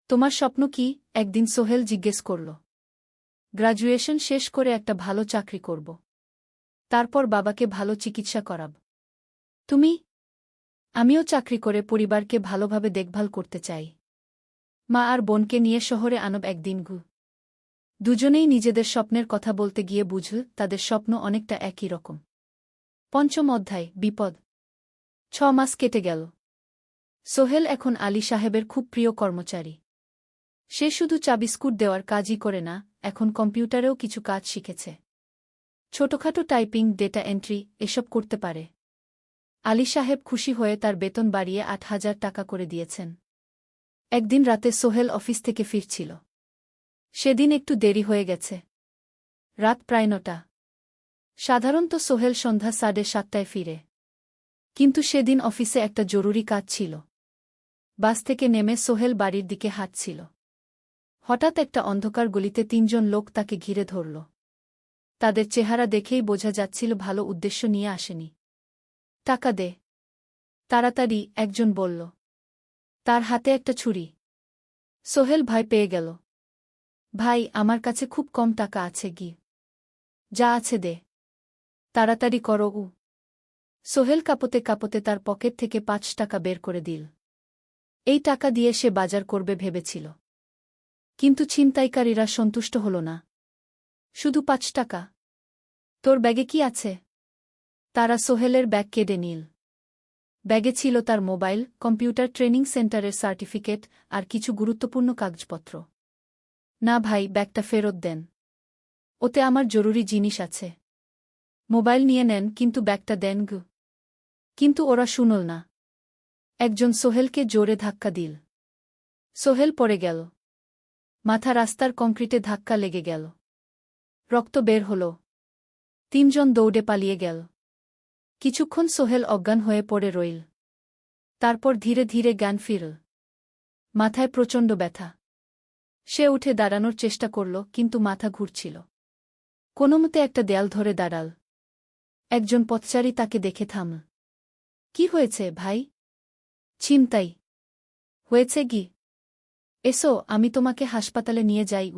তোমার স্বপ্ন কি? একদিন সোহেল জিজ্ঞেস করল। গ্র্যাজুয়েশন শেষ করে একটা ভালো চাকরি করব। তারপর বাবাকে ভালো চিকিৎসা করাব। তুমি? আমিও চাকরি করে পরিবারকে ভালোভাবে দেখভাল করতে চাই। মা আর বোনকে নিয়ে শহরে আনব একদিন গু। দুজনেই নিজেদের স্বপ্নের কথা বলতে গিয়ে বুঝল তাদের স্বপ্ন অনেকটা একই রকম। পঞ্চম অধ্যায়, বিপদ। ৬ মাস কেটে গেল। সোহেল এখন আলী সাহেবের খুব প্রিয় কর্মচারী। সে শুধু চা বিস্কুট দেওয়ার কাজই করে না, এখন কম্পিউটারেও কিছু কাজ শিখেছে। ছোটখাটো টাইপিং, ডেটা এন্ট্রি, এসব করতে পারে। আলী সাহেব খুশি হয়ে তার বেতন বাড়িয়ে ৮,০০০ টাকা করে দিয়েছেন। একদিন রাতে সোহেল অফিস থেকে ফিরছিল। সেদিন একটু দেরি হয়ে গেছে। রাত প্রায় ৯টা। সাধারণত সোহেল সন্ধ্যা 7:30টায় ফিরে। কিন্তু সেদিন অফিসে একটা জরুরি কাজ ছিল। বাস থেকে নেমে সোহেল বাড়ির দিকে হাঁটছিল। হঠাৎ একটা অন্ধকার গলিতে 3জন লোক তাকে ঘিরে ধরল। তাদের চেহারা দেখেই বোঝা যাচ্ছিল ভালো উদ্দেশ্য নিয়ে আসেনি। টাকা দে, তাড়াতাড়ি, একজন বলল। তার হাতে একটা ছুরি। সোহেল ভয় পেয়ে গেল। ভাই, আমার কাছে খুব কম টাকা আছে যা আছে দে, তাড়াতাড়ি করো। সোহেল কাঁপতে কাঁপতে তার পকেট থেকে 5 টাকা বের করে দিল। এই টাকা দিয়ে সে বাজার করবে ভেবেছিল। কিন্তু ছিনতাইকারীরা সন্তুষ্ট হল না। শুধু 5 টাকা? তোর ব্যাগে কি আছে? তারা সোহেলের ব্যাগ কেড়ে নিল। ব্যাগে ছিল তার মোবাইল, কম্পিউটার ট্রেনিং সেন্টারের সার্টিফিকেট আর কিছু গুরুত্বপূর্ণ কাগজপত্র। না ভাই, ব্যাগটা ফেরত দেন। ওতে আমার জরুরি জিনিস আছে। মোবাইল নিয়ে নেন, কিন্তু ব্যাগটা দেন কিন্তু ওরা শুনল না। একজন সোহেলকে জোরে ধাক্কা দিল। সোহেল পড়ে গেল। মাথা রাস্তার কংক্রিটে ধাক্কা লেগে গেল। রক্ত বের হল। 3জন দৌড়ে পালিয়ে গেল। কিছুক্ষণ সোহেল অজ্ঞান হয়ে পড়ে রইল। তারপর ধীরে ধীরে জ্ঞান ফিরল। মাথায় প্রচণ্ড ব্যথা। সে উঠে দাঁড়ানোর চেষ্টা করল, কিন্তু মাথা ঘুরছিল। কোনোমতে একটা দেয়াল ধরে দাঁড়াল। একজন পথচারী তাকে দেখে থামল। কি হয়েছে ভাই? ছিনতাই হয়েছে এসো, আমি তোমাকে হাসপাতালে নিয়ে যাই।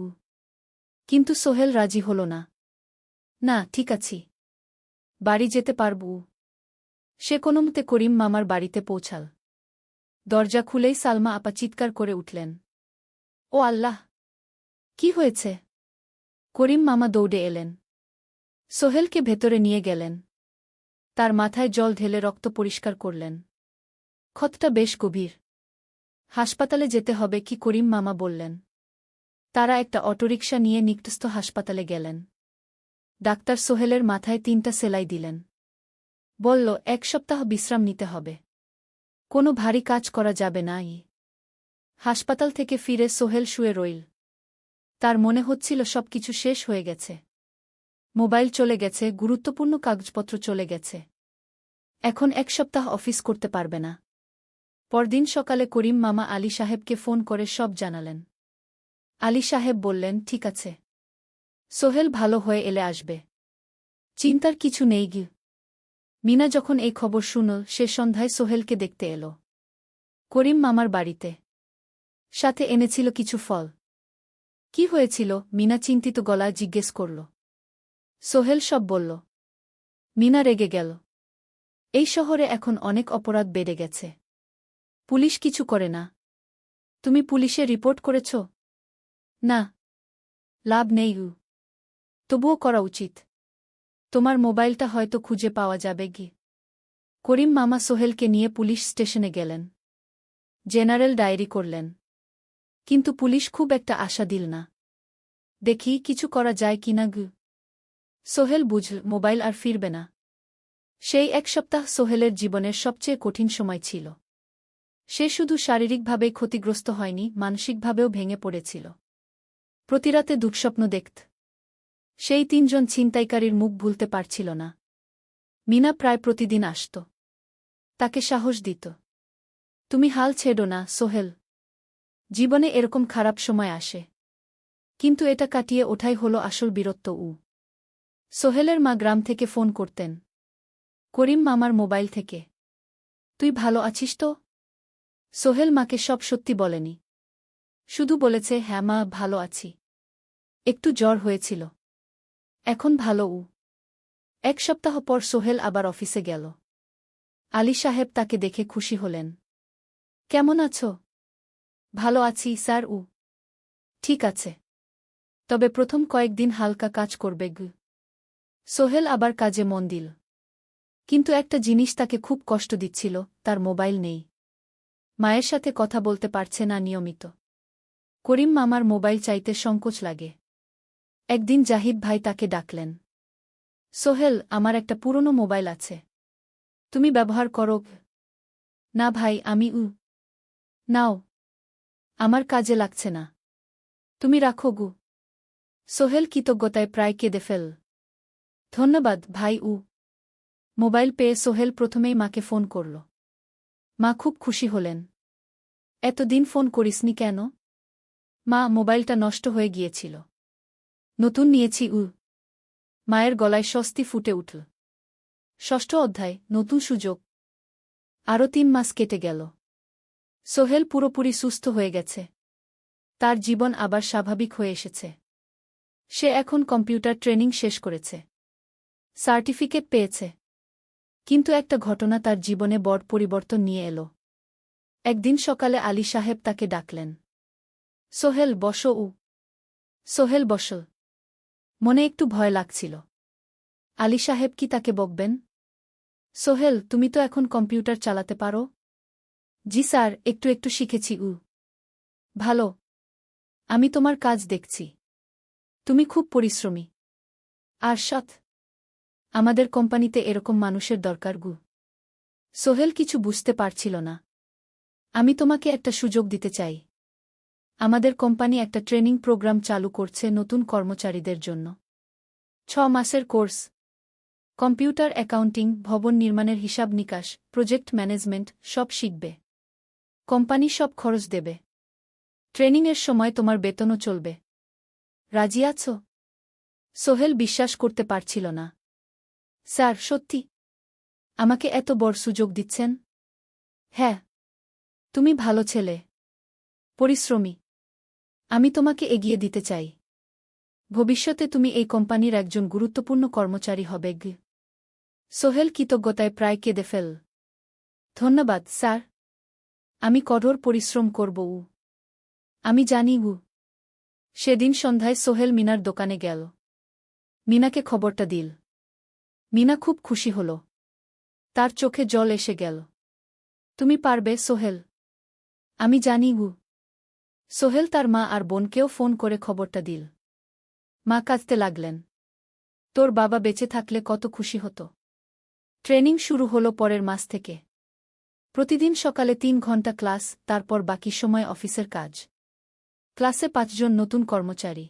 কিন্তু সোহেল রাজি হল না। না, ঠিক আছি, বাড়ি যেতে পারব। সে কোনোমতে করিম মামার বাড়িতে পৌঁছাল। দরজা খুলেই সালমা আপা চিৎকার করে উঠলেন। ও আল্লাহ! কি হয়েছে? করিম মামা দৌড়ে এলেন। সোহেলকে ভেতরে নিয়ে গেলেন। তার মাথায় জল ঢেলে রক্ত পরিষ্কার করলেন। ক্ষতটা বেশ গভীর। হাসপাতালে যেতে হবে করিম মামা বললেন। তারা একটা অটোরিকশা নিয়ে নিকটস্থ হাসপাতালে গেলেন। ডাক্তার সোহেলের মাথায় 3টা সেলাই দিলেন। বলল, 1 সপ্তাহ বিশ্রাম নিতে হবে। কোনো ভারী কাজ করা যাবে না। হাসপাতাল থেকে ফিরে সোহেল শুয়ে রইল। তার মনে হচ্ছিল সবকিছু শেষ হয়ে গেছে। মোবাইল চলে গেছে, গুরুত্বপূর্ণ কাগজপত্র চলে গেছে। এখন 1 সপ্তাহ অফিস করতে পারবে না। পরদিন সকালে করিম মামা আলী সাহেবকে ফোন করে সব জানালেন। আলী সাহেব বললেন, ঠিক আছে, সোহেল ভালো হয়ে এলে আসবে, চিন্তার কিছু নেই। মিনা যখন এই খবর শুনল, সে সন্ধ্যায় সোহেলকে দেখতে এলো করিম মামার বাড়িতে। সাথে এনেছিল কিছু ফল। কি হয়েছিল? মিনা চিন্তিত গলায় জিজ্ঞেস করল। সোহেল সব বলল। মিনা রেগে গেল। এই শহরে এখন অনেক অপরাধ বেড়ে গেছে। পুলিশ কিছু করে না। তুমি পুলিশে রিপোর্ট করেছ? না। লাভ নেই। তবুও করা উচিত। তোমার মোবাইলটা হয়তো খুঁজে পাওয়া যাবে। করিম মামা সোহেলকে নিয়ে পুলিশ স্টেশনে গেলেন। জেনারেল ডায়েরি করলেন। কিন্তু পুলিশ খুব একটা আশা দিল না। দেখি কিছু করা যায় কিনা। সোহেল বুঝল মোবাইল আর ফিরবে না। সেই 1 সপ্তাহ সোহেলের জীবনের সবচেয়ে কঠিন সময় ছিল। সে শুধু শারীরিকভাবেই ক্ষতিগ্রস্ত হয়নি, মানসিকভাবেও ভেঙে পড়েছিল। প্রতিরাতে দুঃস্বপ্ন দেখত। সেই 3জন ছিনতাইকারীর মুখ ভুলতে পারছিল না। মিনা প্রায় প্রতিদিন আসত। তাকে সাহস দিত। তুমি হাল ছেড়ো না সোহেল। জীবনে এরকম খারাপ সময় আসে, কিন্তু এটা কাটিয়ে ওঠাই হলো আসল বীরত্ব। সোহেলের মা গ্রাম থেকে ফোন করতেন, করিম মামার মোবাইল থেকে। তুই ভালো আছিস তো? সোহেল মাকে সব সত্যি বলেনি। শুধু বলেছে, হ্যাঁ মা, ভালো আছি। একটু জ্বর হয়েছিল, এখন ভালো। 1 সপ্তাহ পর সোহেল আবার অফিসে গেল। আলী সাহেব তাকে দেখে খুশি হলেন। কেমন আছো? ভালো আছি স্যার। ঠিক আছে, তবে প্রথম কয়েকদিন হালকা কাজ করবে। সোহেল আবার কাজে মন দিল। কিন্তু একটা জিনিস তাকে খুব কষ্ট দিচ্ছিল, তার মোবাইল নেই। মায়ের সাথে কথা বলতে পারছে না নিয়মিত। করিম মামার মোবাইল চাইতে সংকোচ লাগে। একদিন জাহিদ ভাই তাকে ডাকলেন। সোহেল, আমার একটা পুরনো মোবাইল আছে, তুমি ব্যবহার করো? না ভাই, আমি নাও, আমার কাজে লাগছে না, তুমি রাখো। সোহেল কৃতজ্ঞতায় প্রায় কেঁদে ফেল। ধন্যবাদ ভাই মোবাইল পেয়ে সোহেল প্রথমেই মাকে ফোন করল। মা খুব খুশি হলেন। এতদিন ফোন করিসনি কেন? মা, মোবাইলটা নষ্ট হয়ে গিয়েছিল। নতুন নিয়েছি। মায়ের গলায় স্বস্তি ফুটে উঠল। ষষ্ঠ অধ্যায়, নতুন সুযোগ। আরও 3 মাস কেটে গেল। সোহেল পুরোপুরি সুস্থ হয়ে গেছে। তার জীবন আবার স্বাভাবিক হয়ে এসেছে। সে এখন কম্পিউটার ট্রেনিং শেষ করেছে। সার্টিফিকেট পেয়েছে। কিন্তু একটা ঘটনা তার জীবনে বড় পরিবর্তন নিয়ে এলো। একদিন সকালে আলী সাহেব তাকে ডাকলেন। সোহেল, বসো। সোহেল বসল। মনে একটু ভয় লাগছিল। আলী সাহেব কি তাকে বকবেন? সোহেল, তুমি তো এখন কম্পিউটার চালাতে পারো? জি স্যার, একটু একটু শিখেছি। ভালো। আমি তোমার কাজ দেখছি। তুমি খুব পরিশ্রমী আর সৎ। আমাদের কোম্পানিতে এরকম মানুষের দরকার। সোহেল কিছু বুঝতে পারছিল না। আমি তোমাকে একটা সুযোগ দিতে চাই। আমাদের কোম্পানি একটা ট্রেনিং প্রোগ্রাম চালু করছে নতুন কর্মচারীদের জন্য। 6 মাসের কোর্স। কম্পিউটার অ্যাকাউন্টিং, ভবন নির্মাণের হিসাব নিকাশ, প্রজেক্ট ম্যানেজমেন্ট সব শিখবে। কোম্পানি সব খরচ দেবে। ট্রেনিংয়ের সময় তোমার বেতনও চলবে। রাজি আছো? সোহেল বিশ্বাস করতে পারছিল না। স্যার, সত্যি? আমাকে এত বড় সুযোগ দিচ্ছেন? হ্যাঁ। তুমি ভালো ছেলে, পরিশ্রমী। আমি তোমাকে এগিয়ে দিতে চাই। ভবিষ্যতে তুমি এই কোম্পানির একজন গুরুত্বপূর্ণ কর্মচারী হবে। সোহেল কৃতজ্ঞতায় প্রায় কেঁদে ফেল। ধন্যবাদ স্যার। আমি কঠোর পরিশ্রম করব। আমি জানি। সেদিন সন্ধ্যায় সোহেল মিনার দোকানে গেল। মিনাকে খবরটা দিল। মিনা খুব খুশি হল। তার চোখে জল এসে গেল। তুমি পারবে সোহেল। আমি জানি। সোহেল তার মা আর বোনকেও ফোন করে খবরটা দিল। মা কাঁদতে লাগলেন। তোর বাবা বেঁচে থাকলে কত খুশি হতো। ট্রেনিং শুরু হলো পরের মাস থেকে। প্রতিদিন সকালে 3 ঘন্টা ক্লাস, তারপর বাকি সময় অফিসের কাজ। ক্লাসে 5 জন নতুন কর্মচারী।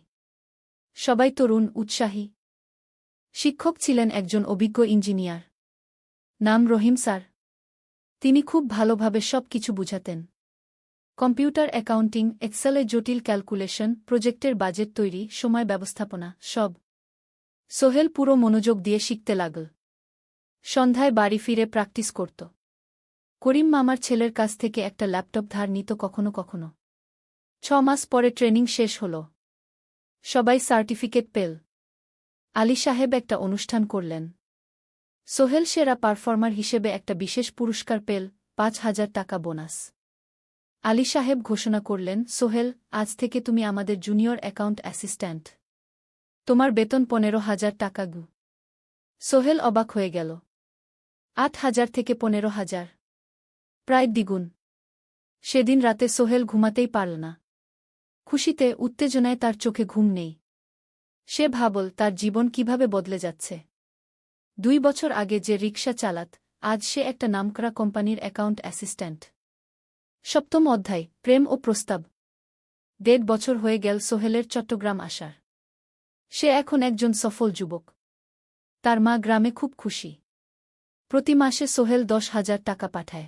সবাই তরুণ, উৎসাহী। শিক্ষক ছিলেন একজন অভিজ্ঞ ইঞ্জিনিয়ার। নাম রহিম স্যার। তিনি খুব ভালোভাবে সব কিছু বুঝাতেন। কম্পিউটার অ্যাকাউন্টিং, এক্সেলে জটিল ক্যালকুলেশন, প্রজেক্টের বাজেট তৈরি, সময় ব্যবস্থাপনা সব। সোহেল পুরো মনোযোগ দিয়ে শিখতে লাগল। সন্ধ্যায় বাড়ি ফিরে প্র্যাকটিস করত। করিম মামার ছেলের কাছ থেকে একটা ল্যাপটপ ধার নিত কখনো কখনো। 6 মাস পরে ট্রেনিং শেষ হল। সবাই সার্টিফিকেট পেল। আলী সাহেব একটা অনুষ্ঠান করলেন। সোহেল সেরা পারফর্মার হিসেবে একটা বিশেষ পুরস্কার পেল, 5,000 টাকা বোনাস। আলী সাহেব ঘোষণা করলেন, সোহেল, আজ থেকে তুমি আমাদের জুনিয়র অ্যাকাউন্ট অ্যাসিস্ট্যান্ট। তোমার বেতন 15,000 টাকা। সোহেল অবাক হয়ে গেল। 8,000 থেকে 15,000, প্রায় দ্বিগুণ। সেদিন রাতে সোহেল ঘুমাতেই পারল না। খুশিতে, উত্তেজনায় তার চোখে ঘুম নেই। সে ভাবল তার জীবন কিভাবে বদলে যাচ্ছে। 2 বছর আগে যে রিকশা চালাত, আজ সে একটা নামকরা কোম্পানির অ্যাকাউন্ট অ্যাসিস্ট্যান্ট। 7ম অধ্যায়, প্রেম ও প্রস্তাব। 1.5 বছর হয়ে গেল সোহেলের চট্টগ্রাম আসার। সে এখন একজন সফল যুবক। তার মা গ্রামে খুব খুশি। প্রতি মাসে সোহেল 10,000 টাকা পাঠায়।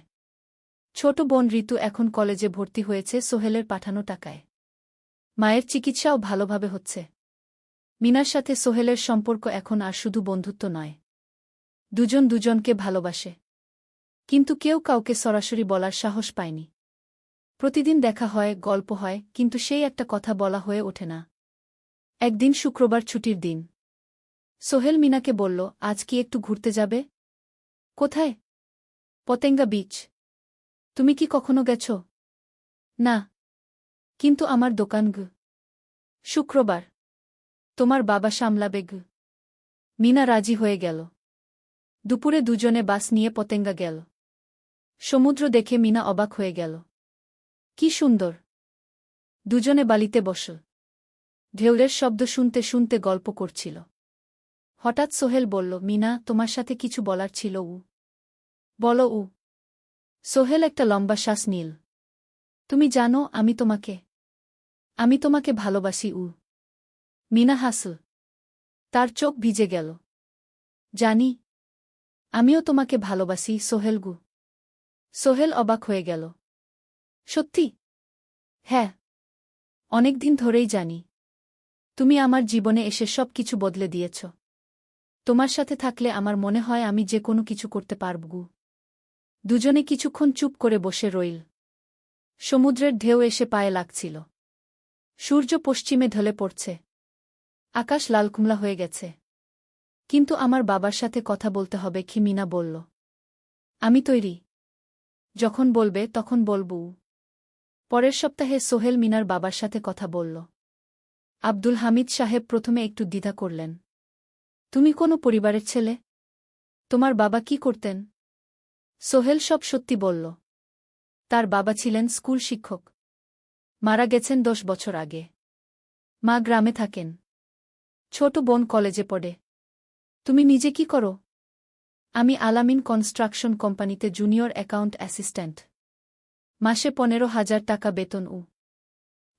ছোট বোন ঋতু এখন কলেজে ভর্তি হয়েছে সোহেলের পাঠানো টাকায়। মায়ের চিকিৎসাও ভালোভাবে হচ্ছে। মিনার সাথে সোহেলের সম্পর্ক এখন আর শুধু বন্ধুত্ব নয়। দুজন দুজনকে ভালোবাসে। কিন্তু কেউ কাউকে সরাসরি বলার সাহস পায়নি। প্রতিদিন দেখা হয়, গল্প হয়, কিন্তু সেই একটা কথা বলা হয়ে ওঠে না। একদিন শুক্রবার ছুটির দিন। সোহেল মিনাকে বলল, আজ কি একটু ঘুরতে যাবে? কোথায়? পতেঙ্গা বিচ। তুমি কি কখনো গেছ? না। কিন্তু আমার দোকান। শুক্রবার। তোমার বাবা সামলাবে। মিনা রাজি হয়ে গেল। দুপুরে দুজনে বাস নিয়ে পতেঙ্গা গেল। সমুদ্র দেখে মিনা অবাক হয়ে গেল। কি সুন্দর! দুজনে বালিতে বসল। ঢেউয়ের শব্দ শুনতে শুনতে গল্প করছিল। হঠাৎ সোহেল বলল, মিনা, তোমার সাথে কিছু বলার ছিল। বলো। সোহেল একটা লম্বা শ্বাস নিল। তুমি জানো, আমি তোমাকে ভালোবাসি। মিনা হাসল। তার চোখ ভিজে গেল। জানি। আমিও তোমাকে ভালোবাসি, সোহেল গু। সোহেল অবাক হয়ে গেল। সত্যি? হ্যাঁ। অনেকদিন ধরেই জানি। তুমি আমার জীবনে এসে সব কিছু বদলে দিয়েছ। তোমার সাথে থাকলে আমার মনে হয় আমি যে কোনো কিছু করতে পারব গু। দুজনে কিছুক্ষণ চুপ করে বসে রইল। সমুদ্রের ঢেউ এসে পায়ে লাগছিল। সূর্য পশ্চিমে ঢলে পড়ছে। আকাশ লালকুমলা হয়ে গেছে। কিন্তু আমার বাবার সাথে কথা বলতে হবে, কি মিনা বলল। আমি তৈরি। যখন বলবে তখন বলবো। পরের সপ্তাহে সোহেল মিনার বাবার সাথে কথা বলল। আব্দুল হামিদ সাহেব প্রথমে একটু দ্বিধা করলেন। তুমি কোনো পরিবারের ছেলে? তোমার বাবা কি করতেন? সোহেল সব সত্যি বলল। তার বাবা ছিলেন স্কুল শিক্ষক। মারা গেছেন 10 বছর আগে। মা গ্রামে থাকেন। ছোট বোন কলেজে পড়ে। তুমি নিজে কি করো? আমি আলামিন কনস্ট্রাকশন কোম্পানিতে জুনিয়র অ্যাকাউন্ট অ্যাসিস্ট্যান্ট। মাসে 15,000 টাকা বেতন।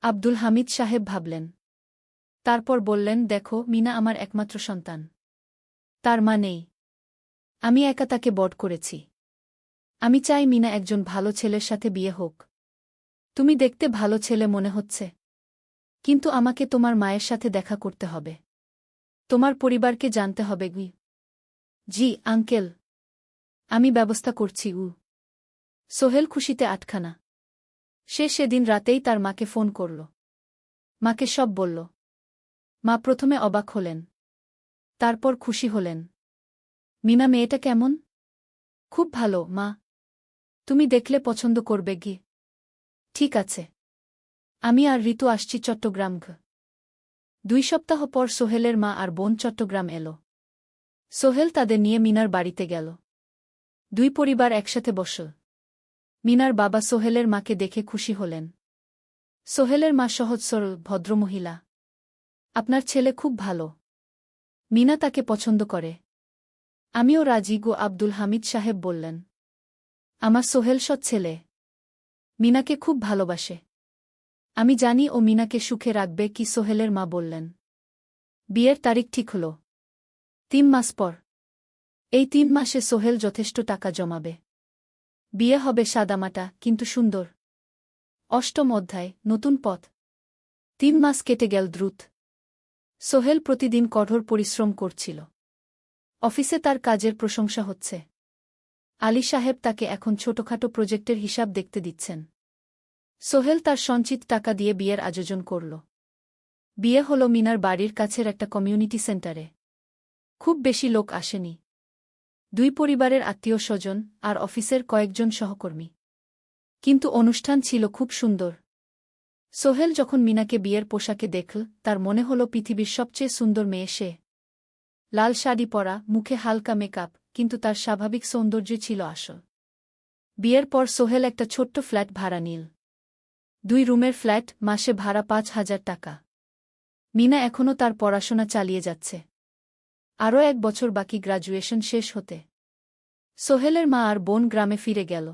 আব্দুল হামিদ সাহেব ভাবলেন। তারপর বললেন, দেখো মিনা আমার একমাত্র সন্তান। তার মা নেই। আমি একা তাকে বড় করেছি। আমি চাই মিনা একজন ভালো ছেলের সাথে বিয়ে হোক। তুমি দেখতে ভালো ছেলে মনে হচ্ছে। কিন্তু আমাকে তোমার মায়ের সাথে দেখা করতে হবে। তোমার পরিবারকে জানতে হবে গি। জি আঙ্কেল। আমি ব্যবস্থা করছি। সোহেল খুশিতে আটখানা। সে সেদিন রাতেই তার মাকে ফোন করল। মাকে সব বলল। মা প্রথমে অবাক হলেন। তারপর খুশি হলেন। মিনা মেয়েটা কেমন? খুব ভালো মা। তুমি দেখলে পছন্দ করবে গি। ঠিক আছে। আমি আর ঋতু আসছি চট্টগ্রাম। 2 সপ্তাহ পর সোহেলের মা আর বোন চট্টগ্রাম এলো। সোহেল তাদের নিয়ে মিনার বাড়িতে গেল। 2 পরিবার একসাথে বসল। মিনার বাবা সোহেলের মাকে দেখে খুশি হলেন। সোহেলের মা সহজ সরল ভদ্রমহিলা। আপনার ছেলে খুব ভালো। মিনা তাকে পছন্দ করে। আমিও রাজি গো, আব্দুল হামিদ সাহেব বললেন। আমার সোহেল সৎ ছেলে। মিনাকে খুব ভালোবাসে। আমি জানি ও মিনাকে সুখে রাখবে, কি সোহেলের মা বললেন। বিয়ের তারিখ ঠিক হল। 3 মাস পর। এই 3 মাসে সোহেল যথেষ্ট টাকা জমাবে। বিয়ে হবে সাদামাটা কিন্তু সুন্দর। 8ম অধ্যায়, নতুন পথ। 3 মাস কেটে গেল দ্রুত। সোহেল প্রতিদিন কঠোর পরিশ্রম করছিল। অফিসে তার কাজের প্রশংসা হচ্ছে। আলী সাহেব তাকে এখন ছোটখাটো প্রজেক্টের হিসাব দেখতে দিচ্ছেন। সোহেল তার সঞ্চিত টাকা দিয়ে বিয়ের আয়োজন করল। বিয়ে হল মিনার বাড়ির কাছের একটা কমিউনিটি সেন্টারে। খুব বেশি লোক আসেনি। 2 পরিবারের আত্মীয় স্বজন আর অফিসের কয়েকজন সহকর্মী। কিন্তু অনুষ্ঠান ছিল খুব সুন্দর। সোহেল যখন মিনাকে বিয়ের পোশাকে দেখল, তার মনে হল পৃথিবীর সবচেয়ে সুন্দর মেয়ে সে। লাল শাড়ি পরা, মুখে হালকা মেকআপ, কিন্তু তার স্বাভাবিক সৌন্দর্য ছিল আসল। বিয়ের পর সোহেল একটা ছোট্ট ফ্ল্যাট ভাড়া নিল। 2 রুমের ফ্ল্যাট, মাসে ভাড়া 5,000 টাকা। মিনা এখনও তার পড়াশোনা চালিয়ে যাচ্ছে। আরও 1 বছর বাকি গ্র্যাজুয়েশন শেষ হতে। সোহেলের মা আর বোন গ্রামে ফিরে গেল।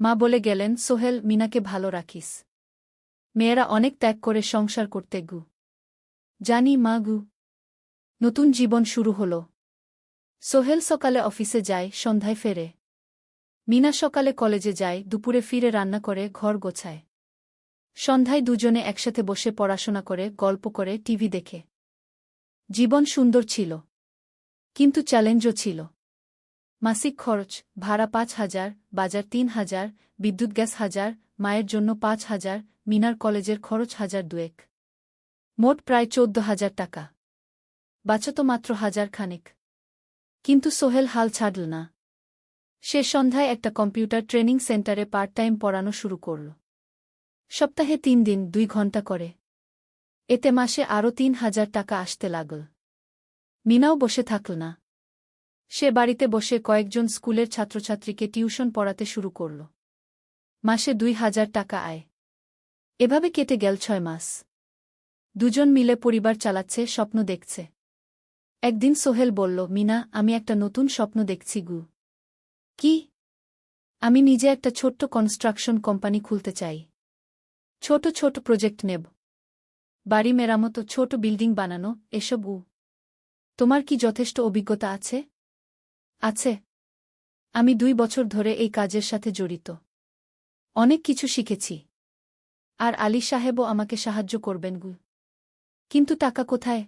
মা বলে গেলেন, সোহেল, মিনাকে ভালো রাখিস। মেয়েরা অনেক ত্যাগ করে সংসার করতে গু। জানি মা গু। নতুন জীবন শুরু হল। সোহেল সকালে অফিসে যায়, সন্ধ্যায় ফেরে। মিনা সকালে কলেজে যায়, দুপুরে ফিরে রান্না করে, ঘর গোছায়। সন্ধ্যায় দুজনে একসাথে বসে পড়াশোনা করে, গল্প করে, টিভি দেখে। জীবন সুন্দর ছিল। কিন্তু চ্যালেঞ্জও ছিল। মাসিক খরচ, ভাড়া 5,000, বাজার 3,000, বিদ্যুৎ গ্যাস 1,000, মায়ের জন্য 5,000, মিনার কলেজের খরচ 1,200। মোট প্রায় 14,000 টাকা। বাঁচত মাত্র 1,000 খানেক। কিন্তু সোহেল হাল ছাড়ল না। সে সন্ধ্যায় একটা কম্পিউটার ট্রেনিং সেন্টারে পার্ট টাইম পড়ানো শুরু করল। সপ্তাহে 3 দিন 2 ঘন্টা করে। এতে মাসে আরও 3,000 টাকা আসতে লাগল। মিনাও বসে থাকল না। সে বাড়িতে বসে কয়েকজন স্কুলের ছাত্রছাত্রীকে টিউশন পড়াতে শুরু করল। মাসে 2,000 টাকা আয়। এভাবে কেটে গেল 6 মাস। দুজন মিলে পরিবার চালাচ্ছে, স্বপ্ন দেখছে। একদিন সোহেল বলল, মিনা, আমি একটা নতুন স্বপ্ন দেখছি গু। কি? আমি নিজে একটা ছোট্ট কনস্ট্রাকশন কোম্পানি খুলতে চাই। ছোট ছোট প্রজেক্ট নেব। বাড়ি মেরামত, ছোট বিল্ডিং বানানো, এসব। তোমার কি যথেষ্ট অভিজ্ঞতা আছে? আছে। আমি 2 বছর ধরে এই কাজের সাথে জড়িত। অনেক কিছু শিখেছি। আর আলী সাহেবও আমাকে সাহায্য করবেন গু। কিন্তু টাকা কোথায়?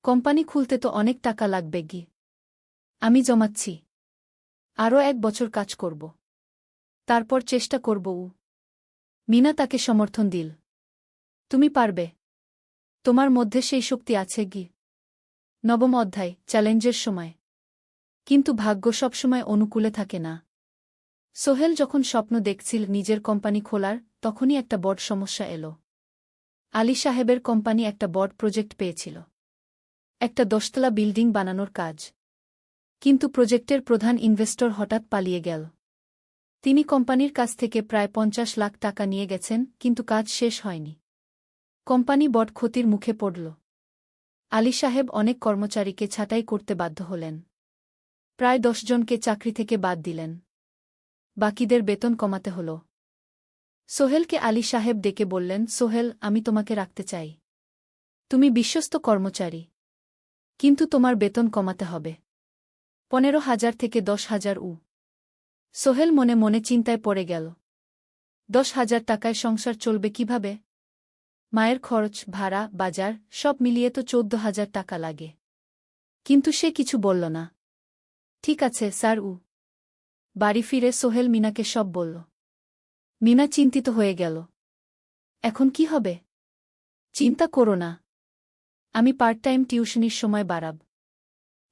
কোম্পানি খুলতে তো অনেক টাকা লাগবে গি। আমি জমাচ্ছি। আরও 1 বছর কাজ করব। তারপর চেষ্টা করব। মিনা তাকে সমর্থন দিল। তুমি পারবে। তোমার মধ্যে সেই শক্তি আছে গি। নবম অধ্যায়, চ্যালেঞ্জের সময়। কিন্তু ভাগ্য সবসময় অনুকূলে থাকে না। সোহেল যখন স্বপ্ন দেখছিল নিজের কোম্পানি খোলার, তখনই একটা বড় সমস্যা এলো। আলী সাহেবের কোম্পানি একটা বড় প্রজেক্ট পেয়েছিল। একটা 10তলা বিল্ডিং বানানোর কাজ। কিন্তু প্রজেক্টের প্রধান ইনভেস্টর হঠাৎ পালিয়ে গেল। তিনি কোম্পানির কাছ থেকে প্রায় 50 লাখ টাকা নিয়ে গেছেন, কিন্তু কাজ শেষ হয়নি। কোম্পানি বড় ক্ষতির মুখে পড়ল। আলী সাহেব অনেক কর্মচারীকে ছাঁটাই করতে বাধ্য হলেন। প্রায় 10 জনকে চাকরি থেকে বাদ দিলেন। বাকিদের বেতন কমাতে হল। সোহেলকে আলী সাহেব ডেকে বললেন, সোহেল, আমি তোমাকে রাখতে চাই। তুমি বিশ্বস্ত কর্মচারী। কিন্তু তোমার বেতন কমাতে হবে। 15,000 থেকে 10,000 সোহেল মনে মনে চিন্তায় পড়ে গেল। 10,000 টাকায় সংসার চলবে কিভাবে? মায়ের খরচ, ভাড়া, বাজার সব মিলিয়ে তো 14,000 টাকা লাগে। কিন্তু সে কিছু বলল না। ঠিক আছে স্যার। বাড়ি ফিরে সোহেল মিনাকে সব বলল। মিনা চিন্তিত হয়ে গেল। এখন কি হবে? চিন্তা করো না। আমি পার্ট টাইম টিউশনির সময় বাড়াব।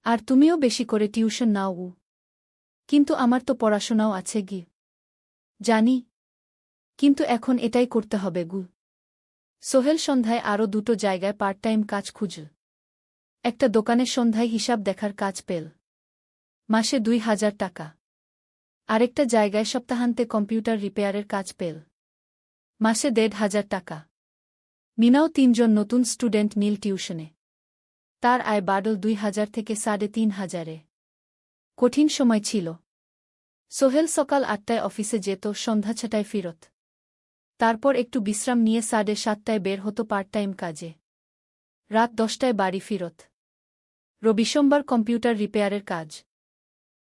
আর তুমিও বেশি করে টিউশন নাও। কিন্তু আমার তো পড়াশোনাও আছে গি। জানি। কিন্তু এখন এটাই করতে হবে গু। সোহেল সন্ধ্যায় আরও 2টো জায়গায় পার্ট টাইম কাজ খুঁজল। একটা দোকানের সন্ধ্যায় হিসাব দেখার কাজ পেল। মাসে 2,000 টাকা। আরেকটা জায়গায় সপ্তাহান্তে কম্পিউটার রিপেয়ারের কাজ পেল। মাসে 1,500 টাকা। মিনাও 3 জন নতুন স্টুডেন্ট নিল টিউশনে। তার আয় বাড়ল 2,000 থেকে 3,500-এ। কঠিন সময় ছিল। সোহেল সকাল 8টায় অফিসে যেত, সন্ধ্যা 6টায় ফিরত। তারপর একটু বিশ্রাম নিয়ে 7:30টায় বের হতো পার্ট টাইম কাজে। রাত 10টায় বাড়ি ফিরত। রবি সোমবার কম্পিউটার রিপেয়ারের কাজ।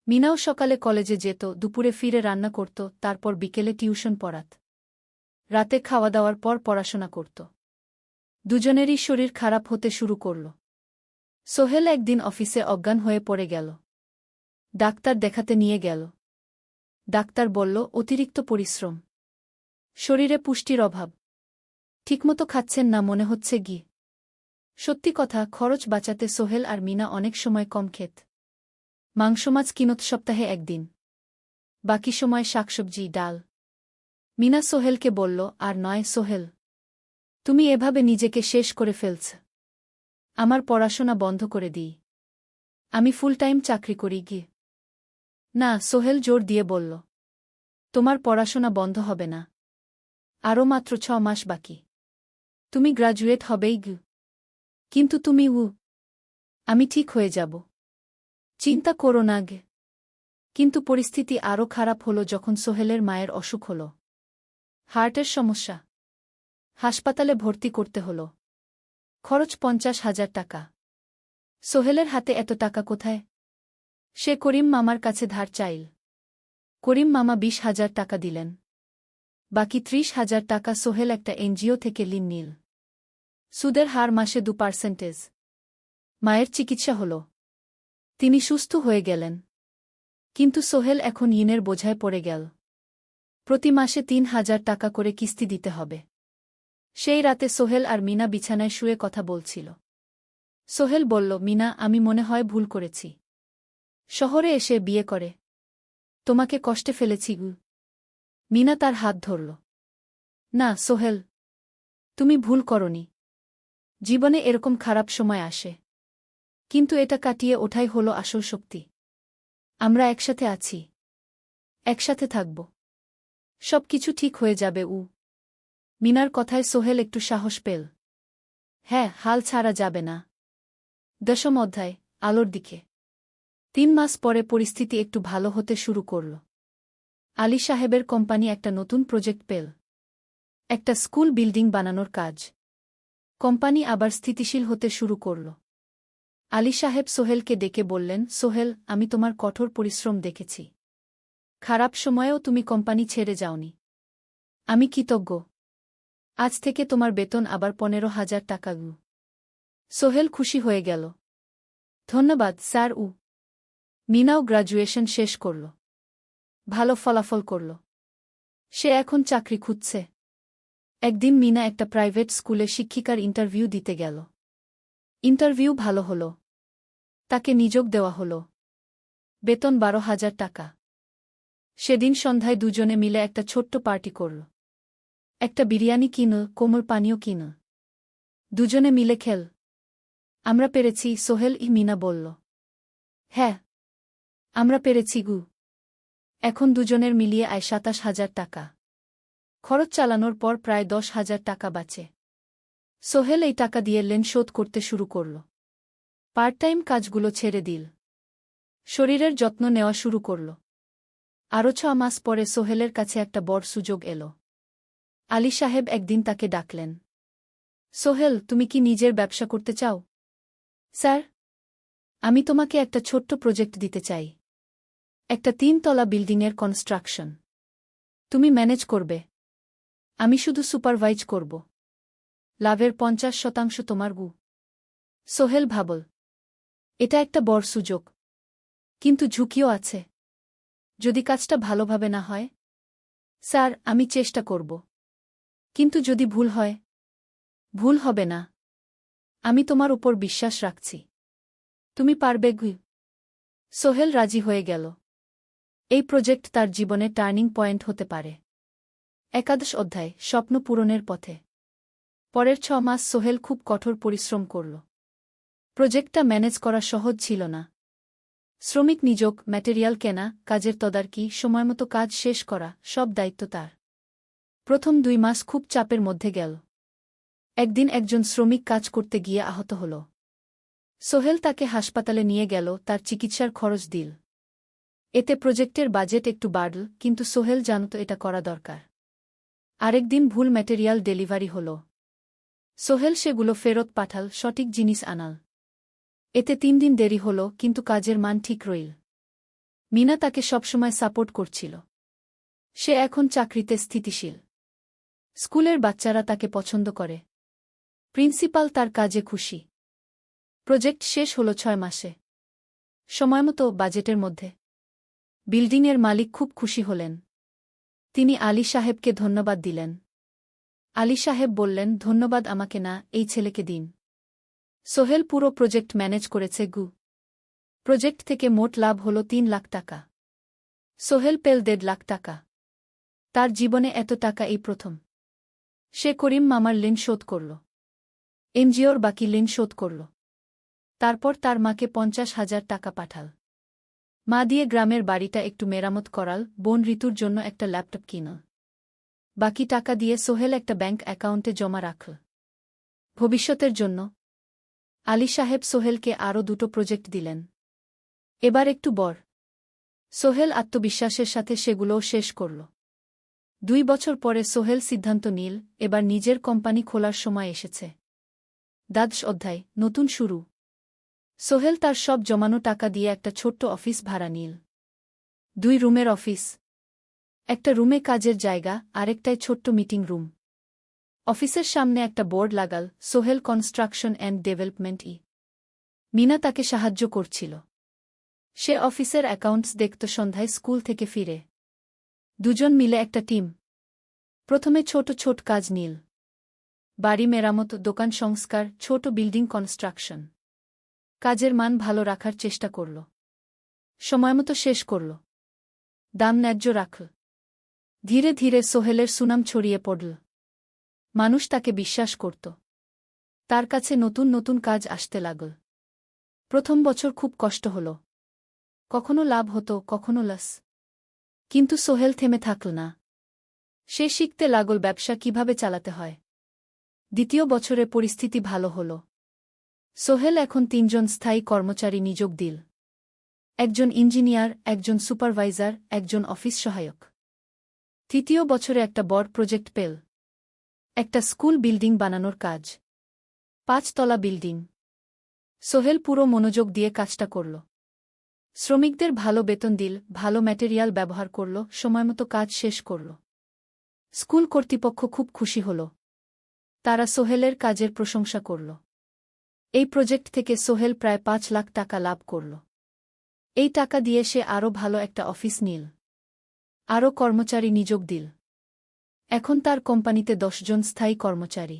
মিনাও সকালে কলেজে যেত, দুপুরে ফিরে রান্না করত, তারপর বিকেলে টিউশন পড়াত। রাতে খাওয়া দাওয়ার পর পড়াশোনা করত। দুজনেরই শরীর খারাপ হতে শুরু করল। সোহেল একদিন অফিসে অজ্ঞান হয়ে পড়ে গেল। ডাক্তার দেখাতে নিয়ে গেল। ডাক্তার বলল, অতিরিক্ত পরিশ্রম। শরীরে পুষ্টির অভাব। ঠিকমতো খাচ্ছেন না মনে হচ্ছে গি। সত্যি কথা, খরচ বাঁচাতে সোহেল আর মিনা অনেক সময় কম খেত। মাংস মাছ কিনত সপ্তাহে একদিন। বাকি সময় শাকসবজি, ডাল। মিনা সোহেলকে বলল, আর নয় সোহেল। তুমি এভাবে নিজেকে শেষ করে ফেলছ। আমার পড়াশোনা বন্ধ করে দিই। আমি ফুল টাইম চাকরি করি গি। না, সোহেল জোর দিয়ে বলল। তোমার পড়াশোনা বন্ধ হবে না। আরও মাত্র 6 মাস বাকি। তুমি গ্রাজুয়েট হবেই গি। কিন্তু তুমি আমি ঠিক হয়ে যাব। চিন্তা করো না গে। কিন্তু পরিস্থিতি আরও খারাপ হল যখন সোহেলের মায়ের অসুখ হল। হার্টের সমস্যা। হাসপাতালে ভর্তি করতে হল। খরচ 50,000 টাকা। সোহেলের হাতে এত টাকা কোথায়? সে করিম মামার কাছে ধার চাইল। করিম মামা 20,000 টাকা দিলেন। বাকি 30,000 টাকা সোহেল একটা এনজিও থেকে ঋণ নিল। সুদের হার মাসে 2%। মায়ের চিকিৎসা হল। তিনি সুস্থ হয়ে গেলেন। কিন্তু সোহেল এখন ঋণের বোঝায় পড়ে গেল। প্রতি মাসে 3,000 টাকা করে কিস্তি দিতে হবে। সেই রাতে সোহেল আর মিনা বিছানায় শুয়ে কথা বলছিল। সোহেল বলল, মিনা, আমি মনে হয় ভুল করেছি। শহরে এসে বিয়ে করে তোমাকে কষ্টে ফেলেছি গু। মিনা তার হাত ধরল। না সোহেল, তুমি ভুল করনি। জীবনে এরকম খারাপ সময় আসে। কিন্তু এটা কাটিয়ে ওঠাই হলো আসল শক্তি। আমরা একসাথে আছি। একসাথে থাকব। সব কিছু ঠিক হয়ে যাবে। মিনার কথায় সোহেল একটু সাহস পেল। হ্যাঁ, হাল ছাড়া যাবে না। 10ম অধ্যায়, আলোর দিকে। 3 মাস পরে পরিস্থিতি একটু ভালো হতে শুরু করল। আলী সাহেবের কোম্পানি একটা নতুন প্রজেক্ট পেল। একটা স্কুল বিল্ডিং বানানোর কাজ। কোম্পানি আবার স্থিতিশীল হতে শুরু করল। আলী সাহেব সোহেলকে ডেকে বললেন, সোহেল, আমি তোমার কঠোর পরিশ্রম দেখেছি। খারাপ সময়েও তুমি কোম্পানি ছেড়ে যাওনি। আমি কৃতজ্ঞ। আজ থেকে তোমার বেতন আবার 15,000 টাকা। সোহেল খুশি হয়ে গেল। ধন্যবাদ স্যার। মিনাও গ্র্যাজুয়েশন শেষ করল। ভালো ফলাফল করল। সে এখন চাকরি খুঁজছে। একদিন মিনা একটা প্রাইভেট স্কুলে শিক্ষিকার ইন্টারভিউ দিতে গেল। ইন্টারভিউ ভালো হল। তাকে নিযোগ দেওয়া হল। বেতন 12,000 টাকা। সেদিন সন্ধ্যায় দুজনে মিলে একটা ছোট্ট পার্টি করল। একটা বিরিয়ানি কিন, কোমল পানীয় কিন। দুজনে মিলে খেল। আমরা পেরেছি, সোহেল মিনা বলল। হ্যাঁ, আমরা পেরেছি গু। এখন দুজনের মিলিয়ে আয় 27,000 টাকা। খরচ চালানোর পর প্রায় 10,000 টাকা বাঁচে। সোহেল এই টাকা দিয়ে লেন শোধ করতে শুরু করল। পার্ট টাইম কাজগুলো ছেড়ে দিল। শরীরের যত্ন নেওয়া শুরু করল। আরও 6 মাস পরে সোহেলের কাছে একটা বড় সুযোগ এল। আলী সাহেব একদিন তাকে ডাকলেন। সোহেল, তুমি কি নিজের ব্যবসা করতে চাও? স্যার, আমি তোমাকে একটা ছোট্ট প্রজেক্ট দিতে চাই। একটা 3 তলা বিল্ডিংয়ের কনস্ট্রাকশন। তুমি ম্যানেজ করবে। আমি শুধু সুপারভাইজ করব। লাভের 50% তোমার গু। সোহেল ভাবল, এটা একটা বড় সুযোগ। কিন্তু ঝুঁকিও আছে। যদি কাজটা ভালোভাবে না হয়? স্যার, আমি চেষ্টা করব। কিন্তু যদি ভুল হয়? ভুল হবে না। আমি তোমার উপর বিশ্বাস রাখছি। তুমি পারবে গু। সোহেল রাজি হয়ে গেল। এই প্রজেক্ট তার জীবনে টার্নিং পয়েন্ট হতে পারে। 11 অধ্যায়, স্বপ্ন পূরণের পথে। পরের 6 মাস সোহেল খুব কঠোর পরিশ্রম করল। প্রজেক্টটা ম্যানেজ করা সহজ ছিল না। শ্রমিক নিযোগ, ম্যাটেরিয়াল কেনা, কাজের তদারকি, সময়মতো কাজ শেষ করা, সব দায়িত্ব তার। প্রথম 2 মাস খুব চাপের মধ্যে গেল। একদিন একজন শ্রমিক কাজ করতে গিয়ে আহত হল। সোহেল তাকে হাসপাতালে নিয়ে গেল, তার চিকিৎসার খরচ দিল। এতে প্রজেক্টের বাজেট একটু বাড়ল, কিন্তু সোহেল জানত এটা করা দরকার। আরেকদিন ভুল ম্যাটেরিয়াল ডেলিভারি হল। সোহেল সেগুলো ফেরত পাঠাল, সঠিক জিনিস আনাল। এতে 3 দিন দেরি হল, কিন্তু কাজের মান ঠিক রইল। মিনা তাকে সবসময় সাপোর্ট করছিল। সে এখন চাকরিতে স্থিতিশীল। স্কুলের বাচ্চারা তাকে পছন্দ করে। প্রিন্সিপাল তার কাজে খুশি। প্রজেক্ট শেষ হল 6 মাসে। সময়মতো, বাজেটের মধ্যে। বিল্ডিংয়ের মালিক খুব খুশি হলেন। তিনি আলী সাহেবকে ধন্যবাদ দিলেন। আলী সাহেব বললেন, ধন্যবাদ আমাকে না, এই ছেলেকে দিন। সোহেল পুরো প্রজেক্ট ম্যানেজ করেছে গু। প্রজেক্ট থেকে মোট লাভ হল 3 লাখ টাকা। সোহেল পেল 1.5 লাখ টাকা। তার জীবনে এত টাকা এই প্রথম। সে করিম মামার ঋণ শোধ করল। এনজিওর বাকি ঋণ শোধ করল। তারপর তার মাকে 50,000 টাকা পাঠাল। মা দিয়ে গ্রামের বাড়িটা একটু মেরামত করাল, বোন ঋতুর জন্য একটা ল্যাপটপ কিনল। বাকি টাকা দিয়ে সোহেল একটা ব্যাংক অ্যাকাউন্টে জমা রাখল। ভবিষ্যতের জন্য। আলী সাহেব সোহেলকে আরও 2টো প্রজেক্ট দিলেন। এবার একটু বড়। সোহেল আত্মবিশ্বাসের সাথে সেগুলোও শেষ করল। 2 বছর পরে সোহেল সিদ্ধান্ত নিল, এবার নিজের কোম্পানি খোলার সময় এসেছে। 10 অধ্যায়, নতুন শুরু। সোহেল তার সব জমানো টাকা দিয়ে একটা ছোট্ট অফিস ভাড়া নিল। 2 রুমের অফিস। একটা রুমে কাজের জায়গা, আরেকটায় ছোট্ট মিটিং রুম। অফিসের সামনে একটা বোর্ড লাগাল, Sohel construction and development. Meena তাকে সাহায্য করছিল। সে অফিসের অ্যাকাউন্টস দেখত সন্ধ্যায় স্কুল থেকে ফিরে। দুজন মিলে একটা টিম। প্রথমে ছোট ছোট কাজ নিল। বাড়ি মেরামত, দোকান সংস্কার, ছোট বিল্ডিং কনস্ট্রাকশন। কাজের মান ভালো রাখার চেষ্টা করল। সময়মতো শেষ করল। দাম ন্যায্য রাখল। ধীরে ধীরে সোহেলের সুনাম ছড়িয়ে পড়ল। মানুষ তাকে বিশ্বাস করত। তার কাছে নতুন নতুন কাজ আসতে লাগল। প্রথম বছর খুব কষ্ট হল। কখনো লাভ হতো, কখনো লস। কিন্তু সোহেল থেমে থাকল না। সে শিখতে লাগল ব্যবসা কিভাবে চালাতে হয়। দ্বিতীয় বছরে পরিস্থিতি ভালো হল। সোহেল এখন 3 জন স্থায়ী কর্মচারী নিযোগ দিল। একজন ইঞ্জিনিয়ার, একজন সুপারভাইজার, একজন অফিস সহায়ক। তৃতীয় বছরে একটা বড় প্রজেক্ট পেল। একটা স্কুল বিল্ডিং বানানোর কাজ। 5 তলা বিল্ডিং। সোহেল পুরো মনোযোগ দিয়ে কাজটা করল। শ্রমিকদের ভালো বেতন দিল, ভালো ম্যাটেরিয়াল ব্যবহার করল, সময়মতো কাজ শেষ করল। স্কুল কর্তৃপক্ষ খুব খুশি হল। তারা সোহেলের কাজের প্রশংসা করল। এই প্রজেক্ট থেকে সোহেল প্রায় ৫ লাখ টাকা লাভ করল। এই টাকা দিয়ে সে আরও ভালো একটা অফিস নিল, আরও কর্মচারী নিযোগ দিল। এখন তার কোম্পানিতে ১০ জন স্থায়ী কর্মচারী।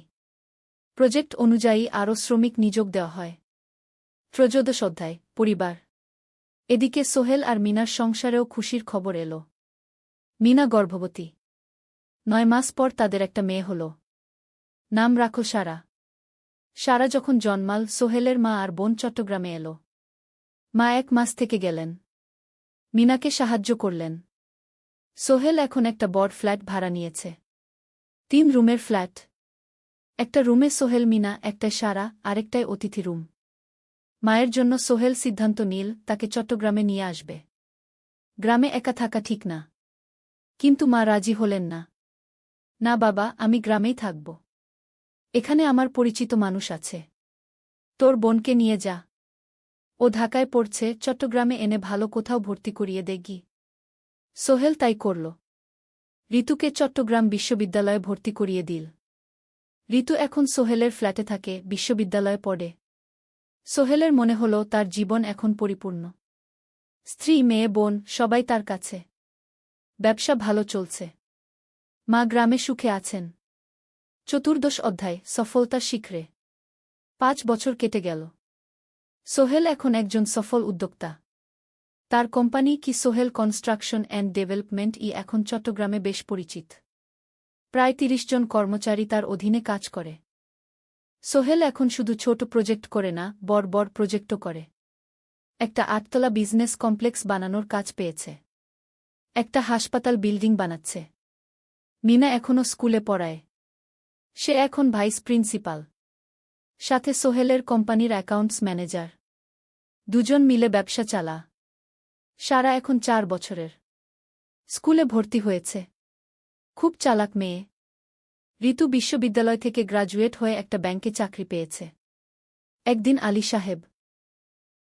প্রজেক্ট অনুযায়ী আরও শ্রমিক নিযোগ দেওয়া হয়। ১৩ অধ্যায় পরিবার। এদিকে সোহেল আর মিনার সংসারেও খুশির খবর এল। মিনা গর্ভবতী। ৯ মাস পর তাদের একটা মেয়ে হল। নাম রাখল সারা। সারা যখন জন্মাল, সোহেলের মা আর বোন চট্টগ্রামে এল। মা ১ মাস থেকে গেলেন। মিনাকে সাহায্য করলেন। সোহেল এখন একটা বড় ফ্ল্যাট ভাড়া নিয়েছে। ৩ রুমের ফ্ল্যাট। একটা রুমে সোহেল, মিনা, একটায় সারা, আরেকটায় অতিথি রুম। মায়ের জন্য সোহেল সিদ্ধান্ত নিল তাকে চট্টগ্রামে নিয়ে আসবে। গ্রামে একা থাকা ঠিক না। কিন্তু মা রাজি হলেন না। না বাবা, আমি গ্রামেই থাকব। এখানে আমার পরিচিত মানুষ আছে। তোর বোনকে নিয়ে যা। ও ঢাকায় পড়ছে, চট্টগ্রামে এনে ভালো কোথাও ভর্তি করিয়ে দেগি। সোহেল তাই করল। ঋতুকে চট্টগ্রাম বিশ্ববিদ্যালয়ে ভর্তি করিয়ে দিল। ঋতু এখন সোহেলের ফ্ল্যাটে থাকে, বিশ্ববিদ্যালয়ে পড়ে। সোহেলের মনে হল তার জীবন এখন পরিপূর্ণ। স্ত্রী, মেয়ে, বোন সবাই তার কাছে। ব্যবসা ভালো চলছে। মা গ্রামে সুখে আছেন। ১৪ অধ্যায় সফলতার শিখরে। ৫ বছর কেটে গেল। সোহেল এখন একজন সফল উদ্যোক্তা। তার কোম্পানি কি সোহেল কনস্ট্রাকশন অ্যান্ড ডেভেলপমেন্ট এখন চট্টগ্রামে বেশ পরিচিত। প্রায় ৩০ জন কর্মচারী তার অধীনে কাজ করে। সোহেল এখন শুধু ছোট প্রজেক্ট করে না, বড় বড় প্রজেক্টও করে। একটা ৮তলা বিজনেস কমপ্লেক্স বানানোর কাজ পেয়েছে। একটা হাসপাতাল বিল্ডিং বানাচ্ছে। মিনা এখনও স্কুলে পড়ায়। সে এখন ভাইস প্রিন্সিপাল। সাথে সোহেলের কোম্পানির অ্যাকাউন্টস ম্যানেজার। দুজন মিলে ব্যবসা চালা। সারা এখন ৪ বছরের। স্কুলে ভর্তি হয়েছে। খুব চালাক মেয়ে। ঋতু বিশ্ববিদ্যালয় থেকে গ্রাজুয়েট হয়ে একটা ব্যাংকে চাকরি পেয়েছে। একদিন আলী সাহেব